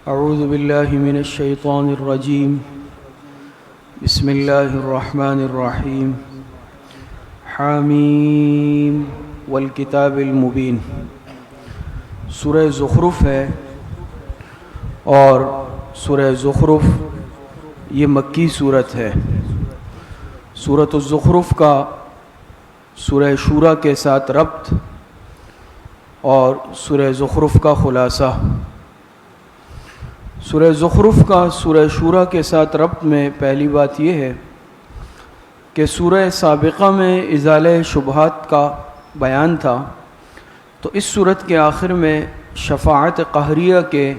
اعوذ باللہ من الشیطان الرجیم بسم اللہ الرحمن الرحیم حامیم والکتاب المبین۔ سورہ زخرف ہے اور سورہ زخرف یہ مکی صورت ہے۔ سورۃ الزخرف کا سورہ شورى کے ساتھ ربط اور سورہ زخرف کا خلاصہ۔ سورہ زخرف کا سورہ شورى کے ساتھ ربط میں پہلی بات یہ ہے کہ سورہ سابقہ میں ازالہ شبہات کا بیان تھا، تو اس سورت کے آخر میں شفاعت قہریہ کے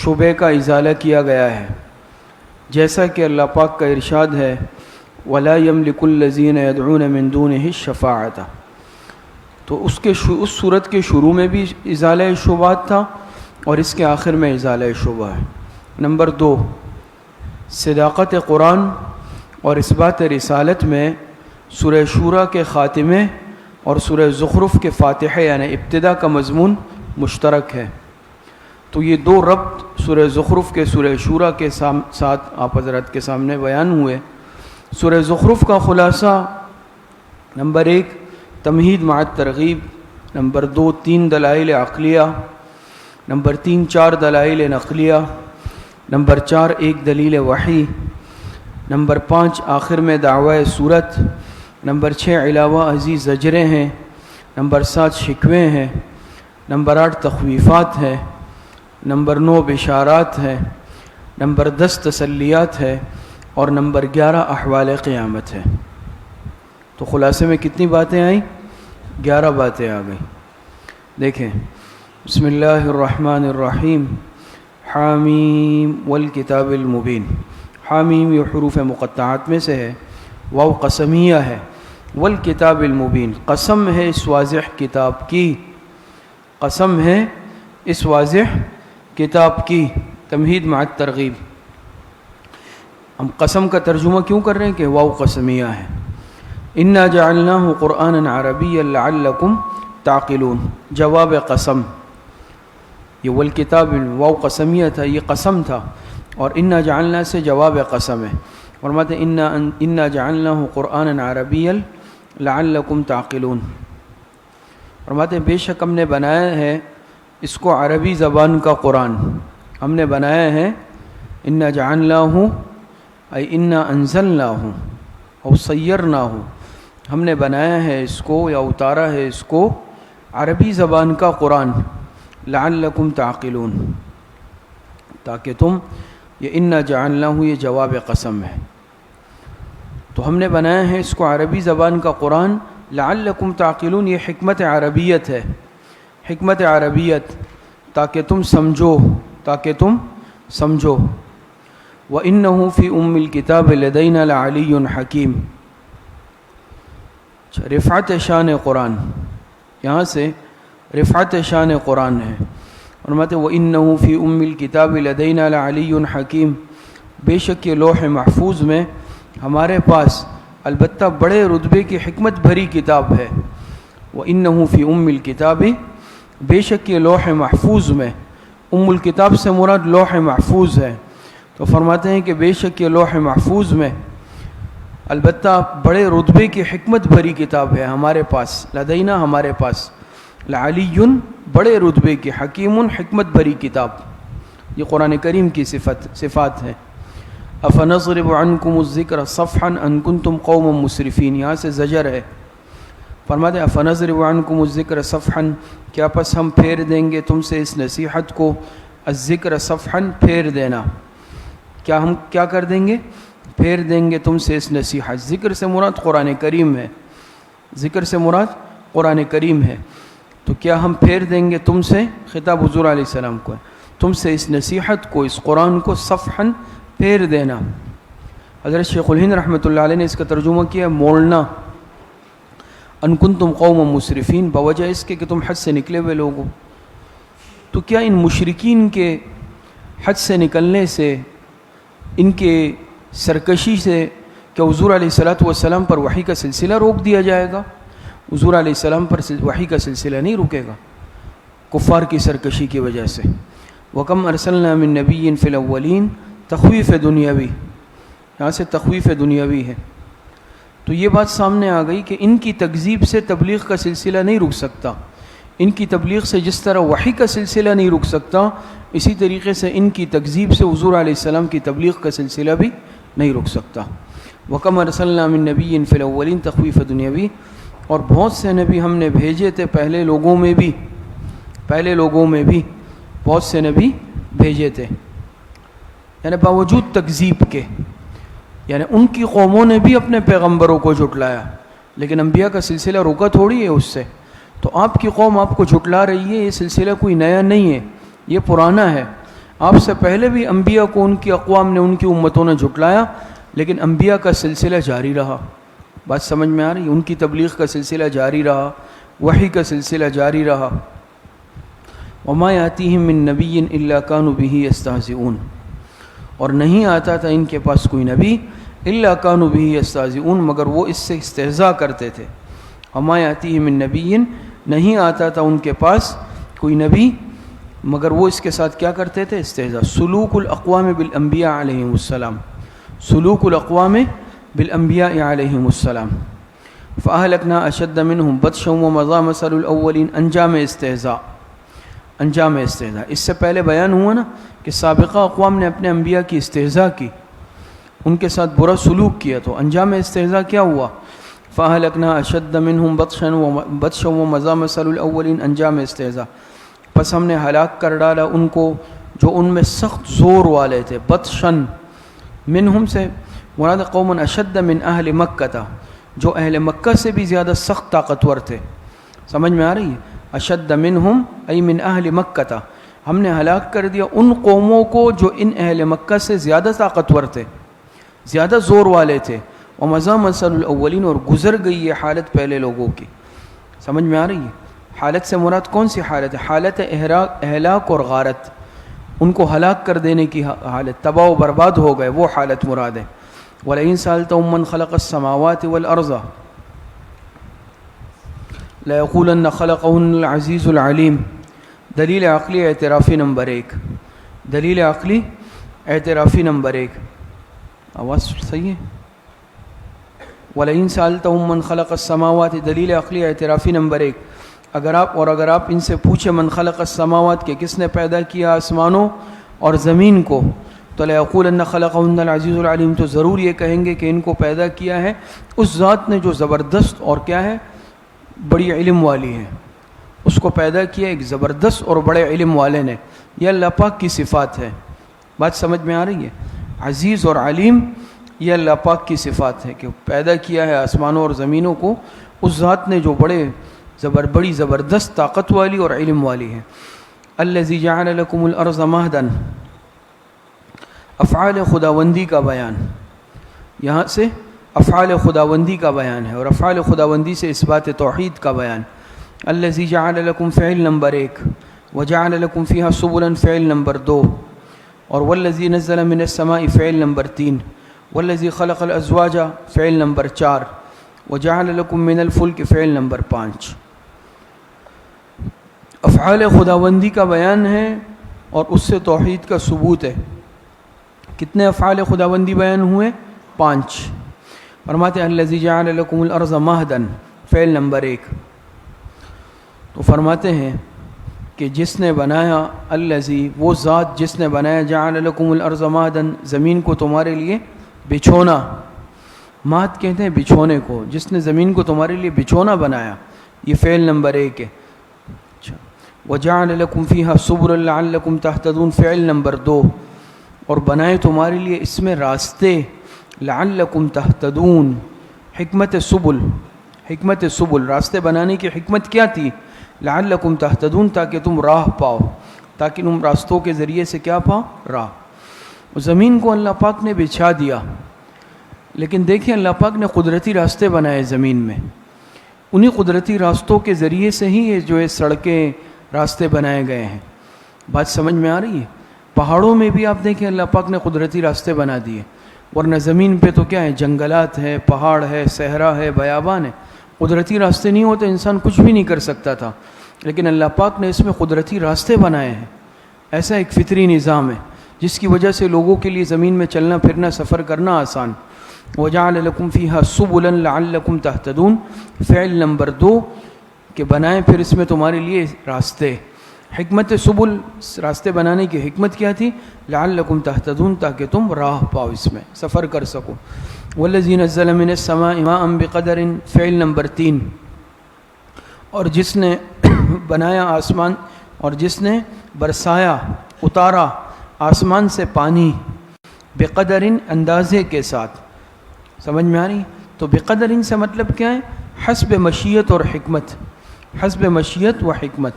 شبہ کا ازالہ کیا گیا ہے، جیسا کہ اللہ پاک کا ارشاد ہے وَلَا يَمْلِكُ الَّذِينَ يَدْعُونَ مِن دُونِهِ الشَّفَاعَةَ۔ تو اس سورت کے شروع میں بھی ازالہ شبہات تھا اور اس کے آخر میں ازالہ شبہ ہے۔ نمبر 2، صداقت قرآن اور اثبات رسالت میں سورہ شورى کے خاتمے اور سورہ زخرف کے فاتحہ یعنی ابتدا کا مضمون مشترک ہے، تو یہ دو ربط سورہ زخرف کے سورہ شورى کے ساتھ آپ حضرات کے سامنے بیان ہوئے۔ سورہ زخرف کا خلاصہ: نمبر 1، تمہید مع ترغیب، نمبر 2، 3 دلائل عقلیہ، نمبر 3، 4 دلائل نقلیہ، نمبر 4، 1 دلیل وحی، نمبر 5، آخر میں دعوی صورت، نمبر 6، علاوہ عزیز زجریں ہیں، نمبر 7، شکوے ہیں، نمبر 8، تخویفات ہیں، نمبر 9، بشارات ہیں، نمبر 10، تسلیات ہے، اور نمبر 11، احوال قیامت ہے۔ تو خلاصے میں کتنی باتیں آئیں؟ 11 باتیں آ گئیں۔ دیکھیں، بسم اللہ الرحمن الرحیم، حامیم والکتاب المبین۔ حامیم یہ حروف مقطعات میں سے ہے، واو قسمیہ ہے، والکتاب المبین قسم ہے اس واضح کتاب کی، قسم ہے اس واضح کتاب کی، تمہید مع الترغیب۔ ہم قسم کا ترجمہ کیوں کر رہے ہیں کہ واو قسمیہ ہے۔ انا جعلناہ قرآنا عربیا لعلکم تعقلون، جواب قسم۔ یہ والکتاب واو قسمیہ تھا، یہ قسم تھا، اور انا جعلنا سے جواب قسم ہے۔ فرماتے ہیں انا جعلناہ قرآنا عربیا لعلکم تعقلون، فرماتے ہیں بے شک ہم نے بنایا ہے اس کو عربی زبان کا قرآن، ہم نے بنایا ہے، انا جعلناہ ای انا انزلناہ او سیرناہ، ہم نے بنایا ہے اس کو یا اتارا ہے اس کو عربی زبان کا قرآن، لعلکم تعقلون، تاکہ تم، یہ انا جعلناہ یہ جواب قسم ہے، تو ہم نے بنایا ہے اس کو عربی زبان کا قرآن، لعلکم تعقلون یہ حکمت عربیت ہے، حکمت عربیت، تاکہ تم سمجھو، تاکہ تم سمجھو۔ وَإِنَّهُ فِي أُمِّ الْكِتَابِ لَدَيْنَا لَعَلِيٌّ حَكِيمٌ۔ رفعت شان قرآن، یہاں سے رفعت شان قرآن ہے، فرماتے وَإِنَّهُ فِي أُمِّ الْكِتَابِ لَدَيْنَا لَعَلِيٌّ حَكِيمٌ، بے شک یہ لوح محفوظ میں ہمارے پاس البتہ بڑے رتبے کی حکمت بھری کتاب ہے۔ وَإِنَّهُ فِي أُمِّ الْكِتَابِ، بے شک یہ لوح محفوظ میں، ام الکتاب سے مراد لوح محفوظ ہے، تو فرماتے ہیں کہ بے شک یہ لوح محفوظ میں البتہ بڑے رتبے کی حکمت بھری کتاب ہے ہمارے پاس، لدینا ہمارے پاس، لعلی بڑے رتبے کی، حکیم حکمت بھری کتاب، یہ قرآن کریم کی صفات ہے۔ افنضرب عنکم الذکر صفحا ان کنتم قوما مسرفین، یہاں سے زجر ہے، فرماتے ہیں افنضرب عنکم الذکر صفحا، کیا پس ہم پھیر دیں گے تم سے اس نصیحت کو، الذکر صفحا پھیر دینا، کیا ہم کیا کر دیں گے؟ پھیر دیں گے تم سے اس نصیحت۔ ذکر سے مراد قرآن کریم ہے، ذکر سے مراد قرآن کریم ہے، تو کیا ہم پھیر دیں گے تم سے، خطاب حضور علیہ السلام کو ہے، تم سے اس نصیحت کو، اس قرآن کو، صفحا پھیر دینا۔ حضرت شیخ الہند رحمۃ اللہ علیہ نے اس کا ترجمہ کیا موڑنا، ان کنتم قوم مسرفین، بوجہ اس کے کہ تم حد سے نکلے ہوئے لوگ ہو۔ تو کیا ان مشرکین کے حد سے نکلنے سے، ان کے سرکشی سے، کہ حضور علیہ السلام پر وحی کا سلسلہ روک دیا جائے گا؟ حضور علیہ السلام پر وحی کا سلسلہ نہیں رکے گا کفار کی سرکشی کی وجہ سے۔ وَكَمْ أَرْسَلْنَا مِن نَبِيٍّ فِي الْأَوَّلِينَ تخویف دنیاوی، یہاں سے تخویف دنیاوی ہے. تو یہ بات سامنے آ گئی کہ ان کی تکذیب سے تبلیغ کا سلسلہ نہیں رک سکتا. ان کی تبلیغ سے جس طرح وحی کا سلسلہ نہیں رک سکتا، اسی طریقے سے ان کی تکذیب سے حضور علیہ السلام کی تبلیغ کا سلسلہ بھی نہیں رک سکتا. وَكَمْ أَرْسَلْنَا مِن نَبِيٍّ فِي الْأَوَّلِينَ تخویف دنیاوی، اور بہت سے نبی ہم نے بھیجے تھے پہلے لوگوں میں بھی بہت سے نبی بھیجے تھے، یعنی باوجود تکذیب کے. یعنی ان کی قوموں نے بھی اپنے پیغمبروں کو جھٹلایا، لیکن انبیاء کا سلسلہ رکا تھوڑی ہے اس سے. تو آپ کی قوم آپ کو جھٹلا رہی ہے، یہ سلسلہ کوئی نیا نہیں ہے، یہ پرانا ہے. آپ سے پہلے بھی انبیاء کو ان کی اقوام نے، ان کی امتوں نے جھٹلایا، لیکن انبیاء کا سلسلہ جاری رہا. بات سمجھ میں آ رہی ہے؟ ان کی تبلیغ کا سلسلہ جاری رہا، وحی کا سلسلہ جاری رہا. وما یاتیہم من نبی الا کانوا بہ یستہزئون، اور نہیں آتا تھا ان کے پاس کوئی نبی الا کانوا بہ یستہزئون، مگر وہ اس سے استہزاء کرتے تھے. وما یاتیہم من نبی، نہیں آتا تھا ان کے پاس کوئی نبی مگر وہ اس کے ساتھ کیا کرتے تھے؟ استہزاء. سلوک الاقوام بالانبیاء علیہم السلام، سلوک الاقوام بالانبیاء علیہم السلام. فاہلکنا اشد منہم بطشا ومضى مثل الاولین، انجام استہزاء. اس سے پہلے بیان ہوا نا کہ سابقہ اقوام نے اپنے انبیاء کی استہزاء کی، ان کے ساتھ برا سلوک کیا، تو انجام استہزاء کیا ہوا؟ فاہلکنا اشد منہم بطشا ومضى مثل الاولین، انجام استہزاء. پس ہم نے ہلاک کر ڈالا ان کو جو ان میں سخت زور والے تھے. بطشن منہم سے مراد قوم اشد من اہل مکہ تھا، جو اہل مکہ سے بھی زیادہ سخت طاقتور تھے. سمجھ میں آ رہی ہے؟ اشد منہم ای من اہل مکہ تھا، ہم نے ہلاک کر دیا ان قوموں کو جو ان اہل مکہ سے زیادہ طاقتور تھے، زیادہ زور والے تھے. ومضى مثل الاولین، اور گزر گئی یہ حالت پہلے لوگوں کی. سمجھ میں آ رہی ہے؟ حالت سے مراد کون سی حالت ہے؟ حالت اہلاک اور غارت، ان کو ہلاک کر دینے کی حالت، تباہ و برباد ہو گئے، وہ حالت مراد ہے. وَلَئِن سَأَلْتَهُم مَّن خَلَقَ السَّمَاوَاتِ وَالْأَرْضَ لَيَقُولَنَّ خَلَقَهُنَّ الْعَزِيزُ الْعَلِيمُ. دلیل عقلی اعترافی نمبر 1، دلیل عقلی اعترافی نمبر 1. آواز صحیح ہے؟ وَلَئِن سَأَلْتَهُم مَّن خَلَقَ السَّمَاوَاتِ، دلیل عقلی اعترافی نمبر 1. اگر آپ ان سے پوچھیں من خلق السماوات کہ کس نے پیدا کیا آسمانوں اور زمین کو، تو لَيَقُولَنَّ خَلَقَهُنَّ الْعَزِيزُ الْعَلِيمُ، تو ضرور یہ کہیں گے کہ ان کو پیدا کیا ہے اس ذات نے جو زبردست اور کیا ہے؟ بڑی علم والی ہے. اس کو پیدا کیا ایک زبردست اور بڑے علم والے نے. یہ اللہ پاک کی صفات ہے. بات سمجھ میں آ رہی ہے؟ عزیز اور علیم یہ اللہ پاک کی صفات ہے کہ پیدا کیا ہے آسمانوں اور زمینوں کو اس ذات نے جو بڑی زبردست طاقت والی اور علم والی ہے. الذی جعل لکم الارض مہدا، افعال خداوندی کا بیان، یہاں سے افعال خداوندی کا بیان ہے، اور افعال خداوندی سے اثبات توحید کا بیان. الذی جعل لکم فعل نمبر 1، وجعل لکم فیہا سبلا فعل نمبر 2، اور والذی نزل من السماء فعل نمبر 3، والذی خلق الازواج فعل نمبر 4، وجعل لکم من الفلک فعل نمبر 5. افعال خداوندی کا بیان ہے اور اس سے توحید کا ثبوت ہے. کتنے افعال خداوندی بیان ہوئے؟ 5. فرماتے ہیں الذی جعل لکم الارض مہدا فعل نمبر 1. تو فرماتے ہیں کہ جس نے بنایا، الذی وہ ذات جس نے بنایا، جعل لکم الارض مہدا زمین کو تمہارے لیے بچھونا. مہد کہتے ہیں بچھونے کو، جس نے زمین کو تمہارے لیے بچھونا بنایا، یہ فعل نمبر 1 ہے. وَجَعَلَ لَكُمْ فِيهَا سُبُلًا لَعَلَّكُمْ تَهْتَدُونَ فعل نمبر 2، اور بنائے تمہارے لیے اس میں راستے، لَعَلَّكُمْ تَهْتَدُونَ. حکمت سبل، راستے بنانے کی حکمت کیا تھی؟ لَعَلَّكُمْ تَهْتَدُونَ، تاکہ تم راہ پاؤ، تاکہ تم راستوں کے ذریعے سے کیا پاؤ؟ راہ. زمین کو اللہ پاک نے بچھا دیا، لیکن دیکھیں اللہ پاک نے قدرتی راستے بنائے زمین میں. انہی قدرتی راستوں کے ذریعے سے ہی یہ جو سڑکیں، راستے بنائے گئے ہیں. بات سمجھ میں آ رہی ہے؟ پہاڑوں میں بھی آپ دیکھیں اللہ پاک نے قدرتی راستے بنا دیے، ورنہ زمین پہ تو کیا ہے؟ جنگلات ہے، پہاڑ ہے، صحرا ہے، بیابان ہے. قدرتی راستے نہیں ہوتے انسان کچھ بھی نہیں کر سکتا تھا، لیکن اللہ پاک نے اس میں قدرتی راستے بنائے ہیں. ایسا ایک فطری نظام ہے جس کی وجہ سے لوگوں کے لیے زمین میں چلنا پھرنا سفر کرنا آسان. وَجَعَلَ لَكُمْ فِيهَا سُبُلًا لَعَلَّكُمْ تَهْتَدُونَ. فعل نمبر 2 کہ بنائیں پھر اس میں تمہارے لیے راستے. حکمت سبل راستے بنانے کی حکمت کیا تھی؟ لعلکم تہتدون، تاکہ تم راہ پاؤ، اس میں سفر کر سکو. والذی نزل من السماء ماء بقدر. فعل نمبر 3 اور جس نے بنایا آسمان اور جس نے برسایا اتارا آسمان سے پانی بقدر اندازے کے ساتھ. سمجھ میں آ رہی؟ تو بقدر سے مطلب کیا ہے؟ حسب مشیت اور حکمت. حسب مشیت و حکمت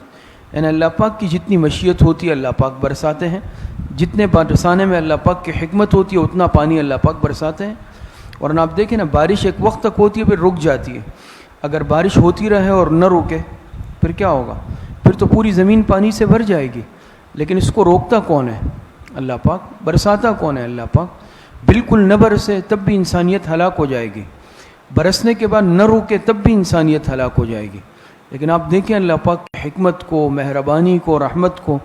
یعنی اللہ پاک کی جتنی مشیت ہوتی ہے اللہ پاک برساتے ہیں، جتنے برسانے میں اللہ پاک کی حکمت ہوتی ہے اتنا پانی اللہ پاک برساتے ہیں. ورنہ آپ دیکھیں نا، بارش ایک وقت تک ہوتی ہے پھر رک جاتی ہے. اگر بارش ہوتی رہے اور نہ رکے پھر کیا ہوگا؟ پھر تو پوری زمین پانی سے بھر جائے گی. لیکن اس کو روکتا کون ہے؟ اللہ پاک. برساتا کون ہے؟ اللہ پاک. بالکل نہ برسے تب بھی انسانیت ہلاک ہو جائے گی، برسنے کے بعد نہ روکے تب بھی انسانیت ہلاک ہو جائے گی. لیکن آپ دیکھیں اللہ پاک کی حکمت کو، مہربانی کو، رحمت کو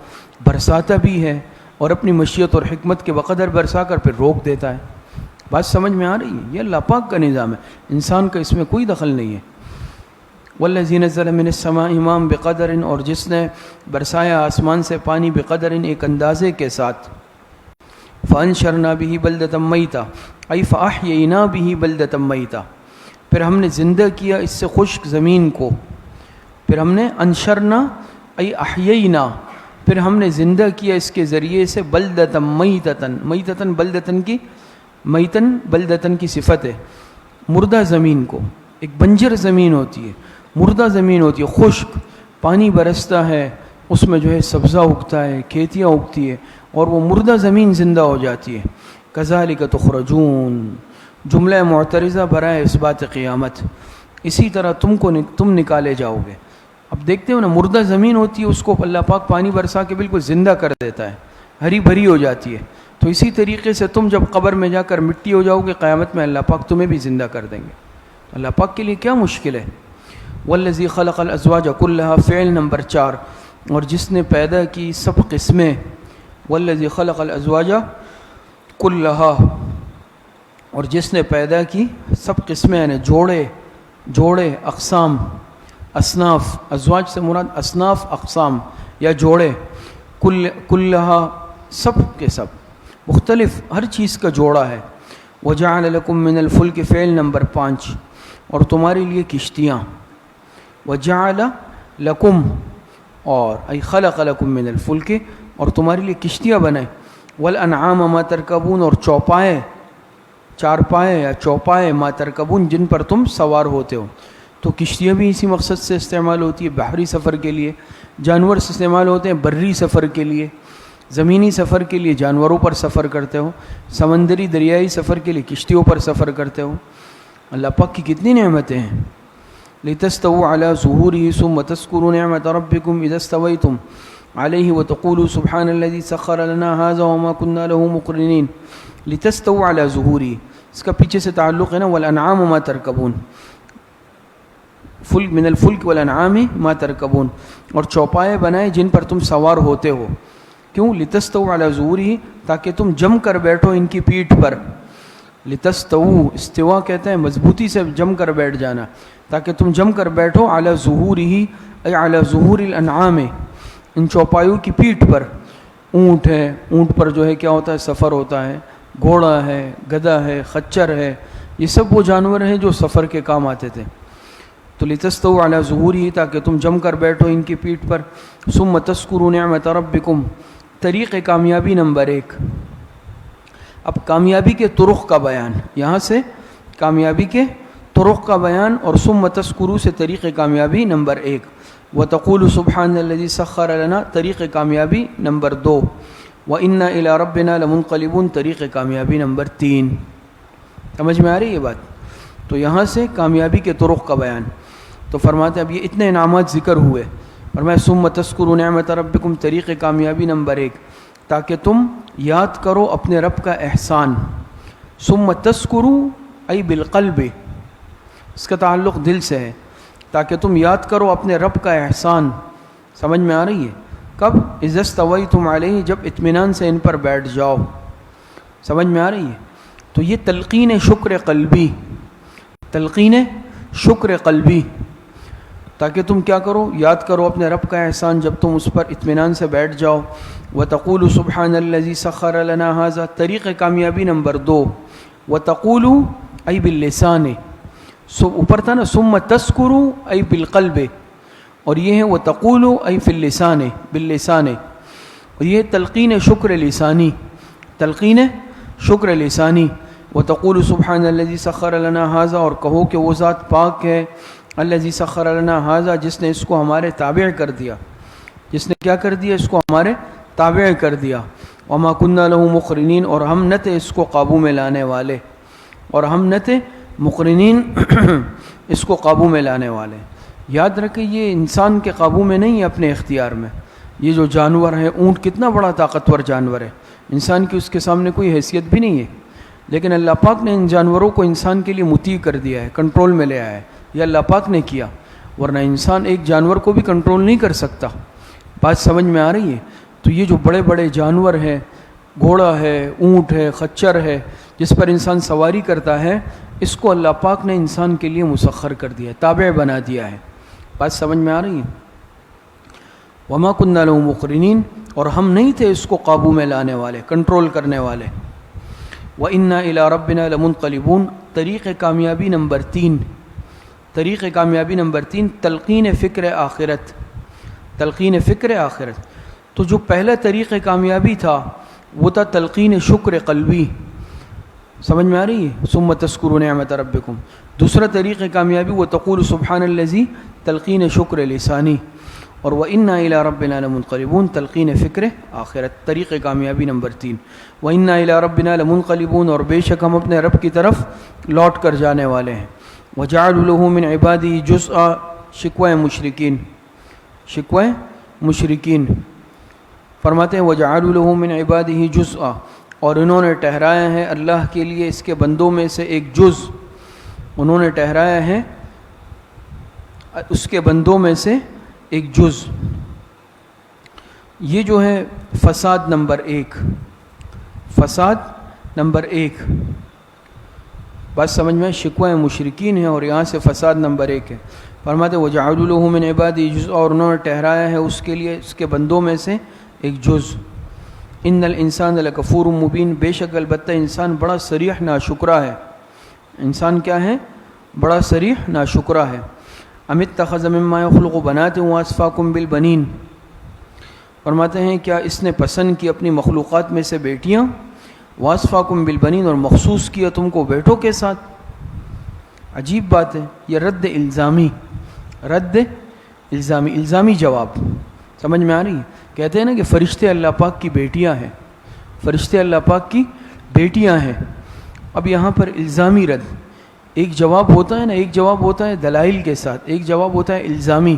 برساتا بھی ہے اور اپنی مشیت اور حکمت کے بقدر برسا کر پھر روک دیتا ہے. بات سمجھ میں آ رہی ہے؟ یہ اللہ پاک کا نظام ہے، انسان کا اس میں کوئی دخل نہیں ہے. والذی نزل من السماء ماء بقدر اور جس نے برسایا آسمان سے پانی بقدر ایک اندازے کے ساتھ. فانشرنا به بلدۃ میتا ای فاحیینا به بلدۃ میتا. پھر ہم نے زندہ کیا اس سے خشک زمین کو. پھر ہم نے انشرنا ای احیینا، پھر ہم نے زندہ کیا اس کے ذریعے سے بلدۃ میتۃ. میتۃ بلدۃ کی، میتن بلدۃ کی صفت ہے. مردہ زمین کو، ایک بنجر زمین ہوتی ہے، مردہ زمین ہوتی ہے، خشک، پانی برستا ہے اس میں جو ہے سبزہ اگتا ہے، کھیتیاں اگتی ہے اور وہ مردہ زمین زندہ ہو جاتی ہے. کذالک تخرجون. جملہ معترضہ برائے اس بات قیامت. اسی طرح تم نکالے جاؤ گے. اب دیکھتے ہو نا، مردہ زمین ہوتی ہے اس کو اللہ پاک پانی برسا کے بالکل زندہ کر دیتا ہے، ہری بھری ہو جاتی ہے. تو اسی طریقے سے تم جب قبر میں جا کر مٹی ہو جاؤ گے، قیامت میں اللہ پاک تمہیں بھی زندہ کر دیں گے. اللہ پاک کے لیے کیا مشکل ہے. والذی خلق الازواج کلھا. فعل نمبر 4 اور جس نے پیدا کی سب قسمیں. والذی خلق الازواج کلھا اور جس نے پیدا کی سب قسمیں، یعنی جوڑے، اقسام، اصناف. ازواج سے مراد اصناف، اقسام یا جوڑے. کلھا سب کے سب، مختلف ہر چیز کا جوڑا ہے. وجعل لکم من الفلک. فعل نمبر 5 اور تمہارے لیے کشتیاں. وجعل لکم اور ای خلق لکم من الفلک اور تمہارے لیے کشتیاں بنائیں. والانعام ما ترکبون اور چارپائے یا چوپائے ما ترکبون جن پر تم سوار ہوتے ہو. تو کشتیاں بھی اسی مقصد سے استعمال ہوتی ہے، بحری سفر کے لیے. جانور سے استعمال ہوتے ہیں بری سفر کے لیے، زمینی سفر کے لیے جانوروں پر سفر کرتے ہو، سمندری دریائی سفر کے لیے کشتیوں پر سفر کرتے ہو. اللہ پاک کی کتنی نعمتیں ہیں. لتستووا علی ظہورہ ثم تذکروا نعمت ربکم اذا استویتم علیہ وتقولوا سبحان الذی سخر لنا ھذا وما كنا له مقرنین. لتستووا علی ظہورہ، اس کا پیچھے سے تعلق ہے نا. والانعام ما ترکبون، فلک من الفلک والانعام ما ترکبون اور چوپائے بنائے جن پر تم سوار ہوتے ہو. کیوں؟ لتستووا علی ظہورہ تاکہ تم جم کر بیٹھو ان کی پیٹھ پر. لتستووا، استوا کہتے ہیں مضبوطی سے جم کر بیٹھ جانا، تاکہ تم جم کر بیٹھو علی ظہورہ ای علی ظہور الانعام، ان چوپایوں کی پیٹھ پر. اونٹ ہے، اونٹ پر جو ہے کیا ہوتا ہے؟ سفر ہوتا ہے. گھوڑا ہے، گدھا ہے، خچر ہے، یہ سب وہ جانور ہیں جو سفر کے کام آتے تھے. تو لتستووا علی ظہورہ تاکہ تم جم کر بیٹھو ان کی پیٹھ پر. ثم تذکروا نعمت ربکم. طریق کامیابی نمبر 1. اب کامیابی کے طرق کا بیان، یہاں سے کامیابی کے طرق کا بیان اور ثم تذکروا سے طریق کامیابی نمبر 1. وتقول سبحان الذی سخر لنا طریق کامیابی نمبر 2. وَإِنَّا إِلَىٰ رَبِّنَا لَمُنْقَلِبُونَ طریق کامیابی نمبر 3. سمجھ میں آ رہی ہے یہ بات؟ تو یہاں سے کامیابی کے طرق کا بیان. تو فرماتے ہیں اب یہ اتنے انعامات ذکر ہوئے، فرمایا ثم تذکروا نعمت ربکم طریق کامیابی نمبر 1 تاکہ تم یاد کرو اپنے رب کا احسان. ثم تذکروا ای بالقلب، اس کا تعلق دل سے ہے، تاکہ تم یاد کرو اپنے رب کا احسان. سمجھ میں آ رہی ہے؟ کب؟ اذا استویتم علیہ، جب اطمینان سے ان پر بیٹھ جاؤ۔ سمجھ میں آ رہی ہے؟ تو یہ تلقین شکر قلبی، تلقین شکر قلبی، تاکہ تم کیا کرو؟ یاد کرو اپنے رب کا احسان جب تم اس پر اطمینان سے بیٹھ جاؤ۔ وَتَقُولُ سُبْحَانَ الَّذِي سَخَّرَ لَنَا هَذَا، طریق کامیابی نمبر 2، وَتَقُولُ ای باللسان، اوپر تھا نا ثم تذکروا ای بالقلب، اور یہ ہے وَتَقُولُ ای فی اللسان، باللسان، اور یہ تلقین شکر لسانی، تلقین شکر لسانی۔ وَتَقُولُ سُبْحَانَ الَّذِي سَخَّرَ لَنَا هَذَا، اور کہو کہ وہ ذات پاک ہے، الَّذِي سَخَّرَ لَنَا هَذَا، جس نے اس کو ہمارے تابع کر دیا، جس نے کیا کر دیا؟ اس کو ہمارے تابع کر دیا۔ وَمَا كُنَّا لَهُ مُقْرِنِينَ، اور ہم نہ تھے اس کو قابو میں لانے والے، اور ہم نہ تھے مقرنین اس کو قابو میں لانے والے۔ یاد رکھیں یہ انسان کے قابو میں نہیں ہے، اپنے اختیار میں۔ یہ جو جانور ہے، اونٹ کتنا بڑا طاقتور جانور ہے، انسان کی اس کے سامنے کوئی حیثیت بھی نہیں ہے، لیکن اللہ پاک نے ان جانوروں کو انسان کے لیے مطیع کر دیا ہے، کنٹرول میں لے آیا ہے، یہ اللہ پاک نے کیا، ورنہ انسان ایک جانور کو بھی کنٹرول نہیں کر سکتا۔ بات سمجھ میں آ رہی ہے؟ تو یہ جو بڑے بڑے جانور ہیں، گھوڑا ہے، اونٹ ہے، خچر ہے، جس پر انسان سواری کرتا ہے، اس کو اللہ پاک نے انسان کے لیے مسخر کر دیا ہے، تابع بنا دیا ہے۔ بات سمجھ میں آ رہی ہے؟ وَمَا كُنَّا لَهُ مُقْرِنِينَ، اور ہم نہیں تھے اس کو قابو میں لانے والے، کنٹرول کرنے والے۔ وَإِنَّا إِلَىٰ رَبِّنَا لَمُنْقَلِبُونَ، طریق کامیابی نمبر 3، طریق کامیابی نمبر 3، تلقین فکر آخرت، تلقین فکر آخرت۔ تو جو پہلا طریق کامیابی تھا وہ تھا تلقین شکر قلبی، سمجھ میں آ رہی ہے؟ ثم تذکروا نعمت ربکم۔ دوسرا طریق کامیابی وہ تقول سبحان الذی، تلقین شکر لسانی، اور وَإِنَّا إِلَىٰ رَبِّنَا لَمُنْقَلِبُونَ، تلقین فکر آخرت، طریق کامیابی نمبر 3۔ وَإِنَّا إِلَىٰ رَبِّنَا لَمُنْقَلِبُونَ، اور بے شک ہم اپنے رب کی طرف لوٹ کر جانے والے ہیں۔ وَجَعَلُوا لَهُ مِنْ عِبَادِهِ جُزْءًا، شکوہ مشرکین، شکوہ مشرکین فرماتے ہیں وَجَعَلُوا لَهُ مِنْ عِبَادِهِ جُزْءًا، اور انہوں نے ٹھہرایا ہے اللہ کے لیے اس کے بندوں میں سے ایک جز، انہوں نے ٹھہرایا ہے اس کے بندوں میں سے ایک جز۔ یہ جو ہے فساد نمبر 1، فساد نمبر 1، بات سمجھ میں؟ شکوہ مشرکین ہے اور یہاں سے فساد نمبر 1 ہے۔ فرماتے وَجَعَلُوا لَهُ مِنْ عِبَادِهِ جُزْءًا، اور انہوں نے ٹھہرایا ہے اس کے لیے اس کے بندوں میں سے ایک جز۔ ان الانسان لکفور مبین، بے شک البتہ انسان بڑا صریح ناشکرا ہے۔ انسان کیا ہے؟ بڑا صریح ناشکرا ہے۔ ام اتخذ مما یخلق بنات واصفاکم بالبنین، فرماتے ہیں کیا اس نے پسند کی اپنی مخلوقات میں سے بیٹیاں، واصفاکم بالبنین، اور مخصوص کیا تم کو بیٹوں کے ساتھ۔ عجیب بات ہے، یہ رد الزامی، رد الزامی، الزامی جواب، سمجھ میں آ رہی ہے؟ کہتے ہیں نا کہ فرشتے اللہ پاک کی بیٹیاں ہیں، فرشتے اللہ پاک کی بیٹیاں ہیں۔ اب یہاں پر الزامی رد، ایک جواب ہوتا ہے نا، ایک جواب ہوتا ہے دلائل کے ساتھ، ایک جواب ہوتا ہے الزامی،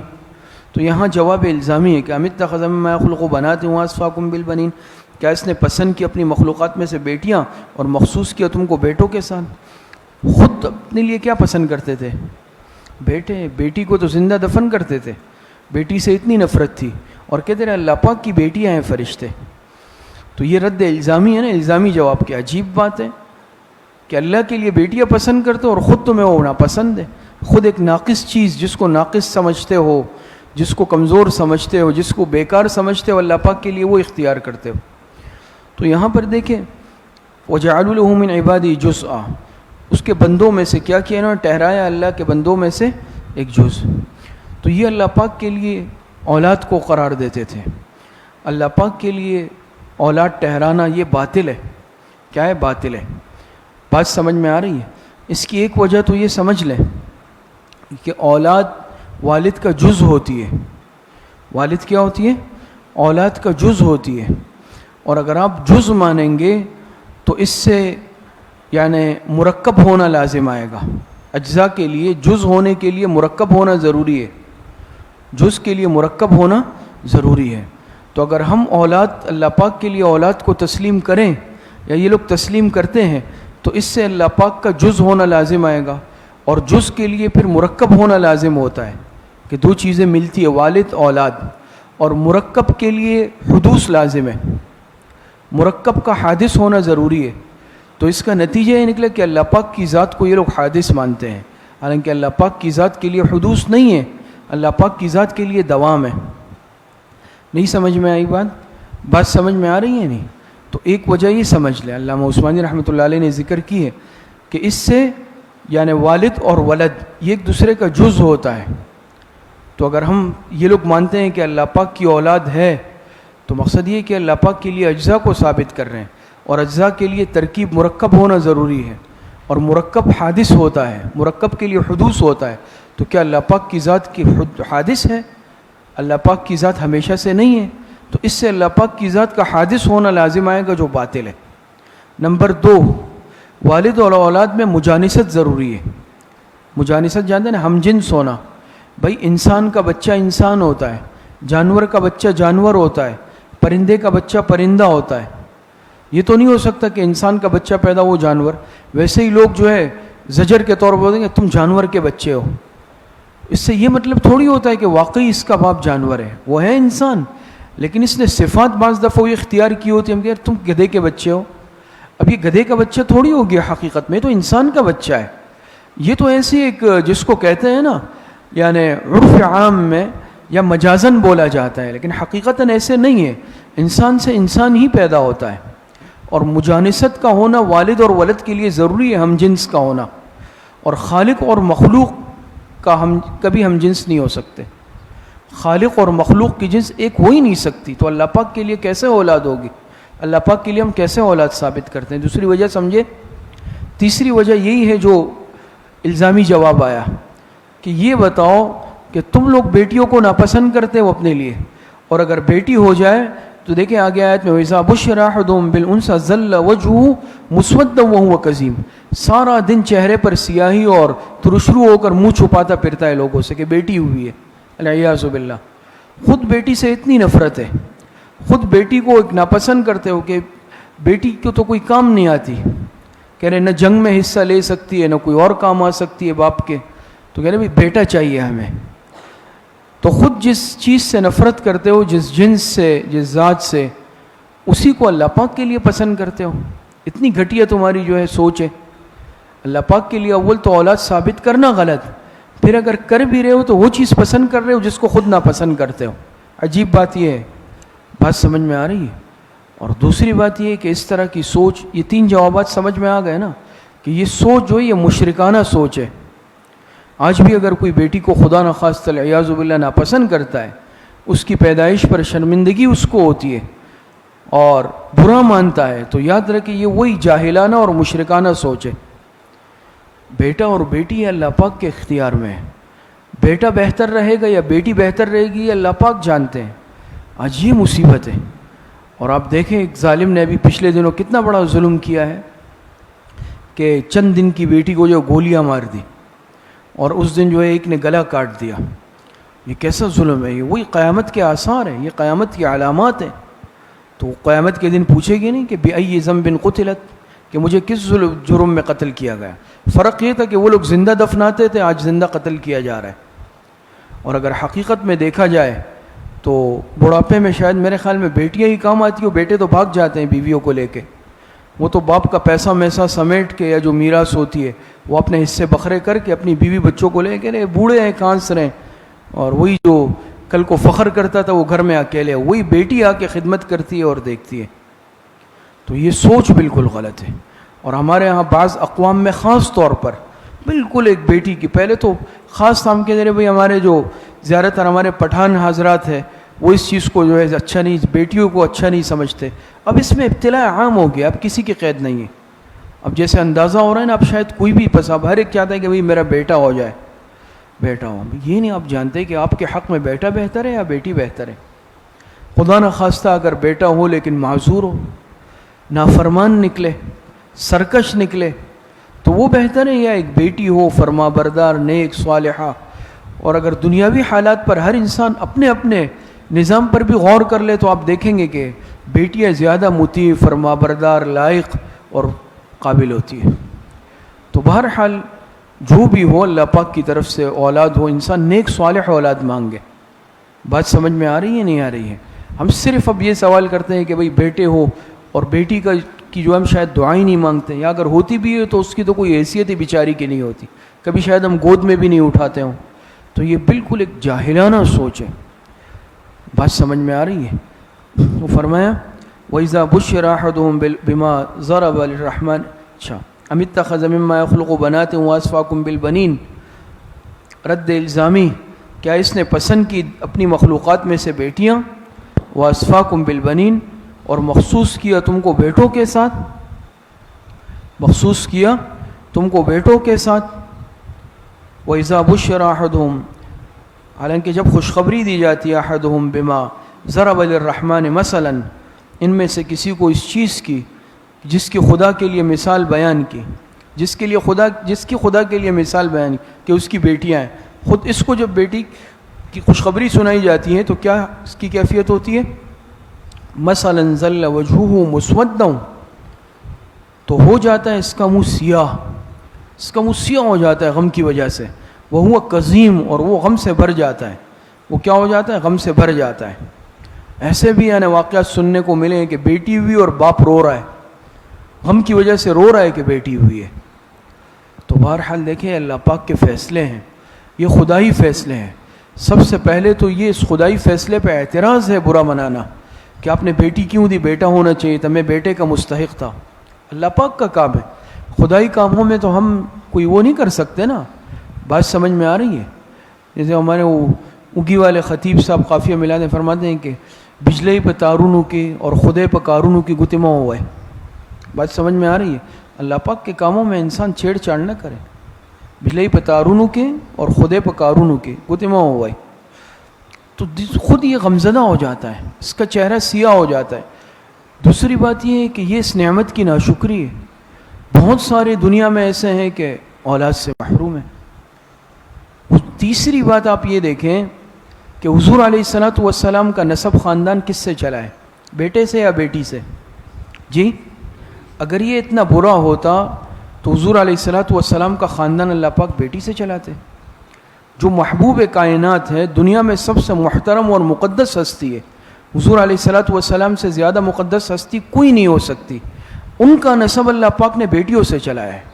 تو یہاں جواب الزامی ہے کہ ام اتخذ مما یخلق بنات واصفاکم بالبنین، کیا اس نے پسند کی اپنی مخلوقات میں سے بیٹیاں اور مخصوص کیا تم کو بیٹوں کے ساتھ۔ خود اپنے لیے کیا پسند کرتے تھے؟ بیٹے، بیٹی کو تو زندہ دفن کرتے تھے، بیٹی سے اتنی نفرت تھی، اور کہتے رہے اللہ پاک کی بیٹیاں ہیں فرشتے۔ تو یہ رد الزامی ہے نا، الزامی جواب۔ کی عجیب بات ہے کہ اللہ کے لیے بیٹیاں پسند کرتے ہو اور خود تمہیں وہ ناپسند ہے۔ خود ایک ناقص چیز جس کو ناقص سمجھتے ہو، جس کو کمزور سمجھتے ہو، جس کو بیکار سمجھتے ہو، اللہ پاک کے لیے وہ اختیار کرتے ہو۔ تو یہاں پر دیکھیں وَجَعَلُوا لَهُ مِنْ عِبَادِهِ جُزْءًا، اس کے بندوں میں سے کیا کیا انہوں نے ٹھہرایا اللہ کے بندوں میں سے ایک جز۔ تو یہ اللہ پاک کے لیے اولاد کو قرار دیتے تھے۔ اللہ پاک کے لیے اولاد ٹھہرانا یہ باطل ہے۔ کیا ہے؟ باطل ہے۔ بات سمجھ میں آ رہی ہے؟ اس کی ایک وجہ تو یہ سمجھ لیں کہ اولاد والد کا جز ہوتی ہے۔ والد کیا ہوتی ہے؟ اولاد کا جز ہوتی ہے، اور اگر آپ جز مانیں گے تو اس سے یعنی مرکب ہونا لازم آئے گا۔ اجزاء کے لیے جز ہونے کے لیے مرکب ہونا ضروری ہے، جز کے لیے مرکب ہونا ضروری ہے۔ تو اگر ہم اولاد اللہ پاک کے لیے اولاد کو تسلیم کریں یا یہ لوگ تسلیم کرتے ہیں تو اس سے اللہ پاک کا جز ہونا لازم آئے گا، اور جز کے لیے پھر مرکب ہونا لازم ہوتا ہے کہ دو چیزیں ملتی ہے، والد اولاد، اور مرکب کے لیے حدوث لازم ہے، مرکب کا حادث ہونا ضروری ہے. تو اس کا نتیجہ یہ نکلا کہ اللہ پاک کی ذات کو یہ لوگ حادث مانتے ہیں، حالانکہ اللہ پاک کی ذات کے لیے حدوث نہیں ہے، اللہ پاک کی ذات کے لیے دوام ہے. نہیں سمجھ میں آئی بات سمجھ میں آ رہی ہے نہیں؟ تو ایک وجہ یہ سمجھ لیں، علامہ عثمانی رحمۃ اللہ علیہ نے ذکر کی ہے کہ اس سے یعنی والد اور ولد یہ ایک دوسرے کا جز ہوتا ہے. تو اگر ہم یہ لوگ مانتے ہیں کہ اللہ پاک کی اولاد ہے تو مقصد یہ ہے کہ اللہ پاک کے لیے اجزاء کو ثابت کر رہے ہیں، اور اجزاء کے لیے ترکیب مرکب ہونا ضروری ہے، اور مرکب حادث ہوتا ہے، مرکب کے لیے حدوث ہوتا ہے. تو کیا اللہ پاک کی ذات کی حادث ہے؟ اللہ پاک کی ذات ہمیشہ سے نہیں ہے، تو اس سے اللہ پاک کی ذات کا حادث ہونا لازم آئے گا جو باطل ہے. نمبر 2، والد اور اولاد میں مجانست ضروری ہے. مجانست جانتے ہیں نا، ہم جنس ہونا. بھائی انسان کا بچہ انسان ہوتا ہے، جانور کا بچہ جانور ہوتا ہے، پرندے کا بچہ پرندہ ہوتا ہے. یہ تو نہیں ہو سکتا کہ انسان کا بچہ پیدا ہو جانور. ویسے ہی لوگ جو ہے زجر کے طور پر بولیں گے تم جانور کے بچے ہو. اس سے یہ مطلب تھوڑی ہوتا ہے کہ واقعی اس کا باپ جانور ہے، وہ ہے انسان، لیکن اس نے صفات بعض دفعہ یہ اختیار کی ہوتی ہے. ہم کہتے تم گدھے کے بچے ہو. اب یہ گدھے کا بچہ تھوڑی ہو گیا، حقیقت میں تو انسان کا بچہ ہے. یہ تو ایسی ایک جس کو کہتے ہیں نا یعنی عرف عام میں یا مجازن بولا جاتا ہے، لیکن حقیقتاً ایسے نہیں ہے. انسان سے انسان ہی پیدا ہوتا ہے. اور مجانست کا ہونا والد اور ولد کے لیے ضروری ہے، ہم جنس کا ہونا. اور خالق اور مخلوق کا ہم کبھی ہم جنس نہیں ہو سکتے. خالق اور مخلوق کی جنس ایک ہو ہی نہیں سکتی. تو اللہ پاک کے لیے کیسے اولاد ہوگی؟ اللہ پاک کے لیے ہم کیسے اولاد ثابت کرتے ہیں؟ دوسری وجہ سمجھے. تیسری وجہ یہی ہے جو الزامی جواب آیا کہ یہ بتاؤ کہ تم لوگ بیٹیوں کو ناپسند کرتے ہو اپنے لیے، اور اگر بیٹی ہو جائے تو دیکھیں آگے آیت میں وَإِذَا بُشِّرَ أَحَدُهُم بِالْأُنثَىٰ ظَلَّ وَجْهُهُ مُسْوَدًّا وَهُوَ كَظِيمٌ. سارا دن چہرے پر سیاہی اور ترشرو ہو کر منہ چھپاتا پھرتا ہے لوگوں سے کہ بیٹی ہوئی ہے. العیاذ باللہ. خود بیٹی سے اتنی نفرت ہے، خود بیٹی کو ایک ناپسند کرتے ہو کہ بیٹی کو تو کوئی کام نہیں آتی. کہہ رہے نہ جنگ میں حصہ لے سکتی ہے، نہ کوئی اور کام آ سکتی ہے باپ کے. تو کہہ رہے بھائی بیٹا چاہیے ہمیں. تو خود جس چیز سے نفرت کرتے ہو، جس جنس سے، جس ذات سے، اسی کو اللہ پاک کے لیے پسند کرتے ہو. اتنی گھٹیا تمہاری جو ہے سوچ ہے. اللہ پاک کے لیے اول تو اولاد ثابت کرنا غلط، پھر اگر کر بھی رہے ہو تو وہ چیز پسند کر رہے ہو جس کو خود ناپسند کرتے ہو. عجیب بات یہ ہے. بات سمجھ میں آ رہی ہے؟ اور دوسری بات یہ ہے کہ اس طرح کی سوچ، یہ 3 جوابات سمجھ میں آ گئے نا کہ یہ سوچ جو ہے یہ مشرکانہ سوچ ہے. آج بھی اگر کوئی بیٹی کو خدا نخواستہ العیاذ باللہ ناپسند کرتا ہے، اس کی پیدائش پر شرمندگی اس کو ہوتی ہے اور برا مانتا ہے، تو یاد رکھیں یہ وہی جاہلانہ اور مشرکانہ سوچ ہے. بیٹا اور بیٹی اللہ پاک کے اختیار میں ہے. بیٹا بہتر رہے گا یا بیٹی بہتر رہے گی یہ اللہ پاک جانتے ہیں. آج یہ مصیبت ہے. اور آپ دیکھیں ایک ظالم نے ابھی پچھلے دنوں کتنا بڑا ظلم کیا ہے کہ چند دن کی بیٹی کو جو گولیاں مار دی، اور اس دن جو ہے ایک نے گلا کاٹ دیا. یہ کیسا ظلم ہے؟ یہ وہی قیامت کے آثار ہیں، یہ قیامت کی علامات ہیں. تو قیامت کے دن پوچھے گی نہیں کہ بِأَيِّ ذَنبٍ قُتِلَتْ، کہ مجھے کس جرم میں قتل کیا گیا. فرق یہ تھا کہ وہ لوگ زندہ دفناتے تھے، آج زندہ قتل کیا جا رہا ہے. اور اگر حقیقت میں دیکھا جائے تو بڑھاپے میں شاید میرے خیال میں بیٹیاں ہی کام آتی ہو. بیٹے تو بھاگ جاتے ہیں بیویوں کو لے کے. وہ تو باپ کا پیسہ میسا سمیٹ کے یا جو میراث ہوتی ہے وہ اپنے حصے بکھرے کر کے اپنی بیوی بچوں کو لے کے بوڑھے ہیں کانس رہے ہیں. اور وہی جو کل کو فخر کرتا تھا وہ گھر میں اکیلے، وہی بیٹی آ کے خدمت کرتی ہے اور دیکھتی ہے. تو یہ سوچ بالکل غلط ہے. اور ہمارے ہاں بعض اقوام میں خاص طور پر بالکل ایک بیٹی کی، پہلے تو خاص طور کے ذریعے بھائی ہمارے جو زیادہ تر ہمارے پٹھان حضرات ہیں وہ اس چیز کو جو ہے اچھا نہیں، بیٹیوں کو اچھا نہیں سمجھتے. اب اس میں ابتلاء عام ہو گیا، اب کسی کی قید نہیں ہے. اب جیسے اندازہ ہو رہا ہے نا، اب شاید کوئی بھی اب ہر ایک چاہتا ہے کہ بھائی میرا بیٹا ہو جائے، بیٹا ہو. یہ نہیں آپ جانتے کہ آپ کے حق میں بیٹا بہتر ہے یا بیٹی بہتر ہے. خدا نخواستہ اگر بیٹا ہو لیکن معذور ہو، نافرمان نکلے، سرکش نکلے، تو وہ بہتر ہے یا ایک بیٹی ہو فرما بردار، نیک، صالحہ. اور اگر دنیاوی حالات پر ہر انسان اپنے اپنے نظام پر بھی غور کر لے تو آپ دیکھیں گے کہ بیٹیاں زیادہ مطیع، فرما بردار، لائق اور قابل ہوتی ہے. تو بہرحال جو بھی ہو اللہ پاک کی طرف سے اولاد ہو، انسان نیک صالح اولاد مانگے. بات سمجھ میں آ رہی ہے نہیں آ رہی ہے؟ ہم صرف اب یہ سوال کرتے ہیں کہ بھئی بیٹے ہو اور بیٹی کی جو ہم شاید دعائیں نہیں مانگتے، یا اگر ہوتی بھی ہے تو اس کی تو کوئی حیثیت ہی بیچاری کی نہیں ہوتی، کبھی شاید ہم گود میں بھی نہیں اٹھاتے ہوں. تو یہ بالکل ایک جاہلانہ سوچ ہے. بات سمجھ میں آ رہی ہے؟ وہ فرمایا وَإِذَا بُشِّرَ أَحَدُهُم بِمَا ضَرَبَ لِلرَّحْمَنِ اچھا أَمِ اتَّخَذَ مِمَّا يَخْلُقُ بَنَاتٍ وَأَصْفَاكُم بِالْبَنِينَ. رد الزامی، کیا اس نے پسند کی اپنی مخلوقات میں سے بیٹیاں، وَأَصْفَاكُم بِالْبَنِينَ اور مخصوص کیا تم کو بیٹوں کے ساتھ، مخصوص کیا تم کو بیٹوں کے ساتھ. وَإِذَا بُشِّرَ أَحَدُهُم، حالانکہ جب خوشخبری دی جاتی ہے أَحَدُهُم بِمَا ضَرَبَ لِلرَّحْمَنِ مثلاً، ان میں سے کسی کو اس چیز کی جس کی خدا کے لیے مثال بیان کی، جس کی خدا کے لیے مثال بیان کہ اس کی بیٹیاں ہیں. خود اس کو جب بیٹی کی خوشخبری سنائی جاتی ہے تو کیا اس کی کیفیت ہوتی ہے؟ مثلاً ظل وجهه مسودا، تو ہو جاتا ہے اس کا منہ سیاہ، اس کا منہ سیاہ ہو جاتا ہے غم کی وجہ سے. وہو کظیم، اور وہ غم سے بھر جاتا ہے. وہ کیا ہو جاتا ہے؟ غم سے بھر جاتا ہے. ایسے بھی یعنی واقعات سننے کو ملے ہیں کہ بیٹی ہوئی اور باپ رو رہا ہے، غم کی وجہ سے رو رہا ہے کہ بیٹی ہوئی ہے. تو بہرحال دیکھیں اللہ پاک کے فیصلے ہیں، یہ خدائی فیصلے ہیں. سب سے پہلے تو یہ اس خدائی فیصلے پہ اعتراض ہے، برا منانا کہ آپ نے بیٹی کیوں دی، بیٹا ہونا چاہیے تھا، میں بیٹے کا مستحق تھا. اللہ پاک کا کام ہے، خدائی کاموں میں تو ہم کوئی وہ نہیں کر سکتے نا. بات سمجھ میں آ رہی ہے؟ جیسے ہمارے وہ اگی والے خطیب صاحب قافیہ ملانے فرماتے ہیں کہ بجلی پہ تارونوں کی اور خدے پہ کارونوں کی گتما ہوا ہے. بات سمجھ میں آ رہی ہے؟ اللہ پاک کے کاموں میں انسان چھیڑ چھاڑ نہ کرے. بجلی پہ تارونوں کے اور خدے پہ کارونوں کی گتما ہوا ہے تو خود یہ غمزدہ ہو جاتا ہے، اس کا چہرہ سیاہ ہو جاتا ہے. دوسری بات یہ ہے کہ یہ اس نعمت کی ناشکری ہے. بہت سارے دنیا میں ایسے ہیں کہ اولاد سے محروم ہیں. تیسری بات آپ یہ دیکھیں کہ حضور علیہ الصلوۃ والسلام کا نسب خاندان کس سے چلا ہے؟ بیٹے سے یا بیٹی سے؟ جی اگر یہ اتنا برا ہوتا تو حضور علیہ الصلوۃ والسلام کا خاندان اللہ پاک بیٹی سے چلاتے. جو محبوب کائنات ہے، دنیا میں سب سے محترم اور مقدس ہستی ہے، حضور علیہ الصلوۃ والسلام سے زیادہ مقدس ہستی کوئی نہیں ہو سکتی. ان کا نسب اللہ پاک نے بیٹیوں سے چلایا ہے،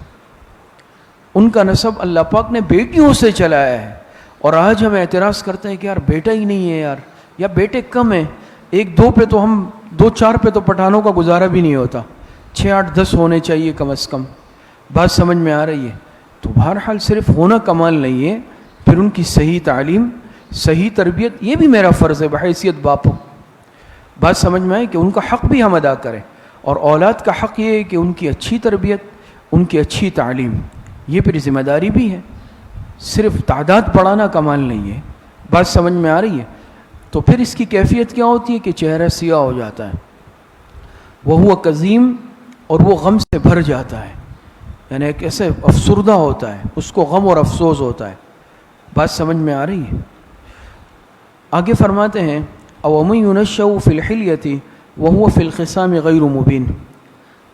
ان کا نسب اللہ پاک نے بیٹیوں سے چلایا ہے. اور آج ہم اعتراض کرتے ہیں کہ یار بیٹا ہی نہیں ہے یار، یا بیٹے کم ہیں، 1-2 پہ تو ہم 2-4 پہ تو پٹھانوں کا گزارا بھی نہیں ہوتا، 6-8-10 ہونے چاہیے کم از کم. بات سمجھ میں آ رہی ہے؟ تو بہرحال صرف ہونا کمال نہیں ہے، پھر ان کی صحیح تعلیم، صحیح تربیت، یہ بھی میرا فرض ہے بحیثیت باپ. بات سمجھ میں آئے کہ ان کا حق بھی ہم ادا کریں، اور اولاد کا حق یہ ہے کہ ان کی اچھی تربیت، ان کی اچھی تعلیم، یہ پھر ذمہ داری بھی ہے. صرف تعداد بڑھانا کمال نہیں ہے. بات سمجھ میں آ رہی ہے؟ تو پھر اس کی کیفیت کیا ہوتی ہے کہ چہرہ سیاہ ہو جاتا ہے، وہ کظیم، اور وہ غم سے بھر جاتا ہے، یعنی ایک ایسے افسردہ ہوتا ہے، اس کو غم اور افسوس ہوتا ہے. بات سمجھ میں آ رہی ہے؟ آگے فرماتے ہیں اوَمَن يُنَشَّأُ فِي الْحِلْيَةِ وَهُوَ فِي الْخِصَامِ غَيْرُ مُبِينٍ.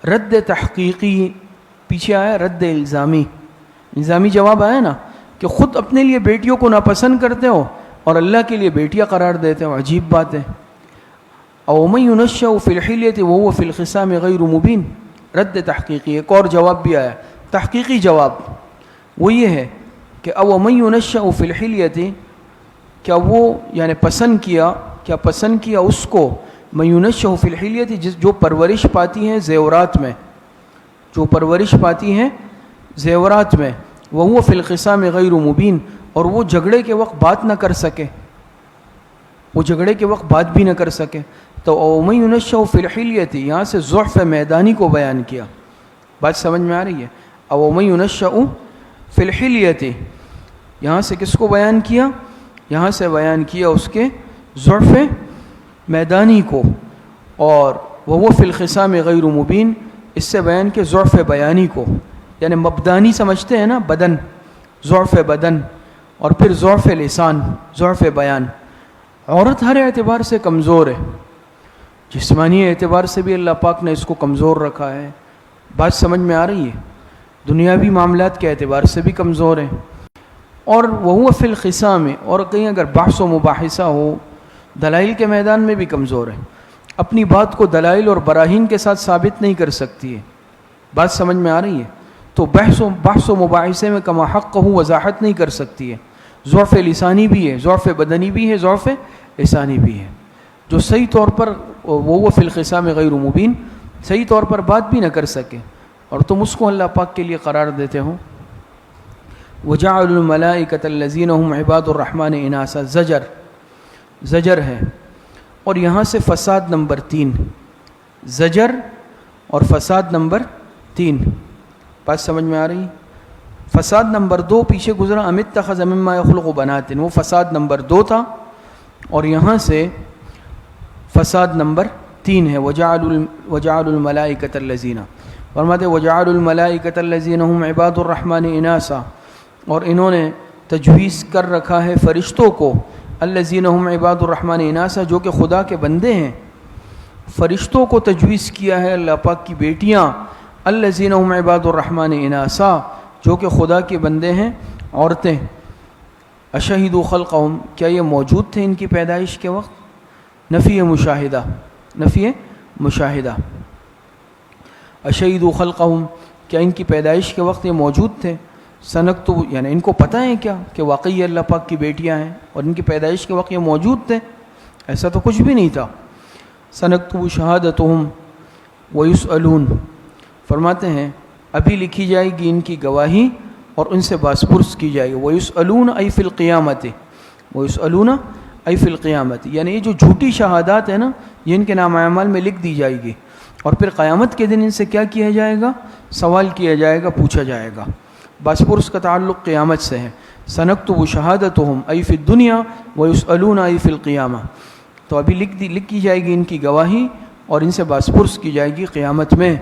رد تحقیقی پیچھے آیا، رد الزامی جواب آیا نا کہ خود اپنے لیے بیٹیوں کو ناپسند کرتے ہو اور اللہ کے لیے بیٹیاں قرار دیتے ہو. عجیب بات ہے. اوَمَن يُنَشَّأُ فِي الْحِلْيَةِ وَهُوَ فِي الْخِصَامِ غَيْرُ مُبِينٍ. رد تحقیقی ایک اور جواب بھی آیا، تحقیقی جواب. وہ یہ ہے کہ اوَمَن يُنَشَّأُ فِي الْحِلْيَةِ، کیا وہ یعنی پسند کیا اس کو، من يُنَشَّأُ فِي الْحِلْيَةِ جو پرورش پاتی ہیں زیورات میں، جو پرورش پاتی ہیں زیورات میں، وَهُوَ فِي الْخِصَامِ غَيْرُ مُبِينٍ، اور وہ جھگڑے کے وقت بات نہ کر سکے، وہ جھگڑے کے وقت بات بھی نہ کر سکے. تو اوَمَن يُنَشَّأُ فِي الْحِلْيَةِ یہاں سے ضعف میدانی کو بیان کیا. بات سمجھ میں آ رہی ہے؟ اوَمَن يُنَشَّأُ فِي الْحِلْيَةِ یہاں سے کس کو بیان کیا؟ یہاں سے بیان کیا اس کے ضعف میدانی کو، اور وَهُوَ فِي الْخِصَامِ غَيْرُ مُبِينٍ اس سے بیان کے ضعف بیانی کو، یعنی مبدانی سمجھتے ہیں نا، بدن، ضعف بدن، اور پھر ضعف لسان، ضعف بیان. عورت ہر اعتبار سے کمزور ہے، جسمانی اعتبار سے بھی اللہ پاک نے اس کو کمزور رکھا ہے. بات سمجھ میں آ رہی ہے؟ دنیاوی معاملات کے اعتبار سے بھی کمزور ہے. اور وہو فی الخصام، اور کہیں اگر بحث و مباحثہ ہو، دلائل کے میدان میں بھی کمزور ہے، اپنی بات کو دلائل اور براہین کے ساتھ ثابت نہیں کر سکتی ہے. بات سمجھ میں آ رہی ہے؟ تو بحث و مباحثے میں کما حق ہوں وضاحت نہیں کر سکتی ہے. ضعف لسانی بھی ہے، ضعف بدنی بھی ہے، ضعف لسانی بھی ہے. جو صحیح طور پر وہ فی الخصام غیر مبین، صحیح طور پر بات بھی نہ کر سکے، اور تم اس کو اللہ پاک کے لیے قرار دیتے ہو. وَجَعَلُوا الْمَلَائِكَةَ الَّذِينَ هُمْ عِبَادُ الرَّحْمَنِ إِنَاثًا، زجر ہے. اور یہاں سے فساد نمبر 3، زجر اور فساد نمبر 3. بات سمجھ میں آ رہی؟ فساد نمبر 2 پیچھے گزرا، ام اتخذ مما یخلق بنات، وہ فساد نمبر 2 تھا، اور یہاں سے فساد نمبر 3 ہے. وجعلوا الملائکۃ الذین، فرماتے وجعلوا الملائکۃ الذین هم عباد الرحمن اناسا، اور انہوں نے تجویز کر رکھا ہے فرشتوں کو، الذین هم عباد الرحمن اناسا، جو کہ خدا کے بندے ہیں. فرشتوں کو تجویز کیا ہے اللہ پاک کی بیٹیاں، الذین هم عباد الرحمن اناسا، جو کہ خدا کے بندے ہیں عورتیں. اشہدوا خلقہم، کیا یہ موجود تھے ان کی پیدائش کے وقت؟ نفی مشاہدہ، نفی مشاہدہ. اشہدوا خلقہم، کیا ان کی پیدائش کے وقت یہ موجود تھے؟ سنکتب، یعنی ان کو پتہ ہے کیا کہ واقعی اللہ پاک کی بیٹیاں ہیں اور ان کی پیدائش کے وقت یہ موجود تھے؟ ایسا تو کچھ بھی نہیں تھا. سنکتب شہادتہم ویسألون، فرماتے ہیں ابھی لکھی جائے گی ان کی گواہی اور ان سے باس پرس کی جائے گی. ویسألون ای فی القیامت، ویسألون ای فی القیامت، یعنی یہ جو جھوٹی شہادات ہیں نا، یہ ان کے نام اعمال میں لکھ دی جائے گی، اور پھر قیامت کے دن ان سے کیا کیا جائے گا؟ سوال کیا جائے گا، پوچھا جائے گا. باس پرس کا تعلق قیامت سے ہے. سنکتب شہادتہم ای فی الدنیا ویسألون ای فی القیامہ، تو ابھی لکھی جائے گی ان کی گواہی اور ان سے باس پرس کی جائے گی قیامت میں.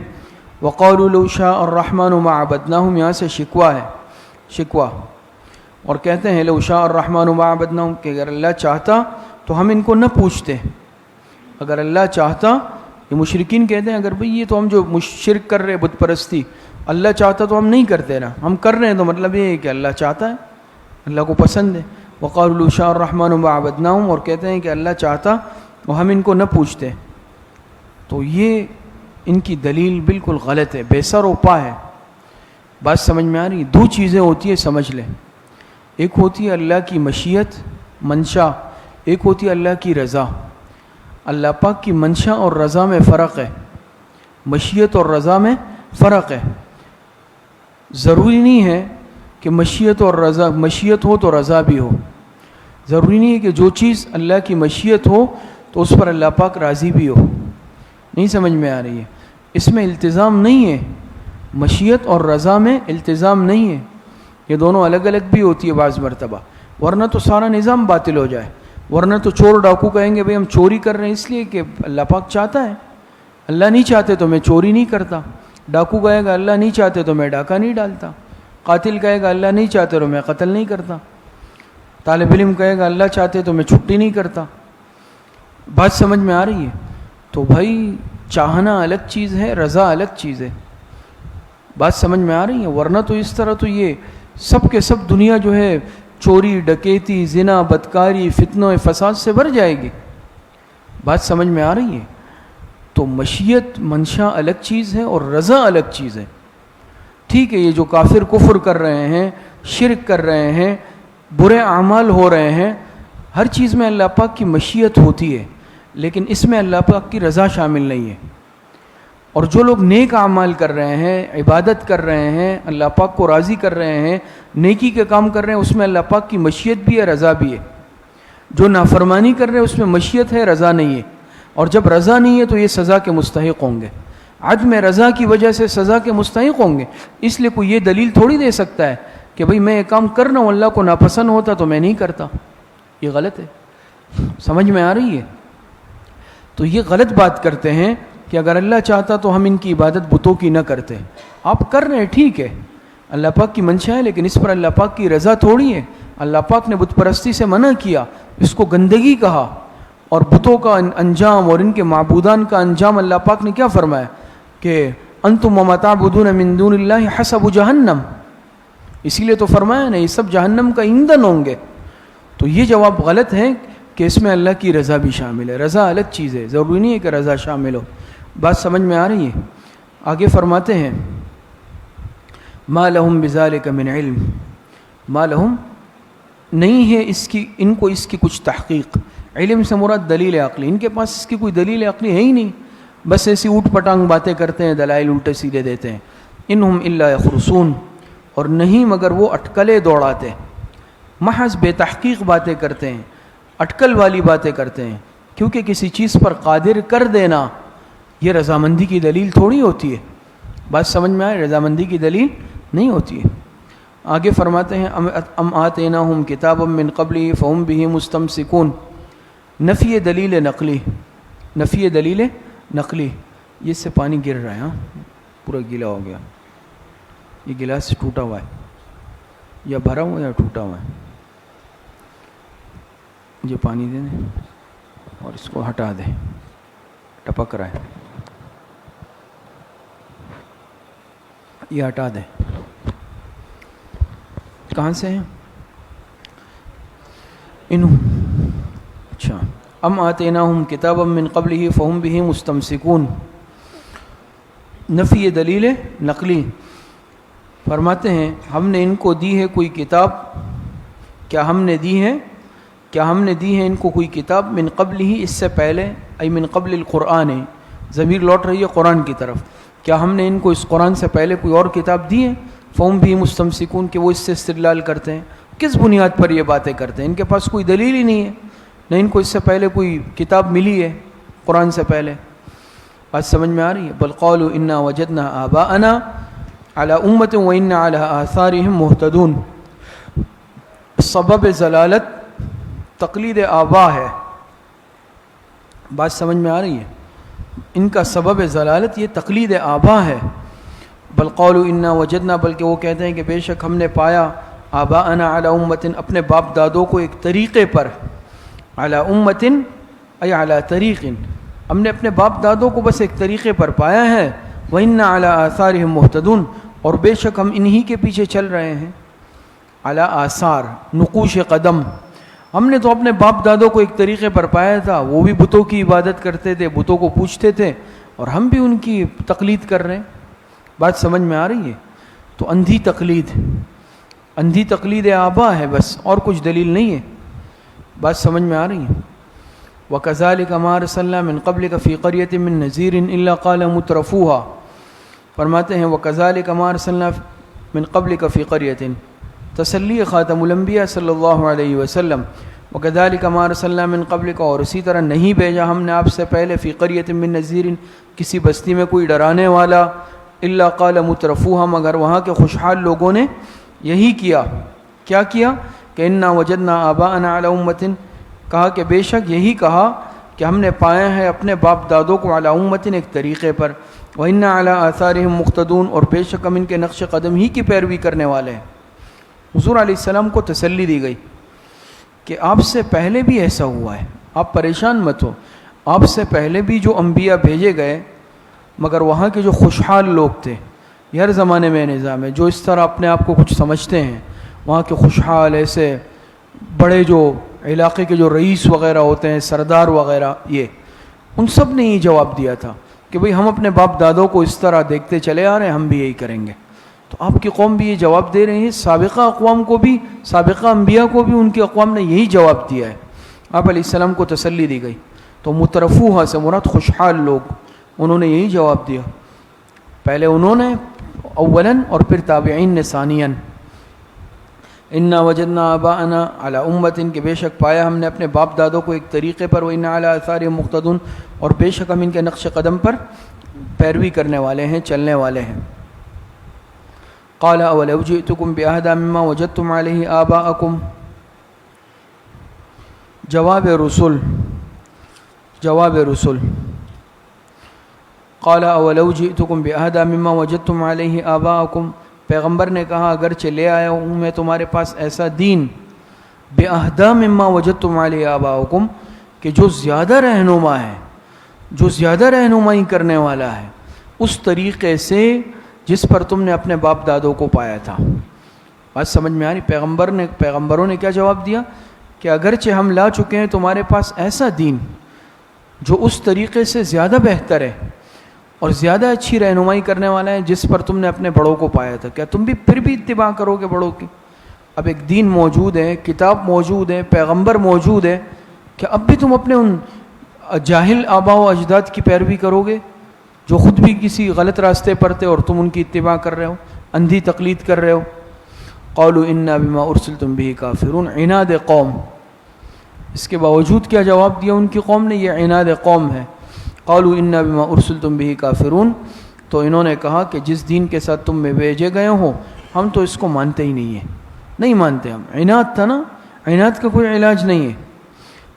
وقالوا لو شاء الرحمن ما عبدناہم، یہاں سے شکوہ ہے، شکوہ. اور کہتے ہیں لو شاء الرحمن ما عبدناہم، کہ اگر اللہ چاہتا تو ہم ان کو نہ پوچھتے. اگر اللہ چاہتا، یہ مشرکین کہتے ہیں اگر بھئی یہ تو ہم جو شرک کر رہے بت پرستی، اللہ چاہتا تو ہم نہیں کرتے نا، ہم کر رہے ہیں تو مطلب یہ ہے کہ اللہ چاہتا ہے، اللہ کو پسند ہے. وقالوا لو شاء الرحمن ما عبدناہم، اور کہتے ہیں کہ اللہ چاہتا اور ہم ان کو نہ پوچھتے. تو یہ ان کی دلیل بالکل غلط ہے، بے سر و پا ہے. بات سمجھ میں آ رہی ہے؟ 2 چیزیں ہوتی ہیں، سمجھ لیں. ایک ہوتی ہے اللہ کی مشیت، منشا، ایک ہوتی ہے اللہ کی رضا. اللہ پاک کی منشا اور رضا میں فرق ہے، مشیت اور رضا میں فرق ہے. ضروری نہیں ہے کہ مشیت اور رضا، مشیت ہو تو رضا بھی ہو. ضروری نہیں ہے کہ جو چیز اللہ کی مشیت ہو تو اس پر اللہ پاک راضی بھی ہو. نہیں سمجھ میں آ رہی ہے؟ اس میں التزام نہیں ہے، مشیت اور رضا میں التزام نہیں ہے. یہ دونوں الگ الگ بھی ہوتی ہے بعض مرتبہ، ورنہ تو سارا نظام باطل ہو جائے. ورنہ تو چور ڈاکو کہیں گے بھئی ہم چوری کر رہے ہیں اس لیے کہ اللہ پاک چاہتا ہے، اللہ نہیں چاہتے تو میں چوری نہیں کرتا. ڈاکو کہے گا اللہ نہیں چاہتے تو میں ڈاکہ نہیں ڈالتا. قاتل کہے گا اللہ نہیں چاہتے تو میں قتل نہیں کرتا. طالب علم کہے گا اللہ چاہتے تو میں چھٹی نہیں کرتا. بات سمجھ میں آ رہی ہے؟ تو بھائی چاہنا الگ چیز ہے، رضا الگ چیز ہے. بات سمجھ میں آ رہی ہے؟ ورنہ تو اس طرح تو یہ سب کے سب دنیا جو ہے چوری، ڈکیتی، زنا، بدکاری، فتنہ و فساد سے بھر جائے گی. بات سمجھ میں آ رہی ہے؟ تو مشیت، منشا الگ چیز ہے اور رضا الگ چیز ہے. ٹھیک ہے، یہ جو کافر کفر کر رہے ہیں، شرک کر رہے ہیں، برے اعمال ہو رہے ہیں، ہر چیز میں اللہ پاک کی مشیت ہوتی ہے، لیکن اس میں اللہ پاک کی رضا شامل نہیں ہے. اور جو لوگ نیک اعمال کر رہے ہیں، عبادت کر رہے ہیں، اللہ پاک کو راضی کر رہے ہیں، نیکی کے کام کر رہے ہیں، اس میں اللہ پاک کی مشیت بھی ہے، رضا بھی ہے. جو نافرمانی کر رہے ہیں اس میں مشیت ہے، رضا نہیں ہے. اور جب رضا نہیں ہے تو یہ سزا کے مستحق ہوں گے. عدم رضا کی وجہ سے سزا کے مستحق ہوں گے. اس لیے کوئی یہ دلیل تھوڑی دے سکتا ہے کہ بھئی میں یہ کام کر رہا ہوں، اللہ کو ناپسند ہوتا تو میں نہیں کرتا. یہ غلط ہے. سمجھ میں آ رہی ہے؟ تو یہ غلط بات کرتے ہیں کہ اگر اللہ چاہتا تو ہم ان کی عبادت بتوں کی نہ کرتے. آپ کر رہے ہیں ٹھیک ہے، اللہ پاک کی منشا ہے، لیکن اس پر اللہ پاک کی رضا تھوڑی ہے. اللہ پاک نے بت پرستی سے منع کیا، اس کو گندگی کہا. اور بتوں کا انجام اور ان کے معبودان کا انجام اللہ پاک نے کیا فرمایا کہ انتم وما تعبدون من دون اللہ حسب جہنم. اسی لیے تو فرمایا نا یہ سب جہنم کا ایندھن ہوں گے. تو یہ جواب غلط ہے کہ اس میں اللہ کی رضا بھی شامل ہے. رضا الگ چیز ہے, ضروری نہیں ہے کہ رضا شامل ہو. بات سمجھ میں آ رہی ہے؟ آگے فرماتے ہیں ما لہم بذالک من علم, ما لہم نہیں ہے اس کی, ان کو اس کی کچھ تحقیق. علم سے مراد دلیل عقلی, ان کے پاس اس کی کوئی دلیل عقلی ہے ہی نہیں, بس ایسی اوٹ پٹانگ باتیں کرتے ہیں, دلائل الٹے سیدھے دیتے ہیں. انہم الا یخرصون, اور نہیں مگر وہ اٹکلے دوڑاتے, محض بے تحقیق باتیں کرتے ہیں, اٹکل والی باتیں کرتے ہیں. کیونکہ کسی چیز پر قادر کر دینا یہ رضامندی کی دلیل تھوڑی ہوتی ہے. بات سمجھ میں آئے؟ رضامندی کی دلیل نہیں ہوتی ہے. آگے فرماتے ہیں ام آتیناہم کتابا من قبلہ فہم بہ مستمسکون. نفی دلیل نقلی, نفی دلیل نقلی. یہ اس سے پانی گر رہا ہے, ہاں پورا گیلا ہو گیا. یہ گلاس ٹوٹا ہوا ہے, یا بھرا ہوا ہے یا ٹوٹا ہوا ہے. مجھے پانی دے دیں اور اس کو ہٹا دیں, ٹپک رہا ہے, یہ ہٹا دیں. کہاں سے ہیں؟ اچھا, ام آتیناہم کتابا من قبلہ فہم بہ مستمسکون. نفی دلیل نقلی. فرماتے ہیں ہم نے ان کو دی ہے کوئی کتاب, کیا ہم نے دی ہے, کیا ہم نے دی ہے ان کو کوئی کتاب من قبل ہی, اس سے پہلے, ای من قبل القرآن, ضمیر لوٹ رہی ہے قرآن کی طرف. کیا ہم نے ان کو اس قرآن سے پہلے کوئی اور کتاب دی ہے؟ فہم بھی مستمسکون, کہ وہ اس سے استدلال کرتے ہیں. کس بنیاد پر یہ باتیں کرتے ہیں؟ ان کے پاس کوئی دلیل ہی نہیں ہے, نہ ان کو اس سے پہلے کوئی کتاب ملی ہے قرآن سے پہلے. بات سمجھ میں آ رہی ہے؟ بل قالوا انا وجدنا آباءنا علی امۃ وانا علی آثارہم مہتدون. سبب ضلالت تقلید آبا ہے. بات سمجھ میں آ رہی ہے؟ ان کا سبب ضلالت یہ تقلید آبا ہے. بل قولوا انا وجدنا, بلکہ وہ کہتے ہیں کہ بے شک ہم نے پایا آباءنا علی امۃ, اپنے باپ دادوں کو ایک طریقے پر, علی امۃ ای علی طریق, ہم نے اپنے باپ دادوں کو بس ایک طریقے پر پایا ہے. وَإِنَّا عَلَىٰ آثَارِهِمْ مُهْتَدُونَ, اور بے شک ہم انہی کے پیچھے چل رہے ہیں. علی آثار, نقوش قدم. ہم نے تو اپنے باپ دادوں کو ایک طریقے پر پایا تھا, وہ بھی بتوں کی عبادت کرتے تھے, بتوں کو پوچھتے تھے, اور ہم بھی ان کی تقلید کر رہے ہیں. بات سمجھ میں آ رہی ہے؟ تو اندھی تقلید, اندھی تقلید آبا ہے بس, اور کچھ دلیل نہیں ہے. بات سمجھ میں آ رہی ہے؟ وَكَذَلِكَ مَا أَرْسَلْنَا مِن قَبْلِكَ فِي قَرْيَةٍ مِّن نَذِيرٍ إِلَّا قَالَ مُتْرَفُوهَا. فرماتے ہیں وَكَذَلِكَ مَا أَرْسَلْنَا مِن قَبْلِكَ فِي قَرْيَةٍ, تسلی خاتم الانبیاء صلی اللہ علیہ وسلم. وَكَذَلِكَ مَا أَرْسَلْنَا مِن قَبْلِكَ, اور اسی طرح نہیں بھیجا ہم نے آپ سے پہلے فِي قَرْيَةٍ مِّن نَذِيرٍ, کسی بستی میں کوئی ڈرانے والا, إِلَّا قَالَ مُتْرَفُوهَا, مگر وہاں کے خوشحال لوگوں نے یہی کیا. کیا کیا؟ کہ اِنَّا وَجَدْنَا آبَاءَنَا عَلَىٰ أُمَّةٍ, کہا کہ بے شک یہی کہا کہ ہم نے پایا ہے اپنے باپ دادوں کو علی امت, ایک طریقے پر. وَإِنَّا عَلَىٰ آثَارِهِمْ مُقْتَدُونَ, اور بے شک ہم ان کے نقش قدم ہی کی پیروی کرنے والے ہیں. حضور علیہ السلام کو تسلی دی گئی کہ آپ سے پہلے بھی ایسا ہوا ہے, آپ پریشان مت ہو, آپ سے پہلے بھی جو انبیاء بھیجے گئے, مگر وہاں کے جو خوشحال لوگ تھے, یہ ہر زمانے میں نظام ہے, جو اس طرح اپنے آپ کو کچھ سمجھتے ہیں, وہاں کے خوشحال ایسے بڑے جو علاقے کے جو رئیس وغیرہ ہوتے ہیں, سردار وغیرہ, یہ ان سب نے یہ جواب دیا تھا کہ بھئی ہم اپنے باپ دادوں کو اس طرح دیکھتے چلے آ رہے ہیں, ہم بھی یہی کریں گے. تو آپ کی قوم بھی یہ جواب دے رہی ہے, سابقہ اقوام کو بھی, سابقہ انبیاء کو بھی ان کی اقوام نے یہی جواب دیا ہے. آپ علیہ السلام کو تسلی دی گئی. تو مترفوہا سے مراد خوشحال لوگ, انہوں نے یہی جواب دیا. پہلے انہوں نے اولاً, اور پھر تابعین نے ثانیاً. انا وجدنا آباءنا علی امت, کہ بے شک پایا ہم نے اپنے باپ دادوں کو ایک طریقے پر. وانا علی آثارہم مقتدون, اور بے شک ہم ان کے نقش قدم پر پیروی کرنے والے ہیں, چلنے والے ہیں. قال اولو جئتکم بأہدی مما وجدتم علیہ آباءکم. جواب رسول, جواب رسول. قال اولو جئتکم بأہدی مما وجدتم علیہ آباءکم, پیغمبر نے کہا اگرچہ لے آیا ہوں میں تمہارے پاس ایسا دین, بأہدی مما وجدتم علیہ آباءکم, کہ جو زیادہ رہنما ہے, جو زیادہ رہنمائی کرنے والا ہے اس طریقے سے جس پر تم نے اپنے باپ دادوں کو پایا تھا. بات سمجھ میں آ رہی؟ پیغمبروں نے کیا جواب دیا کہ اگرچہ ہم لا چکے ہیں تمہارے پاس ایسا دین جو اس طریقے سے زیادہ بہتر ہے اور زیادہ اچھی رہنمائی کرنے والا ہے جس پر تم نے اپنے بڑوں کو پایا تھا، کیا تم بھی پھر بھی اتباع کرو گے بڑوں کی؟ اب ایک دین موجود ہے، کتاب موجود ہے، پیغمبر موجود ہے، کہ اب بھی تم اپنے ان جاہل آباء و اجداد کی پیروی کرو گے جو خود بھی کسی غلط راستے پر تھے اور تم ان کی اتباع کر رہے ہو، اندھی تقلید کر رہے ہو؟ قالوا انا بما ارسلتم به کافرون، عناد قوم. اس کے باوجود کیا جواب دیا ان کی قوم نے؟ یہ عناد قوم ہے. قالوا انا بما ارسلتم به کافرون، تو انہوں نے کہا کہ جس دین کے ساتھ تم میں بھیجے گئے ہو ہم تو اس کو مانتے ہی نہیں ہیں، نہیں مانتے ہم. عناد تھا نا، عناد کا کوئی علاج نہیں ہے.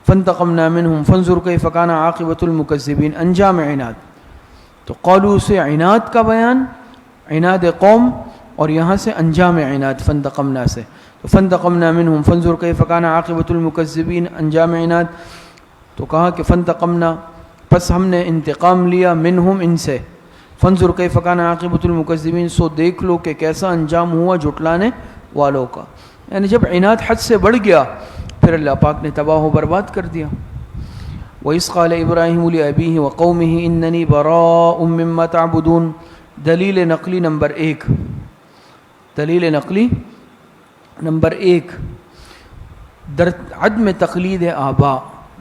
فانتقمنا منهم فانظر كيف كان عاقبة المكذبين، انجام عناد. تو قالوا سے عناد کا بیان، عناد قوم، اور یہاں سے انجام عناد فانتقمنا سے. تو فانتقمنا منهم فانظر كيف كان عاقبة المكذبين، انجام عناد. تو کہا کہ فانتقمنا، پس ہم نے انتقام لیا، منہم ان سے، فانظر كيف كان عاقبة المكذبين، سو دیکھ لو کہ کیسا انجام ہوا جھٹلانے والوں کا. یعنی جب عناد حد سے بڑھ گیا پھر اللہ پاک نے تباہ و برباد کر دیا. وَإِذْ قَالَ إِبْرَاهِيمُ لِأَبِيهِ وَقَوْمِهِ إِنَّنِي بَرَاءٌ مِّمَّا تَعْبُدُونَ. دلیل نقلی نمبر 1، دلیل نقلی نمبر 1 در عدم تقلید آبا.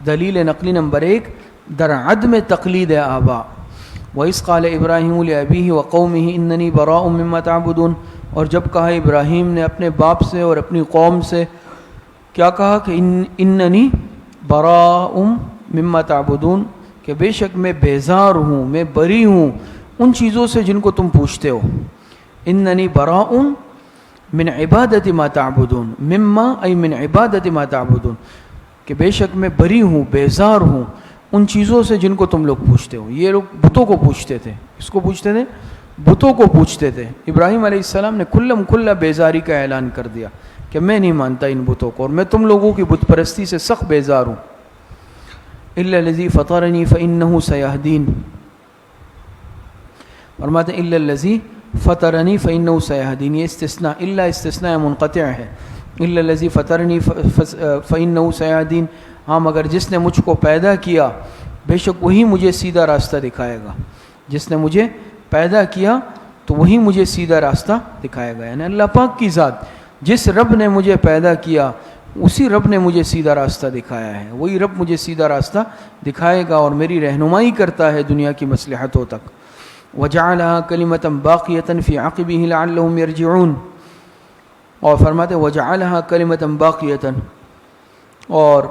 دلیل نقلی نمبر 1 در عدم تقلید آبا. وَإِذْ قَالَ إِبْرَاهِيمُ لِأَبِيهِ وَقَوْمِهِ إِنَّنِي بَرَاءٌ مِّمَّا تَعْبُدُونَ. اور جب کہا ابراہیم نے اپنے باپ سے اور اپنی قوم سے، کیا کہا کہ اننی براء مما تعبدون، کہ بے شک میں بیزار ہوں، میں بری ہوں ان چیزوں سے جن کو تم پوچھتے ہو. اننی براء من عبادت ما تعبدون، مما ای من عبادت ما تعبدون، کہ بے شک میں بری ہوں، بیزار ہوں ان چیزوں سے جن کو تم لوگ پوچھتے ہو. یہ لوگ بتوں کو پوچھتے تھے. کس کو پوچھتے تھے؟ بتوں کو پوچھتے تھے. ابراہیم علیہ السلام نے کھلا بیزاری کا اعلان کر دیا کہ میں نہیں مانتا ان بتوں کو اور میں تم لوگوں کی بت پرستی سے سخت بیزار ہوں. الا الذی فطرنی فانہ سیہدین، فرماتے ہیں الا الذی فطرنی فانہ سیہدین. یہ استثناء، الا استثناء منقطع ہے. الا الذی فطرنی فانہ سیہدین، ہاں مگر جس نے مجھ کو پیدا کیا بے شک وہی مجھے سیدھا راستہ دکھائے گا. جس نے مجھے پیدا کیا تو وہی مجھے سیدھا راستہ دکھائے گا. یعنی اللہ پاک کی ذات، جس رب نے مجھے پیدا کیا اسی رب نے مجھے سیدھا راستہ دکھایا ہے، وہی رب مجھے سیدھا راستہ دکھائے گا اور میری رہنمائی کرتا ہے دنیا کی مصلحتوں تک. وَجَعَلَهَا كَلِمَةً بَاقِيَةً فِي عَقِبِهِ لَعَلَّهُمْ يَرْجِعُونَ. اور فرماتے وَجَعَلَهَا كَلِمَةً بَاقِيَةً، اور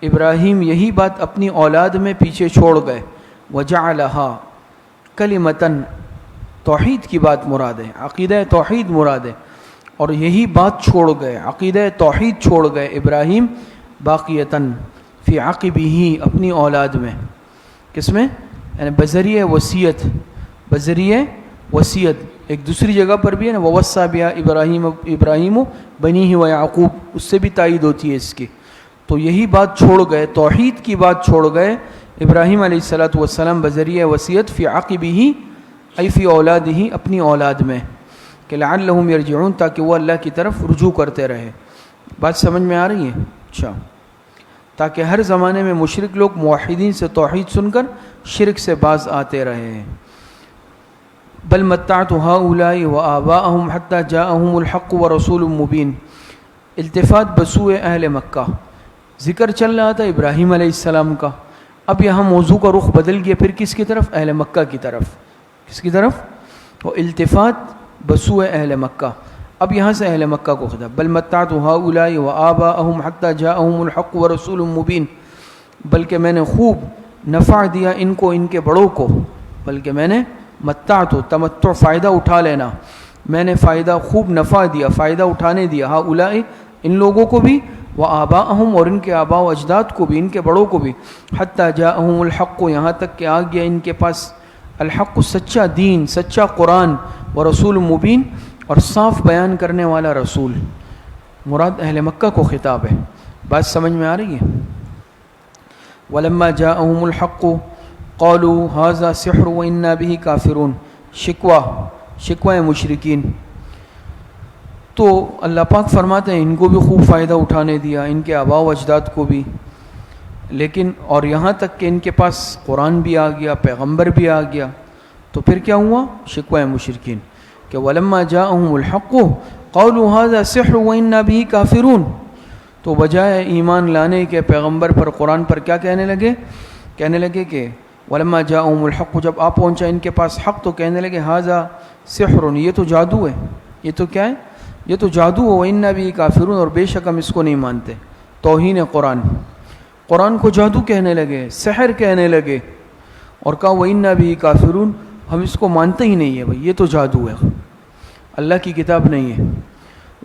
ابراہیم یہی بات اپنی اولاد میں پیچھے چھوڑ گئے. وَجَعَلَهَا كَلِمَةً، توحید کی بات مراد ہے، عقیدہ توحید مراد ہے، اور یہی بات چھوڑ گئے، عقیدہ توحید چھوڑ گئے ابراہیم، باقیتاً فی عقبہ، اپنی اولاد میں. کس میں؟ یعنی بذریعہ وصیت، بذریعہ وصیت. ایک دوسری جگہ پر بھی ہے نا ووصی بہا ابراہیم بنیہ ویعقوب، اس سے بھی تائید ہوتی ہے اس کی. تو یہی بات چھوڑ گئے، توحید کی بات چھوڑ گئے ابراہیم علیہ الصلوۃ والسلام بذریعہ وصیت، فی عقبہ ای فی اولادہ، اپنی اولاد میں، کہ لعلہم یرجعون، تاکہ وہ اللہ کی طرف رجوع کرتے رہے. بات سمجھ میں آ رہی ہے؟ اچھا، تاکہ ہر زمانے میں مشرک لوگ موحدین سے توحید سن کر شرک سے باز آتے رہے. بل متعت ہؤلاء وآباءهم حتى جاءهم الحق ورسول مبین. التفات بسوء اہل مکہ، ذکر چل رہا تھا ابراہیم علیہ السلام کا، اب یہاں موضوع کا رخ بدل گیا، پھر کس کی طرف؟ اہل مکہ کی طرف. کس کی طرف؟ وہ التفات بسوء اہل مکہ، اب یہاں سے اہل مکہ کو خطاب. بل متعت ہؤلاء وآباءهم حتى جاءهم الحق ورسول مبین، بلکہ میں نے خوب نفع دیا ان کو، ان کے بڑوں کو، بلکہ میں نے متعت، تمتع فائدہ اٹھا لینا، میں نے فائدہ خوب نفع دیا، فائدہ اٹھانے دیا، ہؤلاء ان لوگوں کو بھی، وآباءهم اور ان کے آباء و اجداد کو بھی، ان کے بڑوں کو بھی، حتى جاءهم الحق، یہاں تک کہ آ گیا ان کے پاس الحق، سچا دین، سچا قرآن، ورسول مبین، اور صاف بیان کرنے والا رسول. مراد اہل مکہ کو خطاب ہے. بات سمجھ میں آ رہی ہے؟ وَلَمَّا جَاءَهُمُ الْحَقُّ قَالُوا هَذَا سِحْرٌ وَإِنَّا بِهِ كَافِرُونَ. شکوہ مشرکین. تو اللہ پاک فرماتے ہیں ان کو بھی خوب فائدہ اٹھانے دیا، ان کے آباء و اجداد کو بھی، لیکن اور یہاں تک کہ ان کے پاس قرآن بھی آ گیا، پیغمبر بھی آ گیا، تو پھر کیا ہوا؟ شکوہ مشرکین کہ وَلَمَّا جَاءَهُمُ الْحَقُّ قَالُوا هَذَا سِحْرٌ وَإِنَّا بِهِ كَافِرُونَ، تو بجائے ایمان لانے کے پیغمبر پر، قرآن پر، کیا کہنے لگے کہ وَلَمَّا جَاءَهُمُ الْحَقُّ، جب آپ پہنچا ان کے پاس حق تو کہنے لگے هَذَا سِحْرٌ، یہ تو جادو ہے، یہ تو کیا ہے؟ یہ تو جادو ہے، وَإِنَّا بِهِ كَافِرُونَ، اور بے شک ہم اس کو نہیں مانتے۔ توہین قرآن کو جادو کہنے لگے، سحر کہنے لگے، اور کہا وَإِنَّا بِهِ كَافِرُونَ، ہم اس کو مانتے ہی نہیں ہے، بھائی یہ تو جادو ہے، اللہ کی کتاب نہیں ہے۔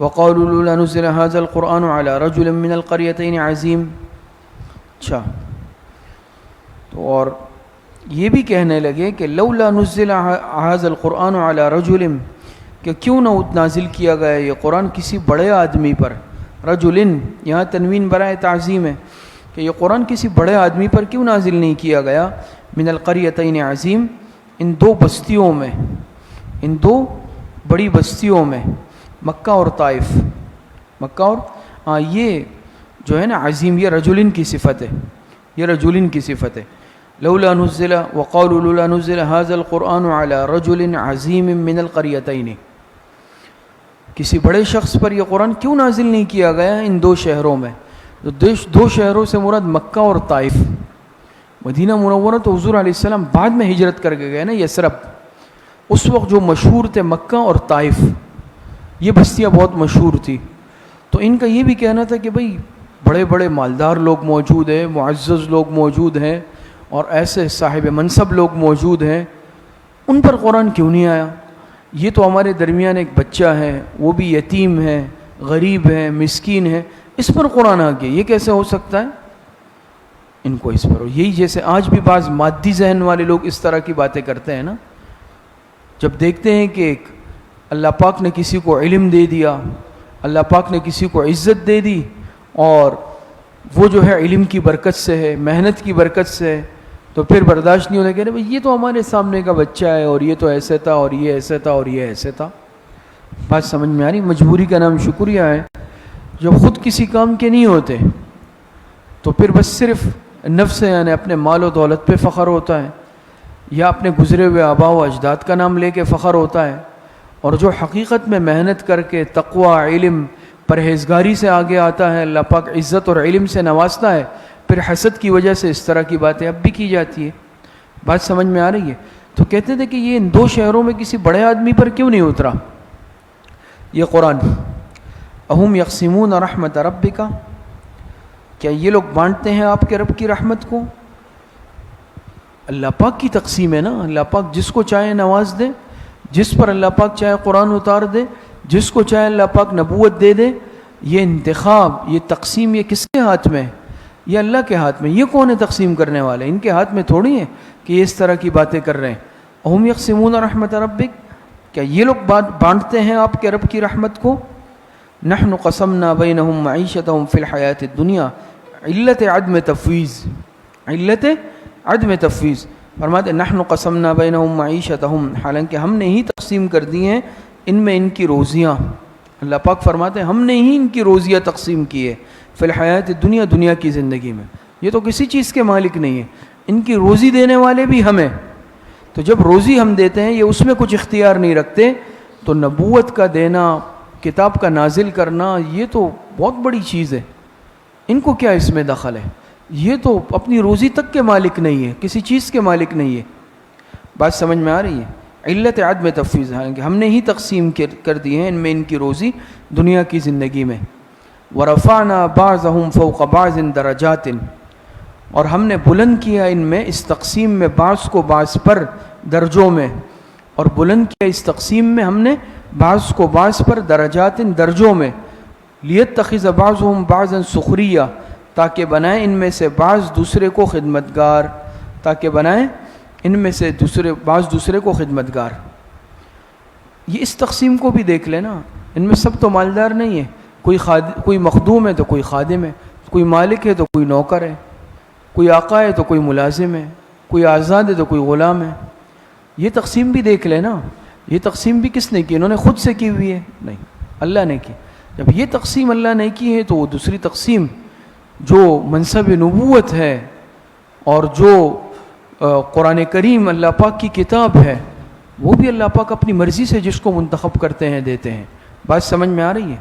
وَقَالُوا لَوْلَا نُزِّلَ هَذَا الْقُرْآنُ عَلَى رَجُلٍ مِّنَ الْقَرْيَتَيْنِ عَظِيمٍ، اچھا، تو اور یہ بھی کہنے لگے کہ لولا نزل هذا القرآن علی رجل، کہ کیوں نہ نازل کیا گیا یہ قرآن کسی بڑے آدمی پر، رجلن یہاں تنوین برائے تعظیم ہے، کہ یہ قرآن کسی بڑے آدمی پر کیوں نازل نہیں کیا گیا، من القریتین عظیم، ان دو بستیوں میں، ان دو بڑی بستیوں میں، مکہ اور طائف، مکہ اور یہ جو ہے نا عظیم، یہ رجلن کی صفت ہے، یہ رجلن کی صفت ہے۔ لولا نزل وقالوا لولا نزل هذا القرآن على رجل عظیم من القریتین، کسی بڑے شخص پر یہ قرآن کیوں نازل نہیں کیا گیا ان دو شہروں میں؟ دو شہروں سے مراد مکہ اور طائف۔ مدینہ منورہ تو حضور علیہ السلام بعد میں ہجرت کر کے گئے نا، یثرب، اس وقت جو مشہور تھے مکہ اور طائف، یہ بستیاں بہت مشہور تھی۔ تو ان کا یہ بھی کہنا تھا کہ بھئی بڑے بڑے مالدار لوگ موجود ہیں، معزز لوگ موجود ہیں، اور ایسے صاحب منصب لوگ موجود ہیں، ان پر قرآن کیوں نہیں آیا؟ یہ تو ہمارے درمیان ایک بچہ ہے، وہ بھی یتیم ہے، غریب ہے، مسکین ہے، اس پر قرآن آ گیا، یہ کیسے ہو سکتا ہے؟ ان کو اس پر ہو، یہی جیسے آج بھی بعض مادی ذہن والے لوگ اس طرح کی باتیں کرتے ہیں نا، جب دیکھتے ہیں کہ اللہ پاک نے کسی کو علم دے دیا، اللہ پاک نے کسی کو عزت دے دی، اور وہ جو ہے علم کی برکت سے ہے، محنت کی برکت سے ہے، تو پھر برداشت نہیں ہوتا کہ بھائی یہ تو ہمارے سامنے کا بچہ ہے، اور یہ تو ایسے تھا، اور یہ ایسے تھا، اور یہ ایسے تھا۔ بات سمجھ میں آ رہی؟ مجبوری کا نام شکریہ ہے۔ جب خود کسی کام کے نہیں ہوتے تو پھر بس صرف نفس یعنی اپنے مال و دولت پہ فخر ہوتا ہے، یا اپنے گزرے ہوئے آباء و اجداد کا نام لے کے فخر ہوتا ہے، اور جو حقیقت میں محنت کر کے تقوی، علم، پرہیزگاری سے آگے آتا ہے، اللہ پاک عزت اور علم سے نوازتا ہے، پھر حسد کی وجہ سے اس طرح کی باتیں اب بھی کی جاتی ہے۔ بات سمجھ میں آ رہی ہے؟ تو کہتے تھے کہ یہ ان دو شہروں میں کسی بڑے آدمی پر کیوں نہیں اترا یہ قرآن؟ اہم یقسمون رحمت ربک، کیا یہ لوگ بانٹتے ہیں آپ کے رب کی رحمت کو؟ اللہ پاک کی تقسیم ہے نا، اللہ پاک جس کو چاہے نواز دے، جس پر اللہ پاک چاہے قرآن اتار دے، جس کو چاہے اللہ پاک نبوت دے دے۔ یہ انتخاب، یہ تقسیم، یہ کس کے ہاتھ میں ہے؟ یہ اللہ کے ہاتھ میں۔ یہ کون ہے تقسیم کرنے والے؟ ان کے ہاتھ میں تھوڑی ہے کہ یہ اس طرح کی باتیں کر رہے ہیں۔ اہم یقسمون رحمت ربک، کیا یہ لوگ بانٹتے ہیں آپ کے رب کی رحمت کو؟ نحن قسمنا بینہم معیشتہم فی الحیات الدنیا، علت عدم تفویض، علت عدم تفویض، فرماتے نحن قسمنا بینہم معیشتہم، حالانکہ ہم نے ہی تقسیم کر دی ہیں ان میں ان کی روزیاں۔ اللہ پاک فرماتے ہیں ہم نے ہی ان کی روزیاں تقسیم کی ہے، فی الحیات الدنیا، دنیا کی زندگی میں۔ یہ تو کسی چیز کے مالک نہیں ہے، ان کی روزی دینے والے بھی ہم ہیں۔ تو جب روزی ہم دیتے ہیں، یہ اس میں کچھ اختیار نہیں رکھتے، تو نبوت کا دینا، کتاب کا نازل کرنا، یہ تو بہت بڑی چیز ہے، ان کو کیا اس میں دخل ہے؟ یہ تو اپنی روزی تک کے مالک نہیں ہے، کسی چیز کے مالک نہیں ہے۔ بات سمجھ میں آ رہی ہے؟ علت عدم تفویض، حالانکہ ہم نے ہی تقسیم کر دی ہیں ان میں ان کی روزی دنیا کی زندگی میں۔ ورفعنا بعضهم فوق بعض درجات، اور ہم نے بلند کیا ان میں اس تقسیم میں بعض کو بعض پر درجوں میں، اور بلند کیا اس تقسیم میں ہم نے بعض کو بعض پر درجات، درجوں میں، لیتخذ بعضهم بعضا سخریہ، تاکہ بنائیں ان میں سے بعض دوسرے کو خدمتگار، تاکہ بنائیں ان میں سے بعض دوسرے کو خدمتگار۔ یہ اس تقسیم کو بھی دیکھ لینا، ان میں سب تو مالدار نہیں ہے، کوئی مخدوم ہے تو کوئی خادم ہے، کوئی مالک ہے تو کوئی نوکر ہے، کوئی آقا ہے تو کوئی ملازم ہے، کوئی آزاد ہے تو کوئی غلام ہے۔ یہ تقسیم بھی دیکھ لینا، یہ تقسیم بھی کس نے کی؟ انہوں نے خود سے کی ہوئی ہے؟ نہیں، اللہ نے کی. جب یہ تقسیم اللہ نے کی ہے تو وہ دوسری تقسیم جو منصب نبوت ہے اور جو قرآن کریم اللہ پاک کی کتاب ہے وہ بھی اللہ پاک اپنی مرضی سے جس کو منتخب کرتے ہیں دیتے ہیں. بات سمجھ میں آ رہی ہے؟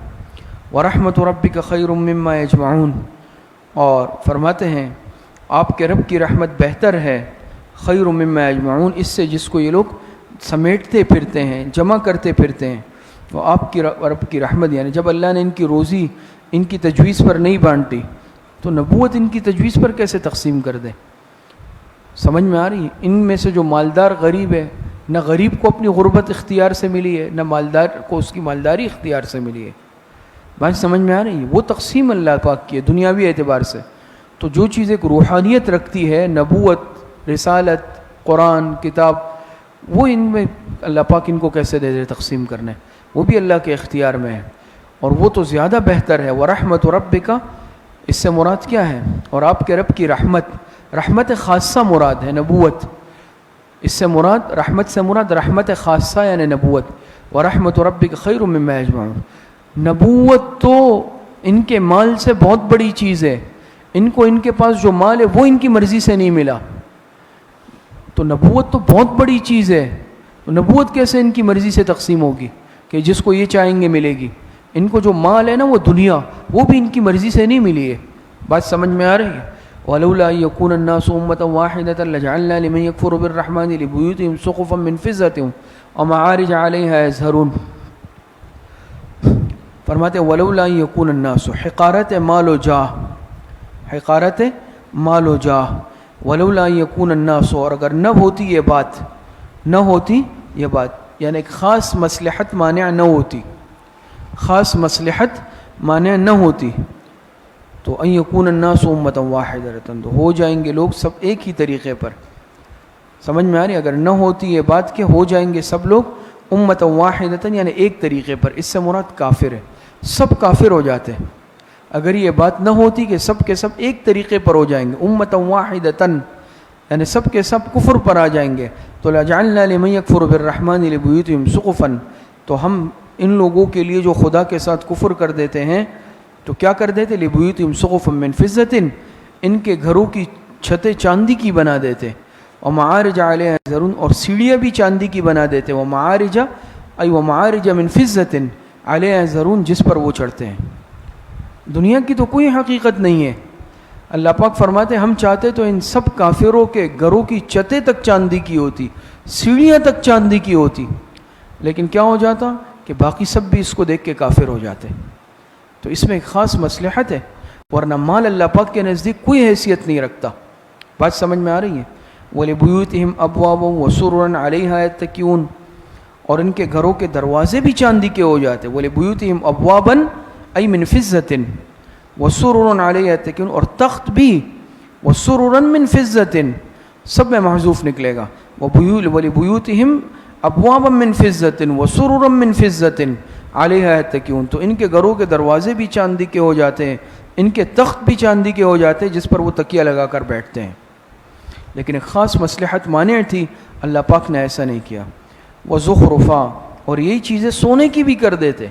وَرَحْمَةُ رَبِّكَ خَيْرٌ مِّمَّا يَجْمَعُونَ. اور فرماتے ہیں آپ کے رب کی رحمت بہتر ہے خیر مما یجمعون، اس سے جس کو یہ لوگ سمیٹتے پھرتے ہیں، جمع کرتے پھرتے ہیں. وہ آپ کی رب کی رحمت، یعنی جب اللہ نے ان کی روزی ان کی تجویز پر نہیں بانٹی تو نبوت ان کی تجویز پر کیسے تقسیم کر دیں؟ سمجھ میں آ رہی ہے؟ ان میں سے جو مالدار غریب ہے، نہ غریب کو اپنی غربت اختیار سے ملی ہے، نہ مالدار کو اس کی مالداری اختیار سے ملی ہے. بات سمجھ میں آ رہی ہے؟ وہ تقسیم اللہ پاک کی ہے دنیاوی اعتبار سے. تو جو چیز ایک روحانیت رکھتی ہے، نبوت، رسالت، قرآن، کتاب، وہ ان میں اللہ پاک ان کو کیسے دے دے تقسیم کرنے، وہ بھی اللہ کے اختیار میں ہے اور وہ تو زیادہ بہتر ہے. وَرَحْمَةُ رَبِّكَ، اس سے مراد کیا ہے؟ اور آپ کے رب کی رحمت، رحمت خاصہ مراد ہے نبوت. اس سے مراد رحمت سے مراد رحمت خاصہ یعنی نبوت. وَرَحْمَةُ رَبِّكَ خَيْرٌ مِّمَّا يَجْمَعُونَ. نبوت تو ان کے مال سے بہت بڑی چیز ہے. ان کو ان کے پاس جو مال ہے وہ ان کی مرضی سے نہیں ملا، تو نبوت تو بہت بڑی چیز ہے. تو نبوت کیسے ان کی مرضی سے تقسیم ہوگی کہ جس کو یہ چاہیں گے ملے گی؟ ان کو جو مال ہے نا وہ دنیا، وہ بھی ان کی مرضی سے نہیں ملی ہے. بات سمجھ میں آ رہی ہے؟ وَلَوْلَا يَكُونَ النَّاسُ أُمَّةً وَاحِدَةً لَجَعَلْنَا لِمَن يَكْفُرُ بِالرَّحْمَنِ لِبُيُوتِهِمْ سُقُفًا مِّن فِضَّةٍ وَمَعَارِجَ عَلَيْهَا يَظْهَرُونَ. فرماتے ہیں وَلَوْلَا يَكُونَ النَّاسُ، حقارت مال و جاہ، حقارت مال و جاہ. وَلَوْلَا يَكُونَ النَّاسُ، اور اگر نہ ہوتی یہ بات، نہ ہوتی یہ بات، یعنی ایک خاص مصلحت مانع نہ ہوتی، خاص مصلحت مانع نہ ہوتی، تو ان یکون الناس امۃ واحدۃ، تو ہو جائیں گے لوگ سب ایک ہی طریقے پر. سمجھ میں آ رہی؟ اگر نہ ہوتی یہ بات کہ ہو جائیں گے سب لوگ امۃ واحدۃ یعنی ایک طریقے پر. اس سے مراد کافر ہے، سب کافر ہو جاتے ہیں اگر یہ بات نہ ہوتی کہ سب کے سب ایک طریقے پر ہو جائیں گے. امۃ واحدۃ یعنی سب کے سب کفر پر آ جائیں گے. تو لجعلنا لمن یکفر بالرحمن لبیوتہم سقفا، تو ہم ان لوگوں کے لیے جو خدا کے ساتھ کفر کر دیتے ہیں تو کیا کر دیتے؟ لبیوتہم سقفا من فضۃ، ان کے گھروں کی چھتیں چاندی کی بنا دیتے. ومعارج علیہا یظہرون، اور سیڑھیاں بھی چاندی کی بنا دیتے. ومعارج ای ومعارج من فضۃ علیہا یظہرون، جس پر وہ چڑھتے ہیں. دنیا کی تو کوئی حقیقت نہیں ہے. اللہ پاک فرماتے ہم چاہتے تو ان سب کافروں کے گھروں کی چھتیں تک چاندی کی ہوتی، سیڑھیاں تک چاندی کی ہوتی، لیکن کیا ہو جاتا کہ باقی سب بھی اس کو دیکھ کے کافر ہو جاتے. تو اس میں ایک خاص مصلحت ہے، ورنہ مال اللہ پاک کے نزدیک کوئی حیثیت نہیں رکھتا. بات سمجھ میں آ رہی ہے؟ وَلِبُيُوتِهِمْ أَبْوَابًا وَسُرُرًا عَلَيْهَا يَتَّكِئُونَ، اور ان کے گھروں کے دروازے بھی چاندی کے ہو جاتے. وَلِبُيُوتِهِمْ أَبْوَابًا ای من فضۃ وسرر علیہ یتکئون، اور تخت بھی وسررا من فضۃ، سب میں محذوف نکلے گا. وَلِبُيُوتِهِمْ أَبْوَابًا مِّن فِضَّةٍ وَسُرُرًا مِّن فِضَّةٍ عَلَيْهَا يَتَّكِئُونَ، تو ان کے گھروں کے دروازے بھی چاندی کے ہو جاتے ہیں، ان کے تخت بھی چاندی کے ہو جاتے ہیں جس پر وہ تکیہ لگا کر بیٹھتے ہیں. لیکن ایک خاص مصلحت مانع تھی، اللہ پاک نے ایسا نہیں کیا. وَزُخْرُفًا، اور یہی چیزیں سونے کی بھی کر دیتے.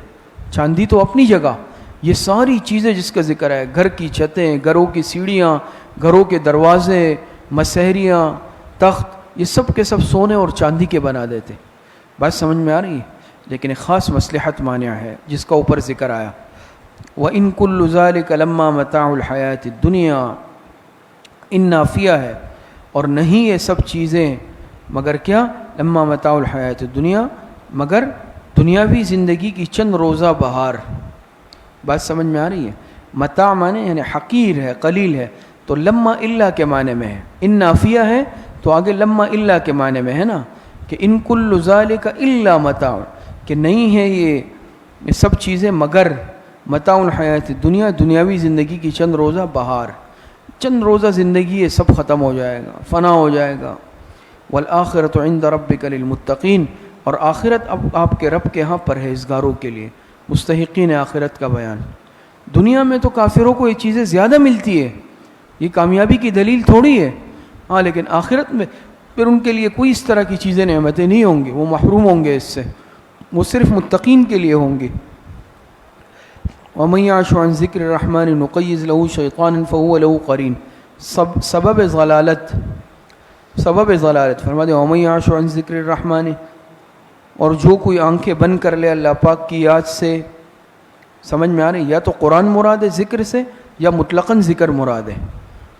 چاندی تو اپنی جگہ، یہ ساری چیزیں جس کا ذکر ہے، گھر کی چھتیں، گھروں کی سیڑھیاں، گھروں کے دروازے، مسہریاں، تخت، یہ سب کے سب سونے اور چاندی کے بنا دیتے. بات سمجھ میں آ رہی ہے؟ لیکن ایک خاص مصلحت مانع ہے جس کا اوپر ذکر آیا. وَإِن كُلُّ ذَلِكَ لَمَّا مَتَاعُ الْحَيَاةِ الدُّنْيَا، ان نافیہ ہے، اور نہیں یہ سب چیزیں مگر کیا؟ لما متاع الحیات الدنیا، مگر دنیاوی زندگی کی چند روزہ بہار. بات سمجھ میں آ رہی ہے؟ متاع معنی یعنی حقیر ہے، قلیل ہے، تو لما الا کے معنی میں ہے. ان نافیہ ہے تو آگے لما الا کے معنی میں ہے نا، کہ ان کل ذالک الا متاع، کہ نہیں ہے یہ سب چیزیں مگر متاع الحیات الدنیا، دنیاوی زندگی کی چند روزہ بہار. چند روزہ زندگی یہ سب ختم ہو جائے گا، فنا ہو جائے گا. والآخرۃ عند ربک للمتقین، اور آخرت اب آپ کے رب کے ہاں پرہیزگاروں کے لیے، مستحقین آخرت کا بیان. دنیا میں تو کافروں کو یہ چیزیں زیادہ ملتی ہے، یہ کامیابی کی دلیل تھوڑی ہے. ہاں لیکن آخرت میں پھر ان کے لیے کوئی اس طرح کی چیزیں نعمتیں نہیں ہوں گی، وہ محروم ہوں گے اس سے، وہ صرف متقین کے لیے ہوں گی. ومن یعش عن ذکر الرحمن نقیض له شیطانا فهو له قرین. سبب ضلالت فرما دے ومن یعش عن ذکر الرحمن، اور جو کوئی آنکھیں بند کر لے اللہ پاک کی یاد سے. سمجھ میں آ رہی؟ یا تو قرآن مراد ہے ذکر سے، یا مطلقاً ذکر مراد ہے.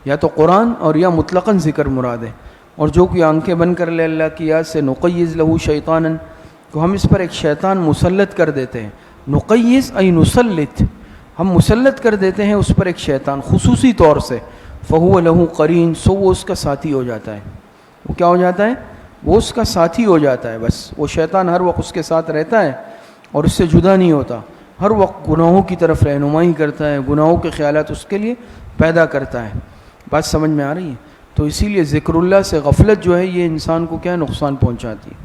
یا تو قرآن اور یا مطلقاً ذکر مراد ہے. اور جو کوئی آنکھیں بند کر لے اللہ کی یاد سے نقیض لہو شیطانا، تو ہم اس پر ایک شیطان مسلط کر دیتے ہیں. نقیض ای نسلط، ہم مسلط کر دیتے ہیں اس پر ایک شیطان خصوصی طور سے. فہو لہو قرین، سو وہ اس کا ساتھی ہو جاتا ہے. وہ کیا ہو جاتا ہے؟ وہ اس کا ساتھی ہو جاتا ہے. بس وہ شیطان ہر وقت اس کے ساتھ رہتا ہے اور اس سے جدا نہیں ہوتا. ہر وقت گناہوں کی طرف رہنمائی کرتا ہے، گناہوں کے خیالات اس کے لیے پیدا کرتا ہے. بات سمجھ میں آ رہی ہے؟ تو اسی لیے ذکر اللہ سے غفلت جو ہے یہ انسان کو کیا نقصان پہنچاتی ہے.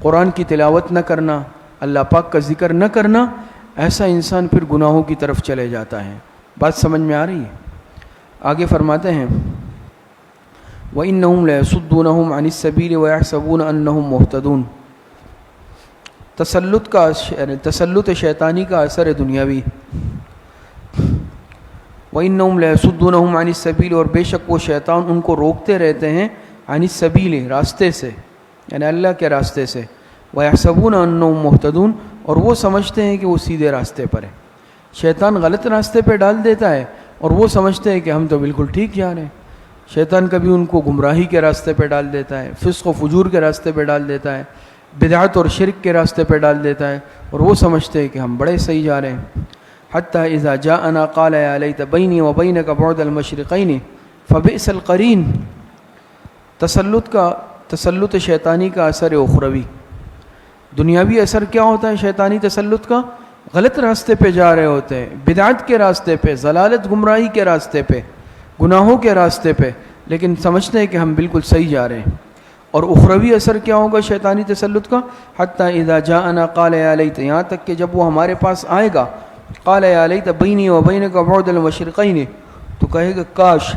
قرآن کی تلاوت نہ کرنا، اللہ پاک کا ذکر نہ کرنا، ایسا انسان پھر گناہوں کی طرف چلے جاتا ہے. بات سمجھ میں آ رہی ہے؟ آگے فرماتے ہیں وَإِنَّهُمْ لَيَصُدُّونَهُمْ عَنِ السَّبِيلِ وَيَحْسَبُونَ أَنَّهُمْ مُهْتَدُونَ. تسلط شیطانی کا اثر دنیاوی. وَإِنَّهُمْ لَيَصُدُّونَهُمْ عَنِ السَّبِيلِ، اور بے شک وہ شیطان ان کو روکتے رہتے ہیں عن السبیل، راستے سے، یعنی اللہ کے راستے سے. وَيَحْسَبُونَ أَنَّهُمْ مُهْتَدُونَ، اور وہ سمجھتے ہیں کہ وہ سیدھے راستے پر ہے. شیطان غلط راستے پہ ڈال دیتا ہے اور وہ سمجھتے ہیں کہ ہم تو بالکل ٹھیک جا رہے ہیں. شیطان کبھی ان کو گمراہی کے راستے پہ ڈال دیتا ہے، فسق و فجور کے راستے پہ ڈال دیتا ہے، بدعت اور شرک کے راستے پہ ڈال دیتا ہے، اور وہ سمجھتے ہیں کہ ہم بڑے صحیح جا رہے ہیں. حتیٰ اذا جاءنا قال یا لیت بینی و بینک بعد المشرقین فبئس القرین. تسلط شیطانی کا اثر اخروی. دنیاوی اثر کیا ہوتا ہے شیطانی تسلط کا؟ غلط راستے پہ جا رہے ہوتے ہیں، بدعت کے راستے پہ، ضلالت گمراہی کے راستے پہ، گناہوں کے راستے پہ، لیکن سمجھتے ہیں کہ ہم بالکل صحیح جا رہے ہیں. اور اخروی اثر کیا ہوگا شیطانی تسلط کا؟ حتیٰ اذا جاءنا قال یا لیت، یہاں تک کہ جب وہ ہمارے پاس آئے گا قال یا لیت بینی و بینک بعد المشرقین، تو کہے گا کاش.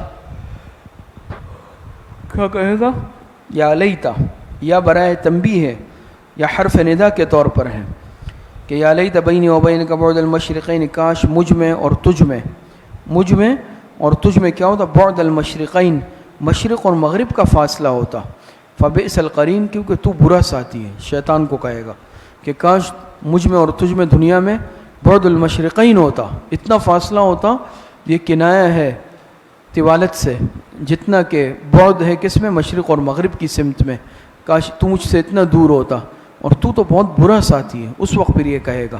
کیا کہے گا؟ یا لیتا، یا برائے تنبیہ ہے، یا حرف ندا کے طور پر ہے کہ یا لیت بینی و بینک بعد المشرقین، کاش مجھ میں اور تجھ میں، مجھ میں اور تجھ میں کیا ہوتا؟ بعد المشرقین، مشرق اور مغرب کا فاصلہ ہوتا. فبئس القرین، کیونکہ تو برا ساتھی ہے. شیطان کو کہے گا کہ کاش مجھ میں اور تجھ میں دنیا میں بعد المشرقین ہوتا، اتنا فاصلہ ہوتا. یہ کنایہ ہے طوالت سے، جتنا کہ بعد ہے کس میں؟ مشرق اور مغرب کی سمت میں. کاش تو مجھ سے اتنا دور ہوتا، اور تو بہت برا ساتھی ہے. اس وقت پھر یہ کہے گا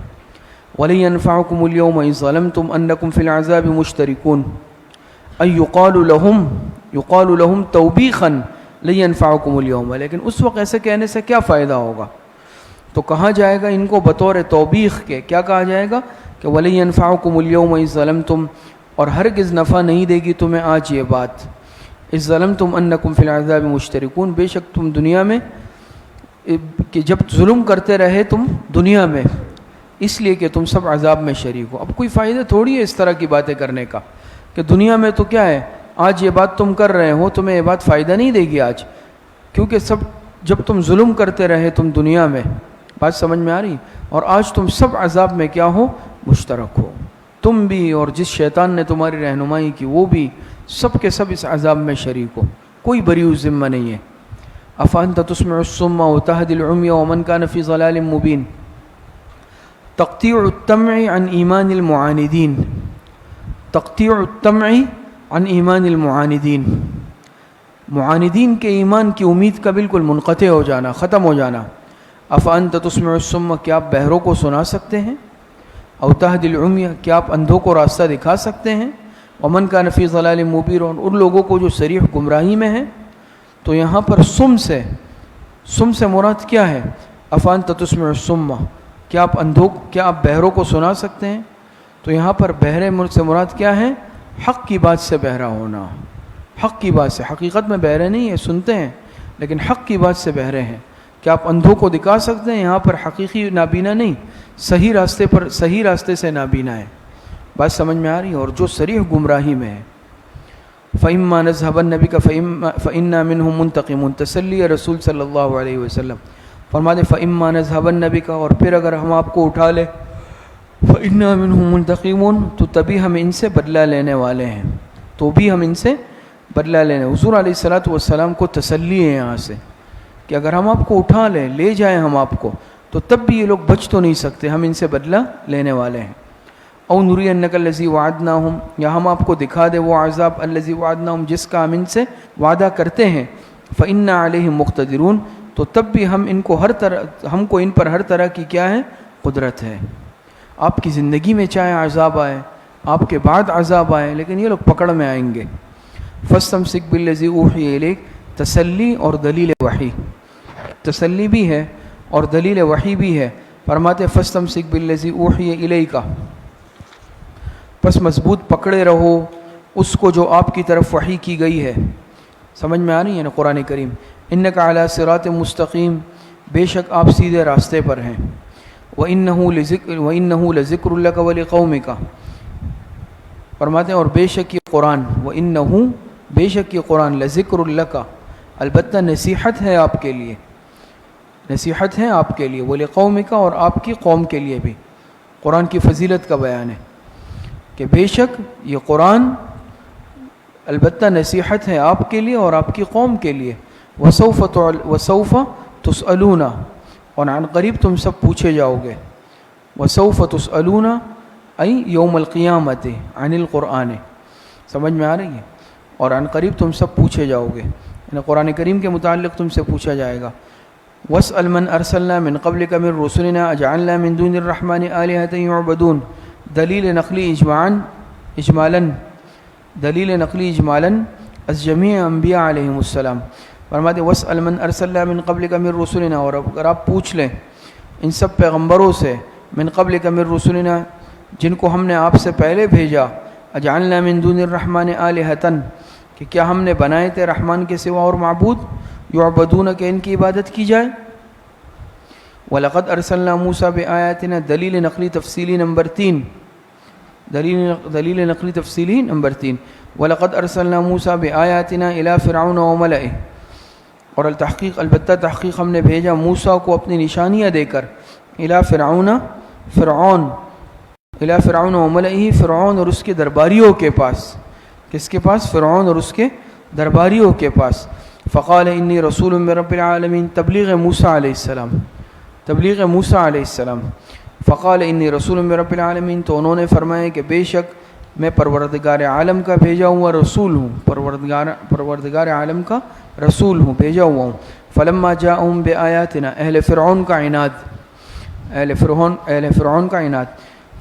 وَلَن يَنفَعُكُمُ الْيَوْمَ إِذْ ظَلَمْتُمْ أَنَّكُمْ فِي الْعَذَابِ مُشْتَرِكُونَ أَن يُقَالُ لَهُمْ تَوْبِيخًا لَن يَنفَعُكُمُ الْيَوْمَ. لیکن اس وقت ایسے کہنے سے کیا فائدہ ہوگا؟ تو کہا جائے گا ان کو بطور توبیخ کے، کیا کہا جائے گا کہ وَلَن يَنفَعُكُمُ الْيَوْمَ إِذْ ظَلَمْتُمْ، اور ہرگز نفع نہیں دے گی تمہیں آج یہ بات. إِذْ ظَلَمْتُمْ أَنَّكُمْ فِي الْعَذَابِ مُشْتَرِكُونَ، بے شک تم دنیا میں، کہ جب ظلم کرتے رہے تم دنیا میں، اس لیے کہ تم سب عذاب میں شریک ہو. اب کوئی فائدہ تھوڑی ہے اس طرح کی باتیں کرنے کا کہ دنیا میں تو کیا ہے، آج یہ بات تم کر رہے ہو، تمہیں یہ بات فائدہ نہیں دے گی آج، کیونکہ سب جب تم ظلم کرتے رہے تم دنیا میں. بات سمجھ میں آ رہی؟ اور آج تم سب عذاب میں کیا ہو؟ مشترک ہو. تم بھی اور جس شیطان نے تمہاری رہنمائی کی وہ بھی، سب کے سب اس عذاب میں شریک ہو. کوئی بری ذمہ نہیں ہے. افانت تسمع الصم وتهدي العمي ومن كان في ضلال مبين. تقطيع الطمع عن ایمان المعاندین. تقطيع الطمع عن ایمان المعاندین، معاندین کے ایمان کی امید کا بالکل منقطع ہو جانا، ختم ہو جانا. افانت تسمع الصم، کیا آپ بہروں کو سنا سکتے ہیں؟ او تهدي العمي، کیا آپ اندھوں کو راستہ دکھا سکتے ہیں؟ ومن كان في ضلال مبين، ان لوگوں کو جو صریح گمراہی میں ہیں. تو یہاں پر سم سے مراد کیا ہے؟ افانت تسمع الصم، کیا آپ اندھوں، کیا آپ بہروں کو سنا سکتے ہیں؟ تو یہاں پر بہرے سے مراد کیا ہے؟ حق کی بات سے بہرا ہونا. حق کی بات سے، حقیقت میں بہرے نہیں ہیں، سنتے ہیں لیکن حق کی بات سے بہرے ہیں. کیا آپ اندھوں کو دکھا سکتے ہیں؟ یہاں پر حقیقی نابینا نہیں، صحیح راستے سے نابینا ہے. بات سمجھ میں آ رہی ہے؟ اور جو صریح گمراہی میں ہے. فَإِمَّا نَذْهَبَنَّ بِكَ فَإِنَّا مِنْهُمْ مُنْتَقِمُونَ. تسلی ہے رسول صلی اللہ علیہ وسلم. فرما دے فَإِمَّا نَذْهَبَنَّ بِكَ، اور پھر اگر ہم آپ کو اٹھا لے فَإِنَّا مِنْهُمْ مُنْتَقِمُونَ، تو تبھی ہم ان سے بدلہ لینے والے ہیں، تو بھی ہم ان سے بدلہ لینے۔ حضور علیہ الصلوۃ والسلام کو تسلی ہے یہاں سے کہ اگر ہم آپ کو اٹھا لیں، لے جائیں ہم آپ کو، تو تب بھی یہ لوگ بچ تو نہیں سکتے، ہم ان سے بدلہ لینے والے ہیں۔ او نُرِيَنَّكَ الَّذِي وَعَدْنَاهُمْ، یا ہم آپ کو دکھا دے وہ عذاب الَّذِي وَعَدْنَاهُمْ جس کا ہم ان سے وعدہ کرتے ہیں، فَإِنَّا عَلَيْهِمْ مُقْتَدِرُونَ، تو تب بھی ہم ان کو ہم کو ان پر ہر طرح کی کیا ہے؟ قدرت ہے۔ آپ کی زندگی میں چاہے عذاب آئے، آپ کے بعد عذاب آئے، لیکن یہ لوگ پکڑ میں آئیں گے۔ فَاسْتَمْسِكْ بِالَّذِي أُوحِيَ إِلَيْكَ، تسلی اور دلیل وحی، تسلی بھی ہے اور دلیل وحی بھی ہے۔ فرماتے فَاسْتَمْسِكْ بِالَّذِي أُوحِيَ إِلَيْكَ، پس مضبوط پکڑے رہو اس کو جو آپ کی طرف وحی کی گئی ہے۔ سمجھ میں آ رہی ہے نا قرآن کریم؟ اِنَّكَ عَلَىٰ صِرَاطٍ مُسْتَقِيم، بے شک آپ سیدھے راستے پر ہیں۔ وَإِنَّهُ لَذِكْرٌ لَكَ وَلِقَوْمِكَ، فرماتے ہیں اور بے شک یہ قرآن، وَإِنَّهُ بے شک یہ قرآن، لَذِكْرٌ لَكَ البتہ نصیحت ہے آپ کے لیے، نصیحت ہے آپ کے لیے، وَلِقَوْمِكَ اور آپ کی قوم کے لیے بھی۔ قرآن کی فضیلت کا بیان ہے کہ بے شک یہ قرآن البتہ نصیحت ہے آپ کے لیے اور آپ کی قوم کے لیے۔ وَسَوْفَ تُسْأَلُونَ، اور عن قریب تم سب پوچھے جاؤ گے۔ وَسَوْفَ تُسْأَلُونَ ای یوم القیامت عن القرآن، سمجھ میں آ رہی ہے؟ اور عن قریب تم سب پوچھے جاؤ گے، یعنی قرآن کریم کے متعلق تم سے پوچھا جائے گا۔ وَاسْأَلْ مَنْ أَرْسَلْنَا مِنْ قَبْلِكَ مِنْ رُسُلِنَا أَجْعَلْنَا مِنْ دُونِ الرَّحْمَنِ آلِهَةً يُعْبَدُونَ، دلیل نقلی اجمالاً دلیل نقلی اجمالاً از جمیع انبیاء علیہم السلام۔ فرماتے وَاسْأَلْ مَنْ أَرْسَلْنَا مِنْ قَبْلِكَ مِنْ رُسُلِنَا، اور اگر آپ پوچھ لیں ان سب پیغمبروں سے، من قبلک من رسلنا جن کو ہم نے آپ سے پہلے بھیجا، اجعلنا من دون الرحمن آلہۃ کہ کیا ہم نے بنائے تھے رحمان کے سوا اور معبود، یعبدون کہ ان کی عبادت کی جائے۔ وَلَقَدْ أَرْسَلْنَا مُوسَى بِآيَاتِنَا دلیل نقلی تفصیلی نمبر 3، دلیل نقلی تفصیلی نمبر 3، وَلَقَدْ أَرْسَلْنَا مُوسَى بِآيَاتِنَا إِلَى فِرْعَوْنَ وَمَلَئِهِ، اور البتہ تحقیق ہم نے بھیجا موسیٰ کو اپنی نشانیاں دے کر، إِلَى فِرْعَوْنَ وَمَلَئِهِ، فرعون اور اس کے درباریوں کے پاس۔ کس کے پاس؟ فرعون اور اس کے درباریوں کے پاس۔ فقال انی رسول من رب العالمین، تبلیغ موسیٰ علیہ السلام، تبلیغ موسیٰ علیہ السلام۔ فقال انی رسول من رب العالمین، تو انہوں نے فرمایا کہ بے شک میں پروردگار عالم کا بھیجا ہوا رسول ہوں، پروردگار عالم کا رسول ہوں، بھیجا ہوا ہوں۔ فلما جاءہم بآیاتنا، اہل فرعون کا عناد، اہل فرعون کا عناد۔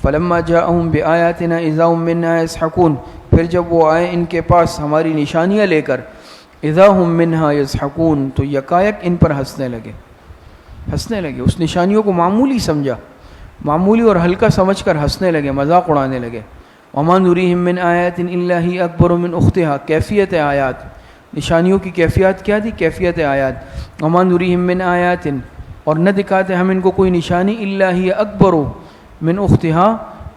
فلما جاءہم بآیاتنا اذا هم منها يضحكون، پھر جب وہ آئے ان کے پاس ہماری نشانیاں لے کر، اذا هم منها يضحكون، تو یکایک ان پر ہنسنے لگے، ہنسنے لگے، اس نشانیوں کو معمولی سمجھا، معمولی اور ہلکا سمجھ کر ہنسنے لگے، مذاق اڑانے لگے۔ وما نريهم من آیات الا هي اکبر من اختها، کیفیت آیات، نشانیوں کی کیفیت کیا تھی؟ کیفیت آیات۔ وما نريهم من آیات، اور نہ دکھاتے ہم ان کو کوئی نشانی، الا هي اکبر من اختها،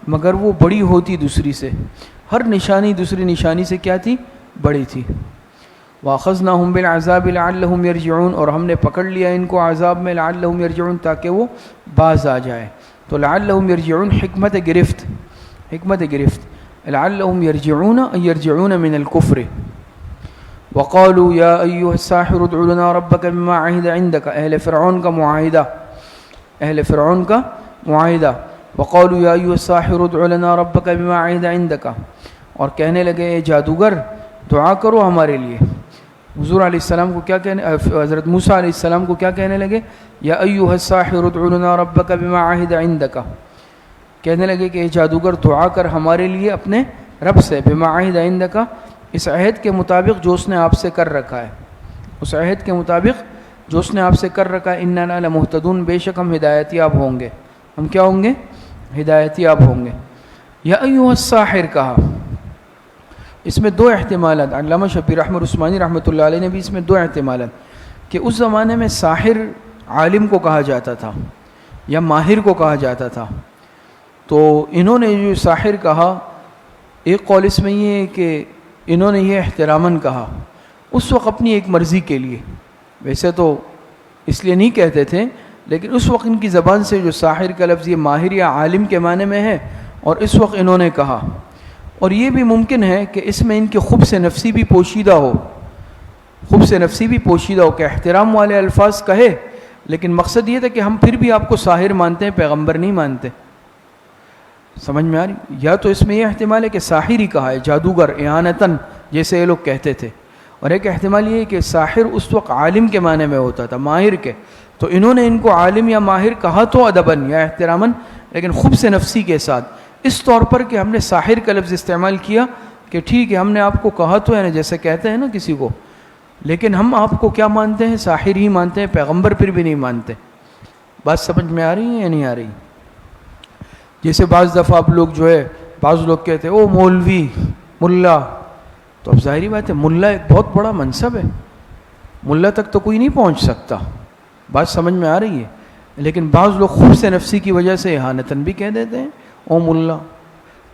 مگر وہ بڑی ہوتی دوسری سے، ہر نشانی دوسری نشانی سے کیا تھی؟ بڑی تھی۔ وَأَخَذْنَاهُمْ بِالْعَذَابِ لَعَلَّهُمْ يَرْجِعُونَ، اور ہم نے پکڑ لیا ان کو عذاب میں، لَعَلَّهُمْ يَرْجِعُونَ تاکہ وہ باز آ جائے۔ تو لَعَلَّهُمْ يَرْجِعُونَ حکمت گرفت، حکمت گرفت، لَعَلَّهُمْ يَرْجِعُونَ يَرْجِعُونَ مِنَ الْكُفْرِ۔ وَقَالُوا يَا أَيُّهَا السَّاحِرُ ادْعُ لَنَا رَبَّكَ بِمَا عَهِدَ عِندَكَ، اہل فرعون کا معاہدہ، اہل فرعون کا معاہدہ۔ وَقَالُوا يَا أَيُّهَا السَّاحِرُ ادْعُ لَنَا رَبَّكَ بِمَا عَهِدَ عِندَكَ، اور کہنے لگے اے جادوگر دعا کرو ہمارے لیے۔ حضور علیہ السلام کو کیا کہنے، حضرت موسیٰ علیہ السلام کو کیا کہنے لگے؟ یا ایھا الساحر ادع لنا ربک بما عہد عندک، کہنے لگے کہ اے جادوگر دعا کر ہمارے لیے اپنے رب سے، بما عہد عندک، اس عہد کے مطابق جو اس نے آپ سے کر رکھا ہے، اس عہد کے مطابق جو اس نے آپ سے کر رکھا ہے، اننا لمہتدون، بے شک ہم ہدایت یاب ہوں گے، ہم کیا ہوں گے؟ ہدایت یاب ہوں گے۔ یا ایھا الساحر کہا، اس میں دو احتمالات، علامہ شبیر احمد عثمانی رحمۃ اللہ علیہ نے بھی اس میں دو احتمالات، کہ اس زمانے میں ساحر عالم کو کہا جاتا تھا یا ماہر کو کہا جاتا تھا، تو انہوں نے جو ساحر کہا، ایک قول اس میں یہ ہے کہ انہوں نے یہ احتراماً کہا، اس وقت اپنی ایک مرضی کے لیے، ویسے تو اس لیے نہیں کہتے تھے، لیکن اس وقت ان کی زبان سے جو ساحر کا لفظ یہ ماہر یا عالم کے معنی میں ہے، اور اس وقت انہوں نے کہا، اور یہ بھی ممکن ہے کہ اس میں ان کے خبث نفسی بھی پوشیدہ ہو، خبث نفسی بھی پوشیدہ ہو کہ احترام والے الفاظ کہے، لیکن مقصد یہ تھا کہ ہم پھر بھی آپ کو ساحر مانتے ہیں، پیغمبر نہیں مانتے۔ سمجھ میں آ رہی؟ یا تو اس میں یہ احتمال ہے کہ ساحر ہی کہا ہے، جادوگر، اعانتاً، جیسے یہ لوگ کہتے تھے، اور ایک احتمال یہ ہے کہ ساحر اس وقت عالم کے معنی میں ہوتا تھا، ماہر کے، تو انہوں نے ان کو عالم یا ماہر کہا تو ادباً یا احتراماً، لیکن خبث نفسی کے ساتھ، اس طور پر کہ ہم نے ساحر کا لفظ استعمال کیا کہ ٹھیک ہے ہم نے آپ کو کہا تو ہے نا، جیسے کہتے ہیں نا کسی کو، لیکن ہم آپ کو کیا مانتے ہیں؟ ساحر ہی مانتے ہیں، پیغمبر پھر بھی نہیں مانتے۔ بات سمجھ میں آ رہی ہے یا نہیں آ رہی؟ جیسے بعض دفعہ آپ لوگ جو ہے، بعض لوگ کہتے ہیں او مولوی، ملا، تو اب ظاہری بات ہے ملا ایک بہت بڑا منصب ہے، ملا تک تو کوئی نہیں پہنچ سکتا۔ بات سمجھ میں آ رہی ہے؟ لیکن بعض لوگ خبث نفسی کی وجہ سے احانتاً بھی کہہ دیتے ہیں او ملا۔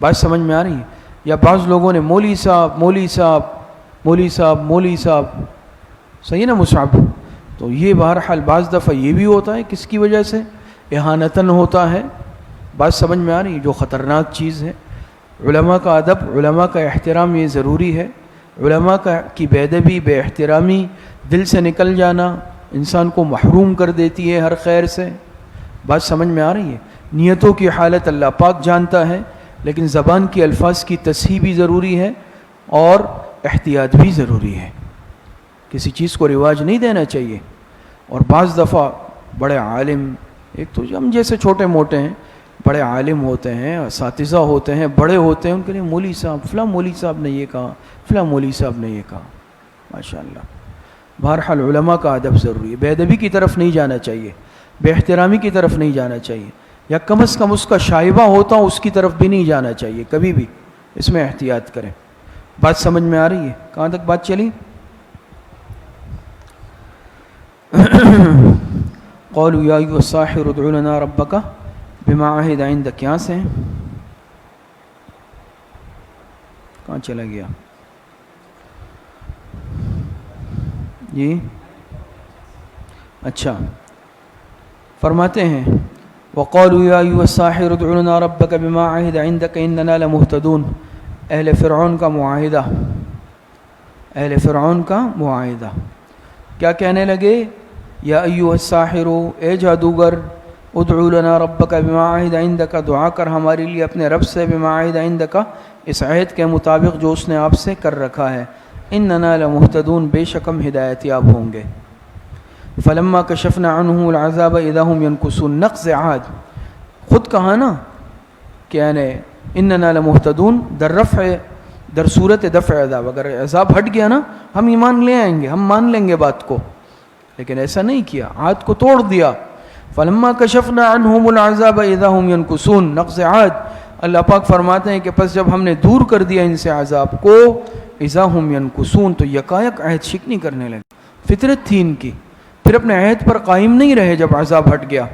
بات سمجھ میں آ رہی ہے؟ یا بعض لوگوں نے مولوی صاحب، مولوی صاحب، مولوی صاحب، مولوی صاحب، صحیح نا مصعب؟ تو یہ بہرحال بعض دفعہ یہ بھی ہوتا ہے، کس کی وجہ سے؟ احانتاً ہوتا ہے۔ بات سمجھ میں آ رہی ہے؟ جو خطرناک چیز ہے۔ علماء کا ادب، علماء کا احترام یہ ضروری ہے۔ علماء کی بے ادبی، بے احترامی دل سے نکل جانا انسان کو محروم کر دیتی ہے ہر خیر سے۔ بات سمجھ میں آ رہی ہے؟ نیتوں کی حالت اللہ پاک جانتا ہے، لیکن زبان کی الفاظ کی تصحیح بھی ضروری ہے اور احتیاط بھی ضروری ہے۔ کسی چیز کو رواج نہیں دینا چاہیے۔ اور بعض دفعہ بڑے عالم، ایک تو ہم جیسے چھوٹے موٹے ہیں، بڑے عالم ہوتے ہیں، اساتذہ ہوتے ہیں، بڑے ہوتے ہیں، ان کے لیے مولوی صاحب، فلاں مولوی صاحب نے یہ کہا، فلاں مولوی صاحب نے یہ کہا، ماشاءاللہ۔ بہرحال علماء کا ادب ضروری ہے، بے ادبی کی طرف نہیں جانا چاہیے، بے احترامی کی طرف نہیں جانا چاہیے، یا کم از کم اس کا شائبہ ہوتا ہوں اس کی طرف بھی نہیں جانا چاہیے کبھی بھی، اس میں احتیاط کریں۔ بات سمجھ میں آ رہی ہے؟ کہاں تک بات چلی؟ قالوا یا ایھا الساحر ادع لنا ربک بما عہد عندک، یہاں سے کہاں چلا گیا جی؟ اچھا، فرماتے ہیں وقالوا یا ایھا الساحر ادع لنا ربک بما عہد عندک اننا لمہتدون۔ اہل فرعون کا معاہدہ، اہل فرعون کا معاہدہ کیا کہنے لگے؟ یا ایھا الساحر، اے جادوگر، ادعو لنا ربک بما عہد عندک، دعا کر ہمارے لیے اپنے رب سے، بما عہد عندک، اس عہد کے مطابق جو اس نے آپ سے کر رکھا ہے، اننا لمہتدون، بے شک ہم ہدایت یاب ہوں گے۔ فلما کشفنا عنہم العذاب اذا هم ینکثون، نقض عہد خود کہا نا کہ یعنی اننا لمہتدون در رفع، در صورت دفع عذاب، اگر عذاب ہٹ گیا نا ہم ایمان لے آئیں گے، ہم مان لیں گے بات کو، لیکن ایسا نہیں کیا، عہد کو توڑ دیا۔ فلما کشفنا عنہم العذاب اذا هم ینکثون، نقض عہد۔ اللہ پاک فرماتے ہیں کہ پس جب ہم نے دور کر دیا ان سے عذاب کو، اذا هم ینکثون، تو یکایک عہد شکنی کرنے لگے، فطرت تھی ان کی، پھر اپنے عہد پر قائم نہیں رہے جب عذاب ہٹ گیا۔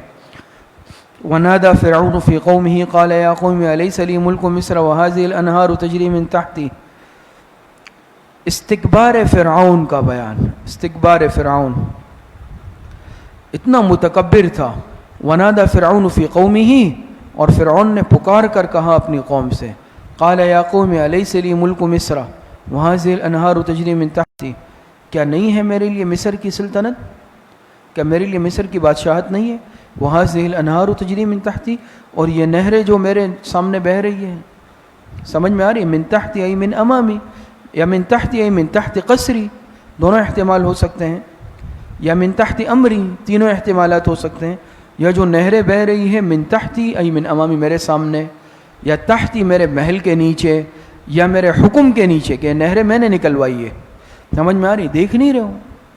ونادى فرعون في قومه قال يا قوم أليس لي ملك مصر وهذه الأنهار تجري من تحتي۔ استکبار فرعون کا بیان، استکبار فرعون اتنا متکبر تھا۔ ونادى فرعون في قومه، اور فرعون نے پکار کر کہا اپنی قوم سے، قال يا قوم أليس لي ملك مصر وهذه الأنهار تجري من تحتي، کیا نہیں ہے میرے لیے مصر کی سلطنت، کیا میرے لیے مصر کی بادشاہت نہیں ہے؟ وَهَذِهِ الْأَنْهَارُ تَجْرِي مِن تَحْتِي، اور یہ نہریں جو میرے سامنے بہہ رہی ہیں، سمجھ میں آ رہی ہے؟ من تحتی ای من امامی، یا من تحتی ای من تحت قصری، دونوں احتمال ہو سکتے ہیں، یا من تحت امری، تینوں احتمالات ہو سکتے ہیں۔ یا جو نہریں بہہ رہی ہیں من تحتی ای من امامی، میرے سامنے، یا تحتی میرے محل کے نیچے، یا میرے حکم کے نیچے، کہ نہریں میں نے نکلوائی ہے۔ سمجھ میں آ رہی؟ دیکھ نہیں رہے ہو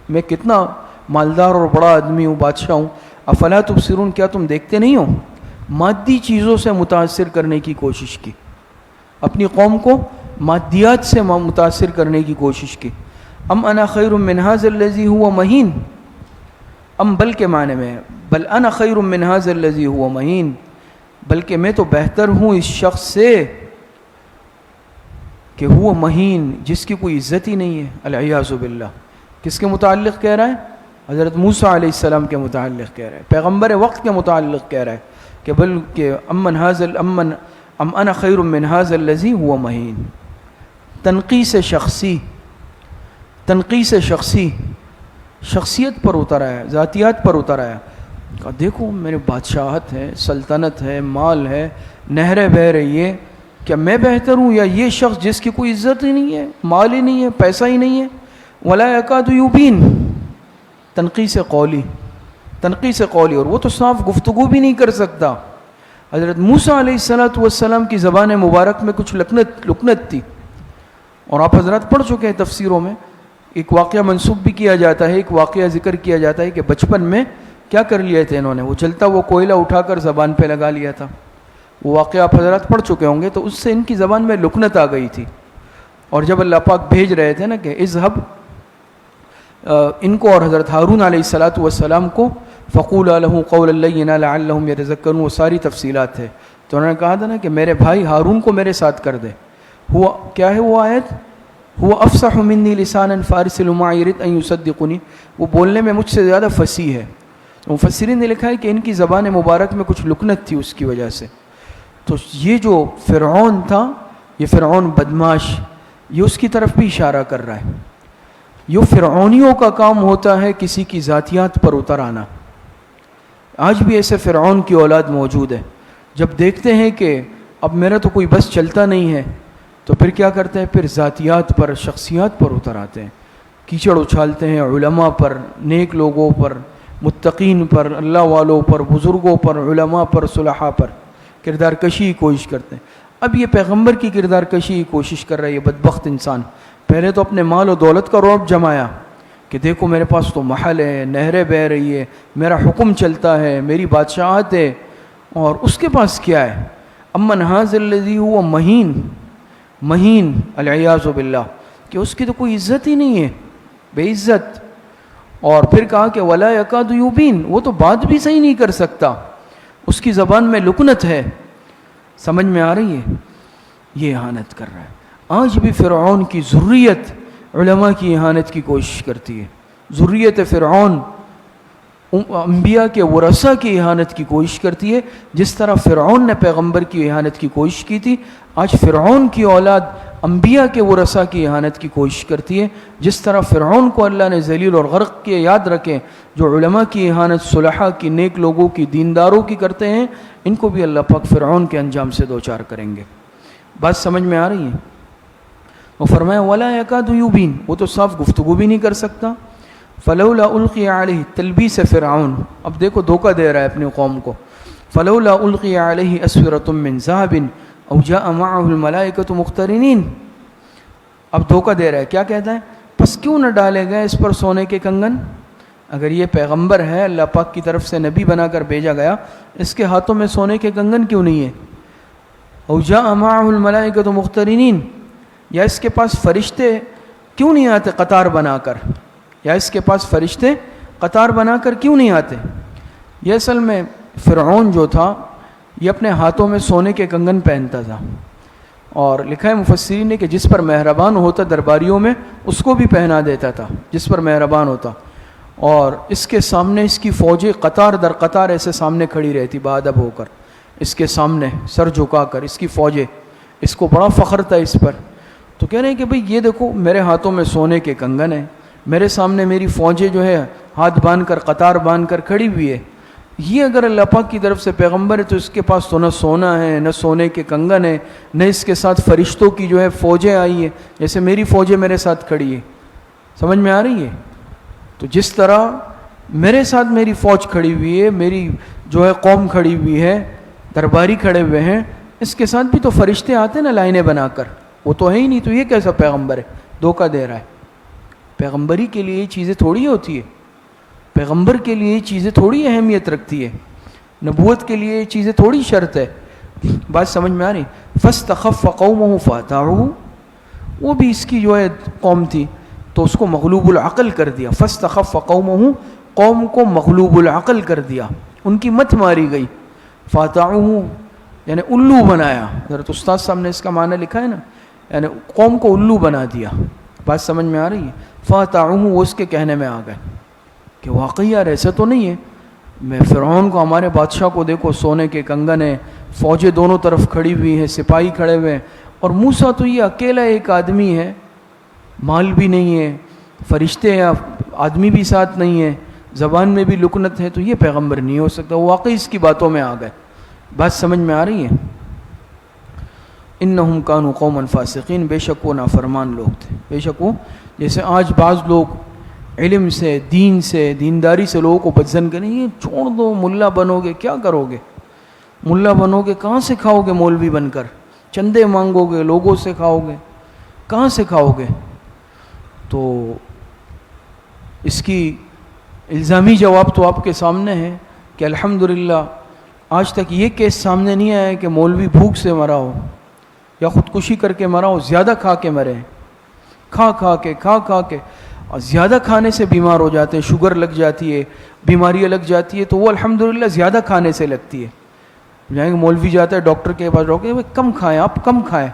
میں کتنا مالدار اور بڑا آدمی ہوں، بادشاہ ہوں؟ افلا تبصرون، کیا تم دیکھتے نہیں ہو؟ مادی چیزوں سے متاثر کرنے کی کوشش کی، اپنی قوم کو مادیات سے متاثر کرنے کی کوشش کی۔ ام انا خیر من ھذا الذی ھو مہین، ام بل کے معنی میں بل انا خیر من ھذا الذی ھو مہین، بلکہ میں تو بہتر ہوں اس شخص سے کہ ہوا مہین، جس کی کوئی عزت ہی نہیں ہے، العیاذ باللہ۔ کس کے متعلق کہہ رہا ہے؟ حضرت موسیٰ علیہ السلام کے متعلق کہہ رہا ہے، پیغمبر وقت کے متعلق کہہ رہا ہے کہ بلکہ ام انا خیر من ھذا الذی هو مہین. تنقیص شخصی شخصیت پر اتر آیا، ذاتیات پر اتر آیا. کہا دیکھو میرے بادشاہت ہے، سلطنت ہے، مال ہے، نہریں بہہ رہی ہے، کیا میں بہتر ہوں یا یہ شخص جس کی کوئی عزت ہی نہیں ہے، مال ہی نہیں ہے، پیسہ ہی نہیں ہے. ولا یکاد یبین، تنقیص قولی، اور وہ تو صاف گفتگو بھی نہیں کر سکتا. حضرت موسیٰ علیہ السلام کی زبان مبارک میں کچھ لکنت تھی، اور آپ حضرات پڑھ چکے ہیں تفسیروں میں. ایک واقعہ منسوب بھی کیا جاتا ہے، ایک واقعہ ذکر کیا جاتا ہے کہ بچپن میں کیا کر لیے تھے انہوں نے، وہ جلتا وہ کوئلہ اٹھا کر زبان پہ لگا لیا تھا. وہ واقعہ آپ حضرات پڑھ چکے ہوں گے. تو اس سے ان کی زبان میں لکنت آ گئی تھی، اور جب اللہ پاک بھیج رہے تھے نا کہ اذهب، ان کو اور حضرت ہارون علیہ السلام کو، فقولا له قولا لینا لعلهم یتذکرون، وہ ساری تفصیلات ہے. تو انہوں نے کہا تھا نا کہ میرے بھائی ہارون کو میرے ساتھ کر دے. ہوا کیا ہے وہ آیت، هو افصح منی لسانا فارسل ما يريد ان يصدقني، وہ بولنے میں مجھ سے زیادہ فصیح ہے. مفسرین نے لکھا ہے کہ ان کی زبان مبارک میں کچھ لکنت تھی اس کی وجہ سے. تو یہ جو فرعون تھا، یہ فرعون بدماش، یہ اس کی طرف بھی اشارہ کر رہا ہے. یہ فرعونیوں کا کام ہوتا ہے کسی کی ذاتیات پر اتر آنا. آج بھی ایسے فرعون کی اولاد موجود ہے، جب دیکھتے ہیں کہ اب میرا تو کوئی بس چلتا نہیں ہے تو پھر کیا کرتے ہیں، پھر ذاتیات پر، شخصیات پر اتر آتے ہیں، کیچڑ اچھالتے ہیں علماء پر، نیک لوگوں پر، متقین پر، اللہ والوں پر، بزرگوں پر، علماء پر، صلحاء پر کردار کشی کی کوشش کرتے ہیں. اب یہ پیغمبر کی کردار کشی کی کوشش کر رہا ہے یہ بدبخت انسان. پہلے تو اپنے مال و دولت کا رعب جمایا کہ دیکھو میرے پاس تو محل ہے، نہریں بہہ رہی ہے، میرا حکم چلتا ہے، میری بادشاہت ہے، اور اس کے پاس کیا ہے، امن ھذا الذی هو مہین العیاذ باللہ، کہ اس کی تو کوئی عزت ہی نہیں ہے، بے عزت. اور پھر کہا کہ ولا یکاد یبین، وہ تو بات بھی صحیح نہیں کر سکتا، اس کی زبان میں لکنت ہے. سمجھ میں آ رہی ہے، یہ اہانت کر رہا ہے. آج بھی فرعون کی ذریت علماء کی اہانت کی کوشش کرتی ہے. ذریت فرعون انبیاء کے ورثہ کی اہانت کی کوشش کرتی ہے. جس طرح فرعون نے پیغمبر کی اہانت کی کوشش کی تھی، آج فرعون کی اولاد انبیاء کے ورثہ کی اہانت کی کوشش کرتی ہے. جس طرح فرعون کو اللہ نے ذلیل اور غرق کیا، یاد رکھیں جو علماء کی اہانت صلحاء کی، نیک لوگوں کی، دینداروں کی کرتے ہیں، ان کو بھی اللہ پاک فرعون کے انجام سے دوچار کریں گے. بات سمجھ میں آ رہی ہے؟ وہ فرمایا ولا یکاد یبین، وہ تو صاف گفتگو بھی نہیں کر سکتا. فلولا القی علیہ، تلبیس فرعون، اب دیکھو دھوکہ دے رہا ہے اپنی قوم کو. فلولا القی علیہ اسورۃ من ذہب او جاء معه الملائکۃ مقترنین، اب دھوکہ دے رہا ہے. کیا کہتا ہے، پس کیوں نہ ڈالے گئے اس پر سونے کے کنگن؟ اگر یہ پیغمبر ہے، اللہ پاک کی طرف سے نبی بنا کر بھیجا گیا، اس کے ہاتھوں میں سونے کے کنگن کیوں نہیں ہے؟ او جاء معه الملائکۃ مقترنین، یا اس کے پاس فرشتے کیوں نہیں آتے قطار بنا کر، یا اس کے پاس فرشتے قطار بنا کر کیوں نہیں آتے؟ یہ اصل میں فرعون جو تھا یہ اپنے ہاتھوں میں سونے کے کنگن پہنتا تھا، اور لکھا ہے مفسرین نے کہ جس پر مہربان ہوتا درباریوں میں اس کو بھی پہنا دیتا تھا، جس پر مہربان ہوتا. اور اس کے سامنے اس کی فوجیں قطار در قطار ایسے سامنے کھڑی رہتی باادب ہو کر، اس کے سامنے سر جھکا کر اس کی فوجیں، اس کو بڑا فخر تھا اس پر. تو کہہ رہے ہیں کہ بھئی یہ دیکھو میرے ہاتھوں میں سونے کے کنگن ہیں، میرے سامنے میری فوجیں جو ہے ہاتھ باندھ کر قطار باندھ کر کھڑی ہوئی ہے. یہ اگر اللہ پاک کی طرف سے پیغمبر ہے تو اس کے پاس تو نہ سونا ہے، نہ سونے کے کنگن ہے، نہ اس کے ساتھ فرشتوں کی جو ہے فوجیں آئی ہیں جیسے میری فوجیں میرے ساتھ کھڑی ہے. سمجھ میں آ رہی ہے؟ تو جس طرح میرے ساتھ میری فوج کھڑی ہوئی ہے، میری جو ہے قوم کھڑی ہوئی ہے، درباری کھڑے ہوئے ہیں، اس کے ساتھ بھی تو فرشتے آتے نا لائنیں بنا کر. وہ تو ہے ہی نہیں، تو یہ کیسا پیغمبر ہے؟ دھوکہ دے رہا ہے. پیغمبری کے لیے یہ چیزیں تھوڑی ہوتی ہے، پیغمبر کے لیے یہ چیزیں تھوڑی اہمیت رکھتی ہے، نبوت کے لیے یہ چیزیں تھوڑی شرط ہے. بات سمجھ میں آ رہی؟ فاستخف قومه فاطاعوه، وہ بھی اس کی جو ہے قوم تھی تو اس کو مغلوب العقل کر دیا. فاستخف قومه، قوم کو مغلوب العقل کر دیا، ان کی مت ماری گئی. فاطاعوه یعنی الو بنایا. حضرت استاد صاحب نے اس کا معنی لکھا ہے نا، یعنی قوم کو الو بنا دیا. بات سمجھ میں آ رہی ہے؟ فاطاعوه، وہ اس کے کہنے میں آ گئے. کہ واقعی یار ایسا تو نہیں ہے. میں فرعون کو، ہمارے بادشاہ کو دیکھو، سونے کے کنگن ہیں، فوجیں دونوں طرف کھڑی ہوئی ہیں، سپاہی کھڑے ہوئے ہیں، اور موسیٰ تو یہ اکیلا ایک آدمی ہے، مال بھی نہیں ہے، فرشتے ہیں، آدمی بھی ساتھ نہیں ہے، زبان میں بھی لکنت ہے، تو یہ پیغمبر نہیں ہو سکتا. وہ واقعی اس کی باتوں میں آ گئے. بات سمجھ میں آ رہی ہے؟ انہم کانوا قوما فاسقین، بے شک وہ نافرمان لوگ تھے. بے شک وہ، جیسے آج بعض لوگ علم سے، دین سے، دینداری سے لوگوں کو بدظن کریں، یہ چھوڑ دو، ملا بنو گے کیا کرو گے؟ ملا بنو گے کہاں سے کھاؤ گے؟ مولوی بن کر چندے مانگو گے، لوگوں سے کھاؤ گے، کہاں سے کھاؤ گے؟ تو اس کی الزامی جواب تو آپ کے سامنے ہے کہ الحمدللہ آج تک یہ کیس سامنے نہیں آیا کہ مولوی بھوک سے مرا ہو یا خودکشی کر کے مرا ہو، زیادہ کھا کے مرے، کھا کے اور زیادہ کھانے سے بیمار ہو جاتے ہیں، شوگر لگ جاتی ہے، بیماریاں لگ جاتی ہے، تو وہ الحمدللہ زیادہ کھانے سے لگتی ہے. جائیں گے مولوی جاتا ہے ڈاکٹر کے پاس، ڈاکٹر بھائی کم کھائیں، آپ کم کھائیں.